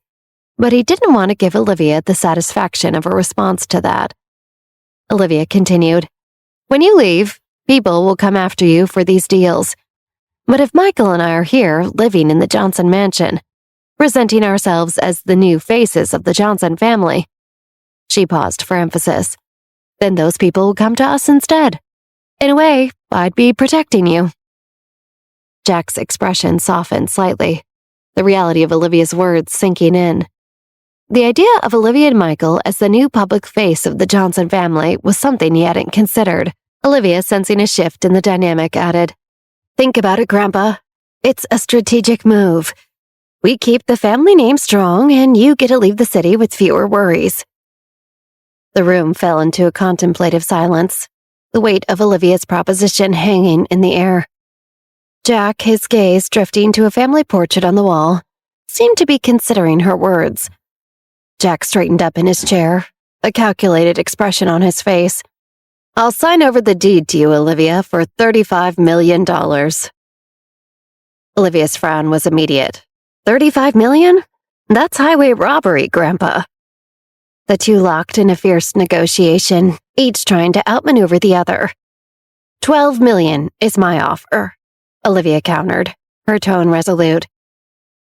but he didn't want to give Olivia the satisfaction of a response to that. Olivia continued, When you leave, people will come after you for these deals. But if Michael and I are here, living in the Johnson mansion, presenting ourselves as the new faces of the Johnson family, she paused for emphasis, then those people will come to us instead. In a way, I'd be protecting you. Jack's expression softened slightly, the reality of Olivia's words sinking in. The idea of Olivia and Michael as the new public face of the Johnson family was something he hadn't considered. Olivia, sensing a shift in the dynamic, added, Think about it, Grandpa. It's a strategic move. We keep the family name strong, and you get to leave the city with fewer worries. The room fell into a contemplative silence, the weight of Olivia's proposition hanging in the air. Jack, his gaze drifting to a family portrait on the wall, seemed to be considering her words. Jack straightened up in his chair, a calculated expression on his face. I'll sign over the deed to you, Olivia, for $35 million. Olivia's frown was immediate. $35 million? That's highway robbery, Grandpa. The two locked in a fierce negotiation, each trying to outmaneuver the other. $12 million is my offer, Olivia countered, her tone resolute.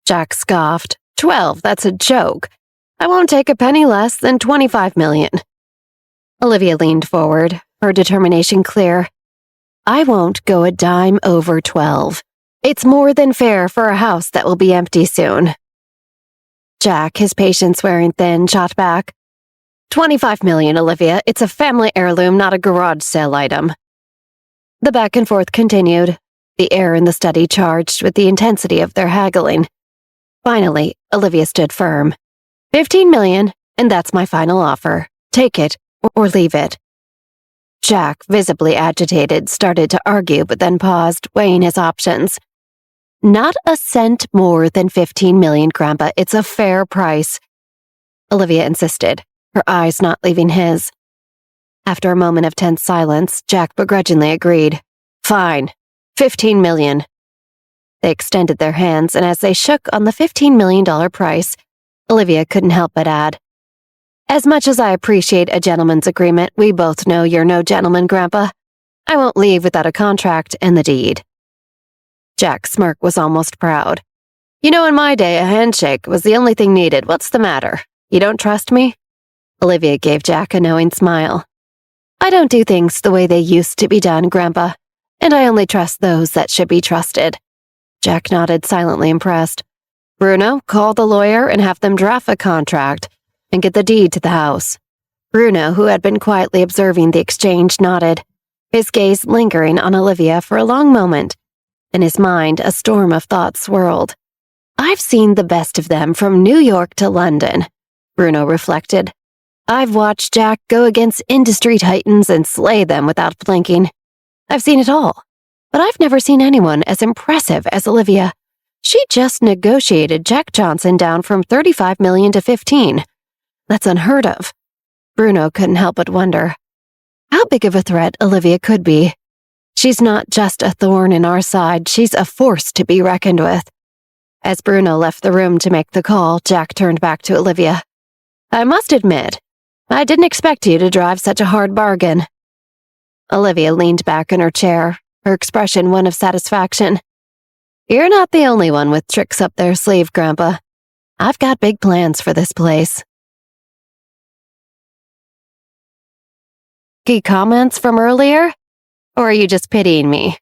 Jack scoffed. 12, that's a joke. I won't take a penny less than $25 million. Olivia leaned forward, her determination clear. I won't go a dime over 12. It's more than fair for a house that will be empty soon. Jack, his patience wearing thin, shot back. $25 million, Olivia. It's a family heirloom, not a garage sale item. The back and forth continued, the air in the study charged with the intensity of their haggling. Finally, Olivia stood firm. $15 million, and that's my final offer. Take it, or leave it. Jack, visibly agitated, started to argue but then paused, weighing his options. Not a cent more than $15 million, Grandpa. It's a fair price. Olivia insisted, her eyes not leaving his. After a moment of tense silence, Jack begrudgingly agreed. Fine. $15 million. They extended their hands, and as they shook on the $15 million price, Olivia couldn't help but add, As much as I appreciate a gentleman's agreement, we both know you're no gentleman, Grandpa. I won't leave without a contract and the deed. Jack's smirk was almost proud. You know, in my day, a handshake was the only thing needed. What's the matter? You don't trust me? Olivia gave Jack a knowing smile. I don't do things the way they used to be done, Grandpa, and I only trust those that should be trusted. Jack nodded, silently impressed. Bruno, call the lawyer and have them draft a contract and get the deed to the house. Bruno, who had been quietly observing the exchange, nodded, his gaze lingering on Olivia for a long moment. In his mind, a storm of thoughts swirled. I've seen the best of them from New York to London, Bruno reflected. I've watched Jack go against industry titans and slay them without blinking. I've seen it all, but I've never seen anyone as impressive as Olivia. She just negotiated Jack Johnson down from $35 million to $15. That's unheard of. Bruno couldn't help but wonder how big of a threat Olivia could be. She's not just a thorn in our side, she's a force to be reckoned with. As Bruno left the room to make the call, Jack turned back to Olivia. I must admit, I didn't expect you to drive such a hard bargain. Olivia leaned back in her chair, her expression one of satisfaction. You're not the only one with tricks up their sleeve, Grandpa. I've got big plans for this place. Key comments from earlier? Or are you just pitying me?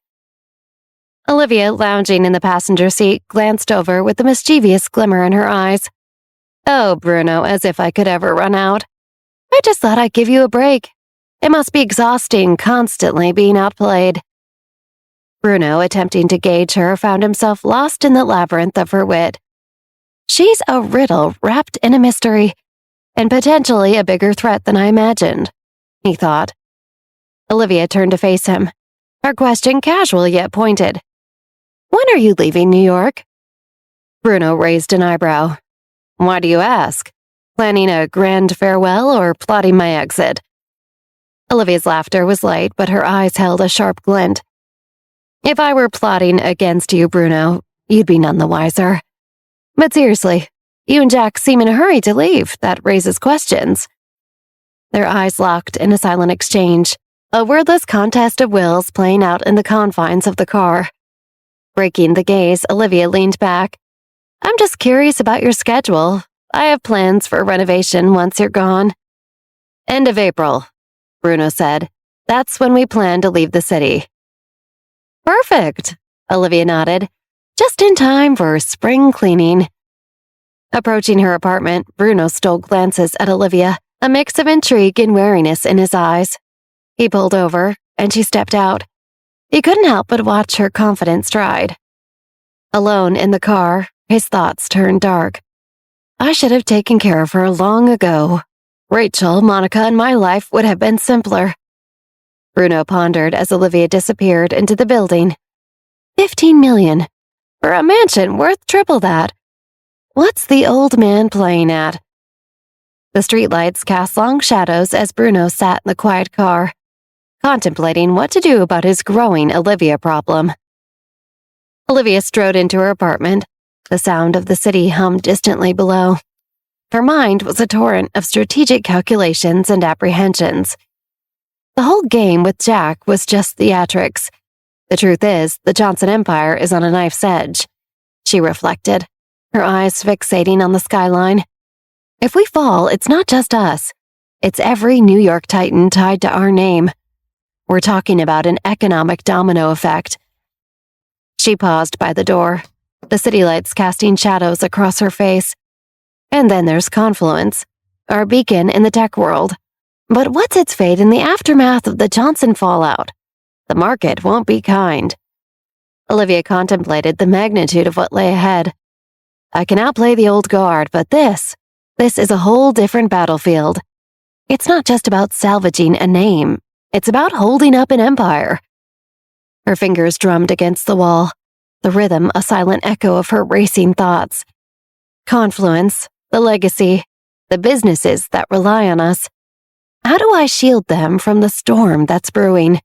Olivia, lounging in the passenger seat, glanced over with a mischievous glimmer in her eyes. Oh, Bruno, as if I could ever run out. I just thought I'd give you a break. It must be exhausting constantly being outplayed. Bruno, attempting to gauge her, found himself lost in the labyrinth of her wit. She's a riddle wrapped in a mystery, and potentially a bigger threat than I imagined, he thought. Olivia turned to face him, her question casual yet pointed. When are you leaving New York? Bruno raised an eyebrow. Why do you ask? Planning a grand farewell or plotting my exit? Olivia's laughter was light, but her eyes held a sharp glint. If I were plotting against you, Bruno, you'd be none the wiser. But seriously, you and Jack seem in a hurry to leave. That raises questions. Their eyes locked in a silent exchange, a wordless contest of wills playing out in the confines of the car. Breaking the gaze, Olivia leaned back. I'm just curious about your schedule. I have plans for renovation once you're gone. End of April, Bruno said. That's when we plan to leave the city. Perfect, Olivia nodded. Just in time for spring cleaning. Approaching her apartment, Bruno stole glances at Olivia, a mix of intrigue and wariness in his eyes. He pulled over, and she stepped out. He couldn't help but watch her confident stride. Alone in the car, his thoughts turned dark. I should have taken care of her long ago. Rachel, Monica, and my life would have been simpler. Bruno pondered as Olivia disappeared into the building. $15 million. For a mansion worth triple that. What's the old man playing at? The streetlights cast long shadows as Bruno sat in the quiet car, contemplating what to do about his growing Olivia problem. Olivia strode into her apartment. The sound of the city hummed distantly below. Her mind was a torrent of strategic calculations and apprehensions. The whole game with Jack was just theatrics. The truth is, the Johnson Empire is on a knife's edge, she reflected, her eyes fixating on the skyline. If we fall, it's not just us. It's every New York titan tied to our name. We're talking about an economic domino effect. She paused by the door, the city lights casting shadows across her face. And then there's Confluence, our beacon in the tech world. But what's its fate in the aftermath of the Johnson fallout? The market won't be kind. Olivia contemplated the magnitude of what lay ahead. I can outplay the old guard, but this is a whole different battlefield. It's not just about salvaging a name. It's about holding up an empire. Her fingers drummed against the wall, the rhythm a silent echo of her racing thoughts. Confluence, the legacy, the businesses that rely on us. How do I shield them from the storm that's brewing?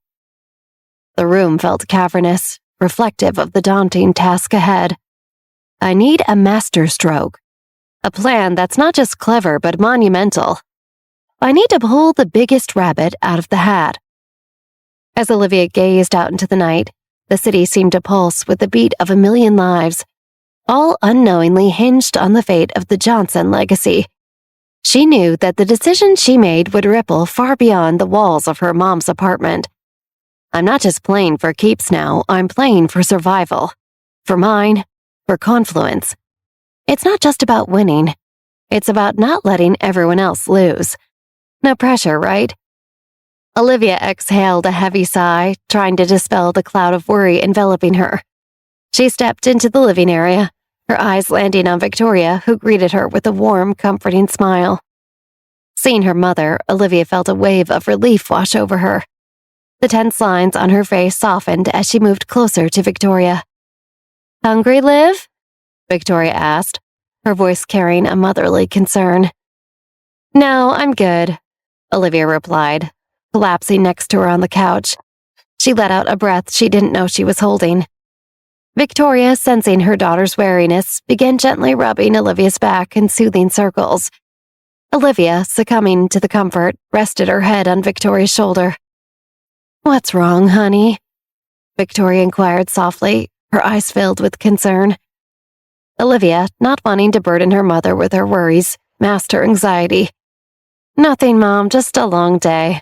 The room felt cavernous, reflective of the daunting task ahead. I need a masterstroke. A plan that's not just clever but monumental. I need to pull the biggest rabbit out of the hat. As Olivia gazed out into the night, the city seemed to pulse with the beat of a million lives, all unknowingly hinged on the fate of the Johnson legacy. She knew that the decision she made would ripple far beyond the walls of her mom's apartment. I'm not just playing for keeps now, I'm playing for survival. For mine, for Confluence. It's not just about winning. It's about not letting everyone else lose. No pressure, right? Olivia exhaled a heavy sigh, trying to dispel the cloud of worry enveloping her. She stepped into the living area, her eyes landing on Victoria, who greeted her with a warm, comforting smile. Seeing her mother, Olivia felt a wave of relief wash over her. The tense lines on her face softened as she moved closer to Victoria. "Hungry, Liv?" Victoria asked, her voice carrying a motherly concern. "No, I'm good," Olivia replied, collapsing next to her on the couch. She let out a breath she didn't know she was holding. Victoria, sensing her daughter's weariness, began gently rubbing Olivia's back in soothing circles. Olivia, succumbing to the comfort, rested her head on Victoria's shoulder. "What's wrong, honey?" Victoria inquired softly, her eyes filled with concern. Olivia, not wanting to burden her mother with her worries, masked her anxiety. "Nothing, Mom, just a long day."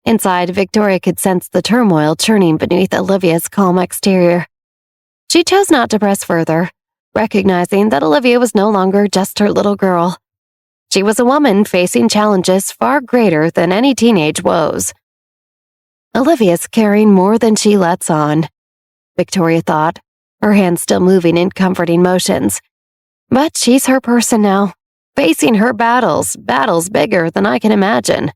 Inside, Victoria could sense the turmoil churning beneath Olivia's calm exterior. She chose not to press further, recognizing that Olivia was no longer just her little girl. She was a woman facing challenges far greater than any teenage woes. Olivia's carrying more than she lets on, Victoria thought, her hands still moving in comforting motions. But she's her person now, facing her battles bigger than I can imagine.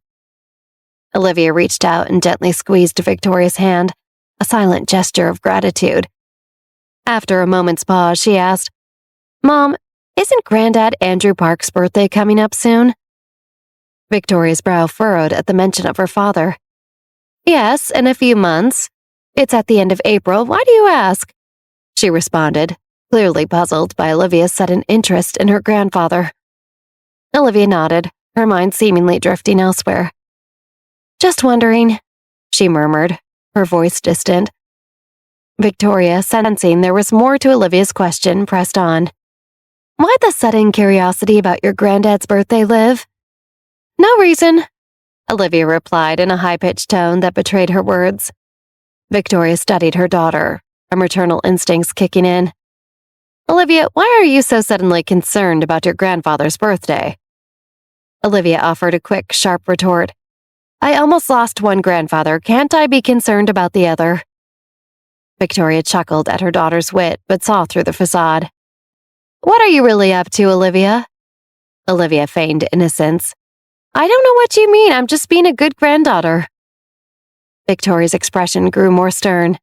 Olivia reached out and gently squeezed Victoria's hand, a silent gesture of gratitude. After a moment's pause, she asked, "Mom, isn't Granddad Andrew Park's birthday coming up soon?" Victoria's brow furrowed at the mention of her father. "Yes, in a few months. It's at the end of April. Why do you ask?" She responded, clearly puzzled by Olivia's sudden interest in her grandfather. Olivia nodded, her mind seemingly drifting elsewhere. "Just wondering," she murmured, her voice distant. Victoria, sensing there was more to Olivia's question, pressed on. "Why the sudden curiosity about your granddad's birthday, Liv?" "No reason," Olivia replied in a high-pitched tone that betrayed her words. Victoria studied her daughter, her maternal instincts kicking in. "Olivia, why are you so suddenly concerned about your grandfather's birthday?" Olivia offered a quick, sharp retort. "I almost lost one grandfather. Can't I be concerned about the other?" Victoria chuckled at her daughter's wit, but saw through the facade. "What are you really up to, Olivia?" Olivia feigned innocence. "I don't know what you mean. I'm just being a good granddaughter." Victoria's expression grew more stern.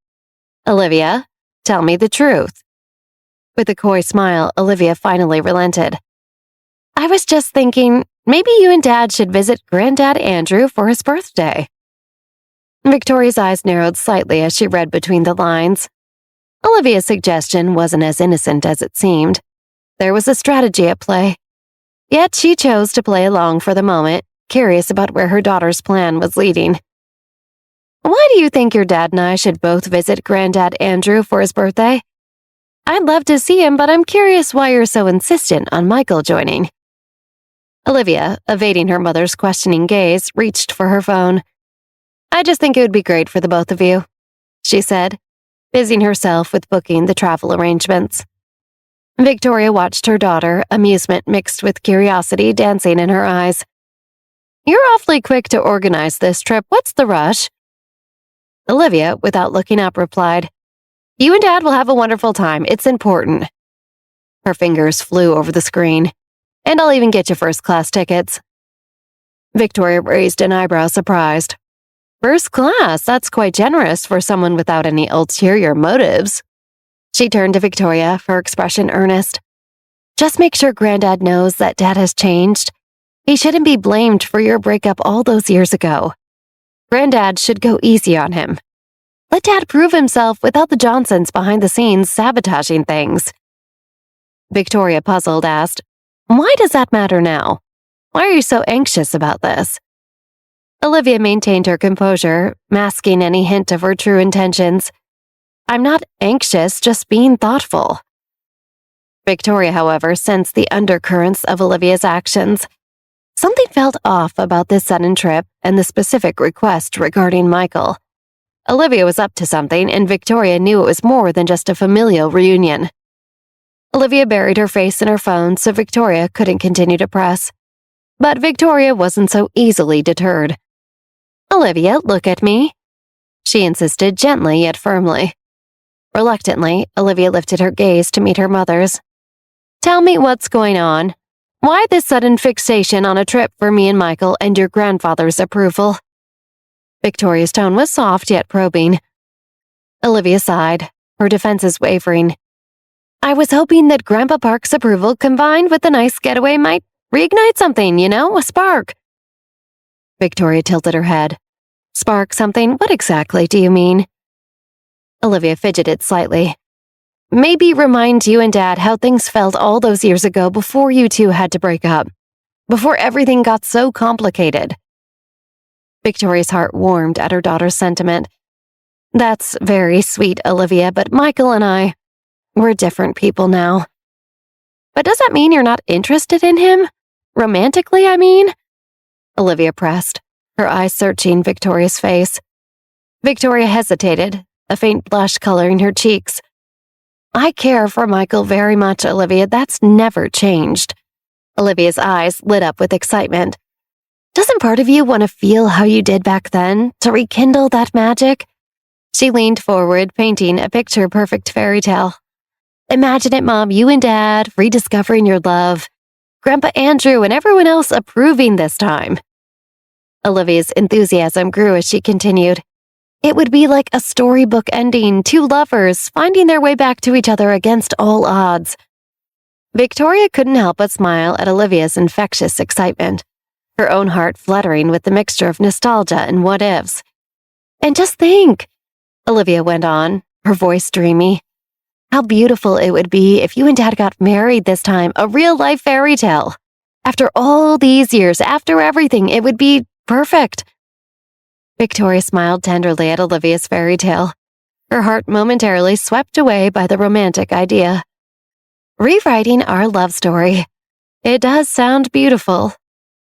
"Olivia, tell me the truth." With a coy smile, Olivia finally relented. "I was just thinking, maybe you and Dad should visit Granddad Andrew for his birthday." Victoria's eyes narrowed slightly as she read between the lines. Olivia's suggestion wasn't as innocent as it seemed. There was a strategy at play. Yet she chose to play along for the moment, curious about where her daughter's plan was leading. "Why do you think your dad and I should both visit Granddad Andrew for his birthday? I'd love to see him, but I'm curious why you're so insistent on Michael joining." Olivia, evading her mother's questioning gaze, reached for her phone. "I just think it would be great for the both of you," she said, busying herself with booking the travel arrangements. Victoria watched her daughter, amusement mixed with curiosity dancing in her eyes. "You're awfully quick to organize this trip. What's the rush?" Olivia, without looking up, replied, "You and Dad will have a wonderful time. It's important." Her fingers flew over the screen. "And I'll even get you first-class tickets." Victoria raised an eyebrow, surprised. "First class? That's quite generous for someone without any ulterior motives." She turned to Victoria, her expression earnest. "Just make sure Granddad knows that Dad has changed. He shouldn't be blamed for your breakup all those years ago. Granddad should go easy on him. Let Dad prove himself without the Johnsons behind the scenes sabotaging things." Victoria, puzzled, asked, "Why does that matter now?" Why are you so anxious about this?" Olivia maintained her composure, masking any hint of her true intentions. "I'm not anxious, just being thoughtful." Victoria, however, sensed the undercurrents of Olivia's actions. Something felt off about this sudden trip and the specific request regarding Michael. Olivia was up to something, and Victoria knew it was more than just a familial reunion. Olivia buried her face in her phone so Victoria couldn't continue to press. But Victoria wasn't so easily deterred. "Olivia, look at me," she insisted gently yet firmly. Reluctantly, Olivia lifted her gaze to meet her mother's. "Tell me what's going on. Why this sudden fixation on a trip for me and Michael and your grandfather's approval?" Victoria's tone was soft yet probing. Olivia sighed, her defenses wavering. "I was hoping that Grandpa Park's approval combined with the nice getaway might reignite something, a spark." Victoria tilted her head. "Spark something? What exactly do you mean?" Olivia fidgeted slightly. "Maybe remind you and Dad how things felt all those years ago before you two had to break up. Before everything got so complicated." Victoria's heart warmed at her daughter's sentiment. "That's very sweet, Olivia, but Michael and we're different people now." "But does that mean you're not interested in him? Romantically, I mean?" Olivia pressed, her eyes searching Victoria's face. Victoria hesitated, a faint blush coloring her cheeks. "I care for Michael very much, Olivia. That's never changed." Olivia's eyes lit up with excitement. "Doesn't part of you want to feel how you did back then, to rekindle that magic?" She leaned forward, painting a picture-perfect fairy tale. "Imagine it, Mom, you and Dad, rediscovering your love. Grandpa Andrew and everyone else approving this time." Olivia's enthusiasm grew as she continued. "It would be like a storybook ending, two lovers finding their way back to each other against all odds." Victoria couldn't help but smile at Olivia's infectious excitement, her own heart fluttering with the mixture of nostalgia and what-ifs. "And just think," Olivia went on, her voice dreamy, "how beautiful it would be if you and Dad got married this time, a real-life fairy tale. After all these years, after everything, it would be perfect." Victoria smiled tenderly at Olivia's fairy tale, her heart momentarily swept away by the romantic idea. "Rewriting our love story. It does sound beautiful,"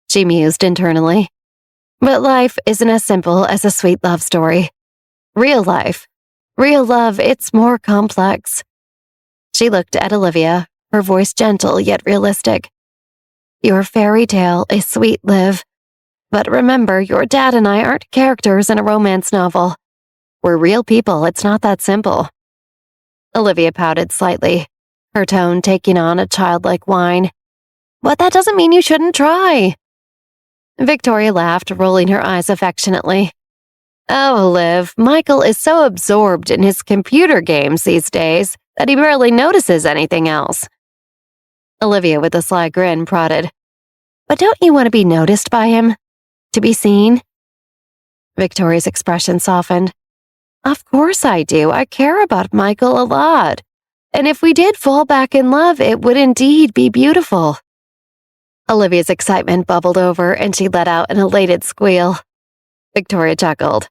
she mused internally. "But life isn't as simple as a sweet love story. Real life, real love, it's more complex." She looked at Olivia, her voice gentle yet realistic. "Your fairy tale is sweet, Liv. But remember, your dad and I aren't characters in a romance novel. We're real people, it's not that simple." Olivia pouted slightly, her tone taking on a childlike whine. "But that doesn't mean you shouldn't try." Victoria laughed, rolling her eyes affectionately. "Oh, Liv, Michael is so absorbed in his computer games these days that he barely notices anything else." Olivia, with a sly grin, prodded. "But don't you want to be noticed by him? To be seen?" Victoria's expression softened. "Of course I do. I care about Michael a lot. And if we did fall back in love, it would indeed be beautiful." Olivia's excitement bubbled over and she let out an elated squeal. Victoria chuckled.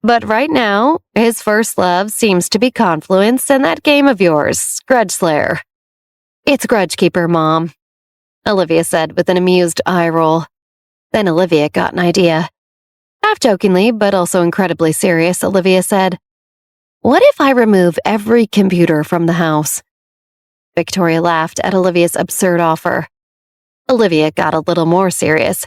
"But right now, his first love seems to be Confluence and that game of yours, Grudge Slayer." "It's Grudge Keeper, Mom," Olivia said with an amused eye roll. Then Olivia got an idea. Half-jokingly, but also incredibly serious, Olivia said, "What if I remove every computer from the house?" Victoria laughed at Olivia's absurd offer. Olivia got a little more serious.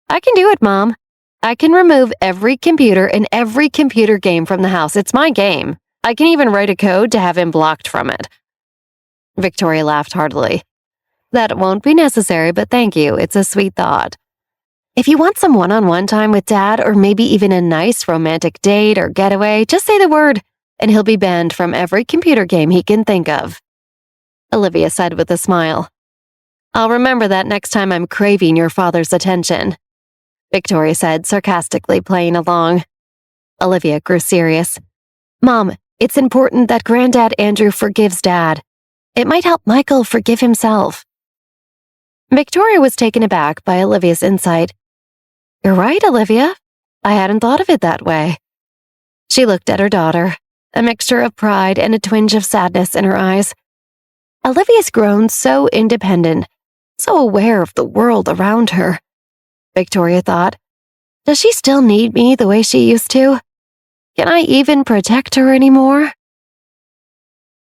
"I can do it, Mom. I can remove every computer and every computer game from the house. It's my game. I can even write a code to have him blocked from it." Victoria laughed heartily. "That won't be necessary, but thank you. It's a sweet thought. If you want some one-on-one time with Dad, or maybe even a nice romantic date or getaway, just say the word, and he'll be banned from every computer game he can think of," Olivia said with a smile. "I'll remember that next time I'm craving your father's attention," Victoria said, sarcastically playing along. Olivia grew serious. "Mom, it's important that Granddad Andrew forgives Dad. It might help Michael forgive himself." Victoria was taken aback by Olivia's insight. You're right, Olivia. I hadn't thought of it that way. She looked at her daughter, a mixture of pride and a twinge of sadness in her eyes. Olivia's grown so independent, so aware of the world around her. Victoria thought, does she still need me the way she used to? Can I even protect her anymore?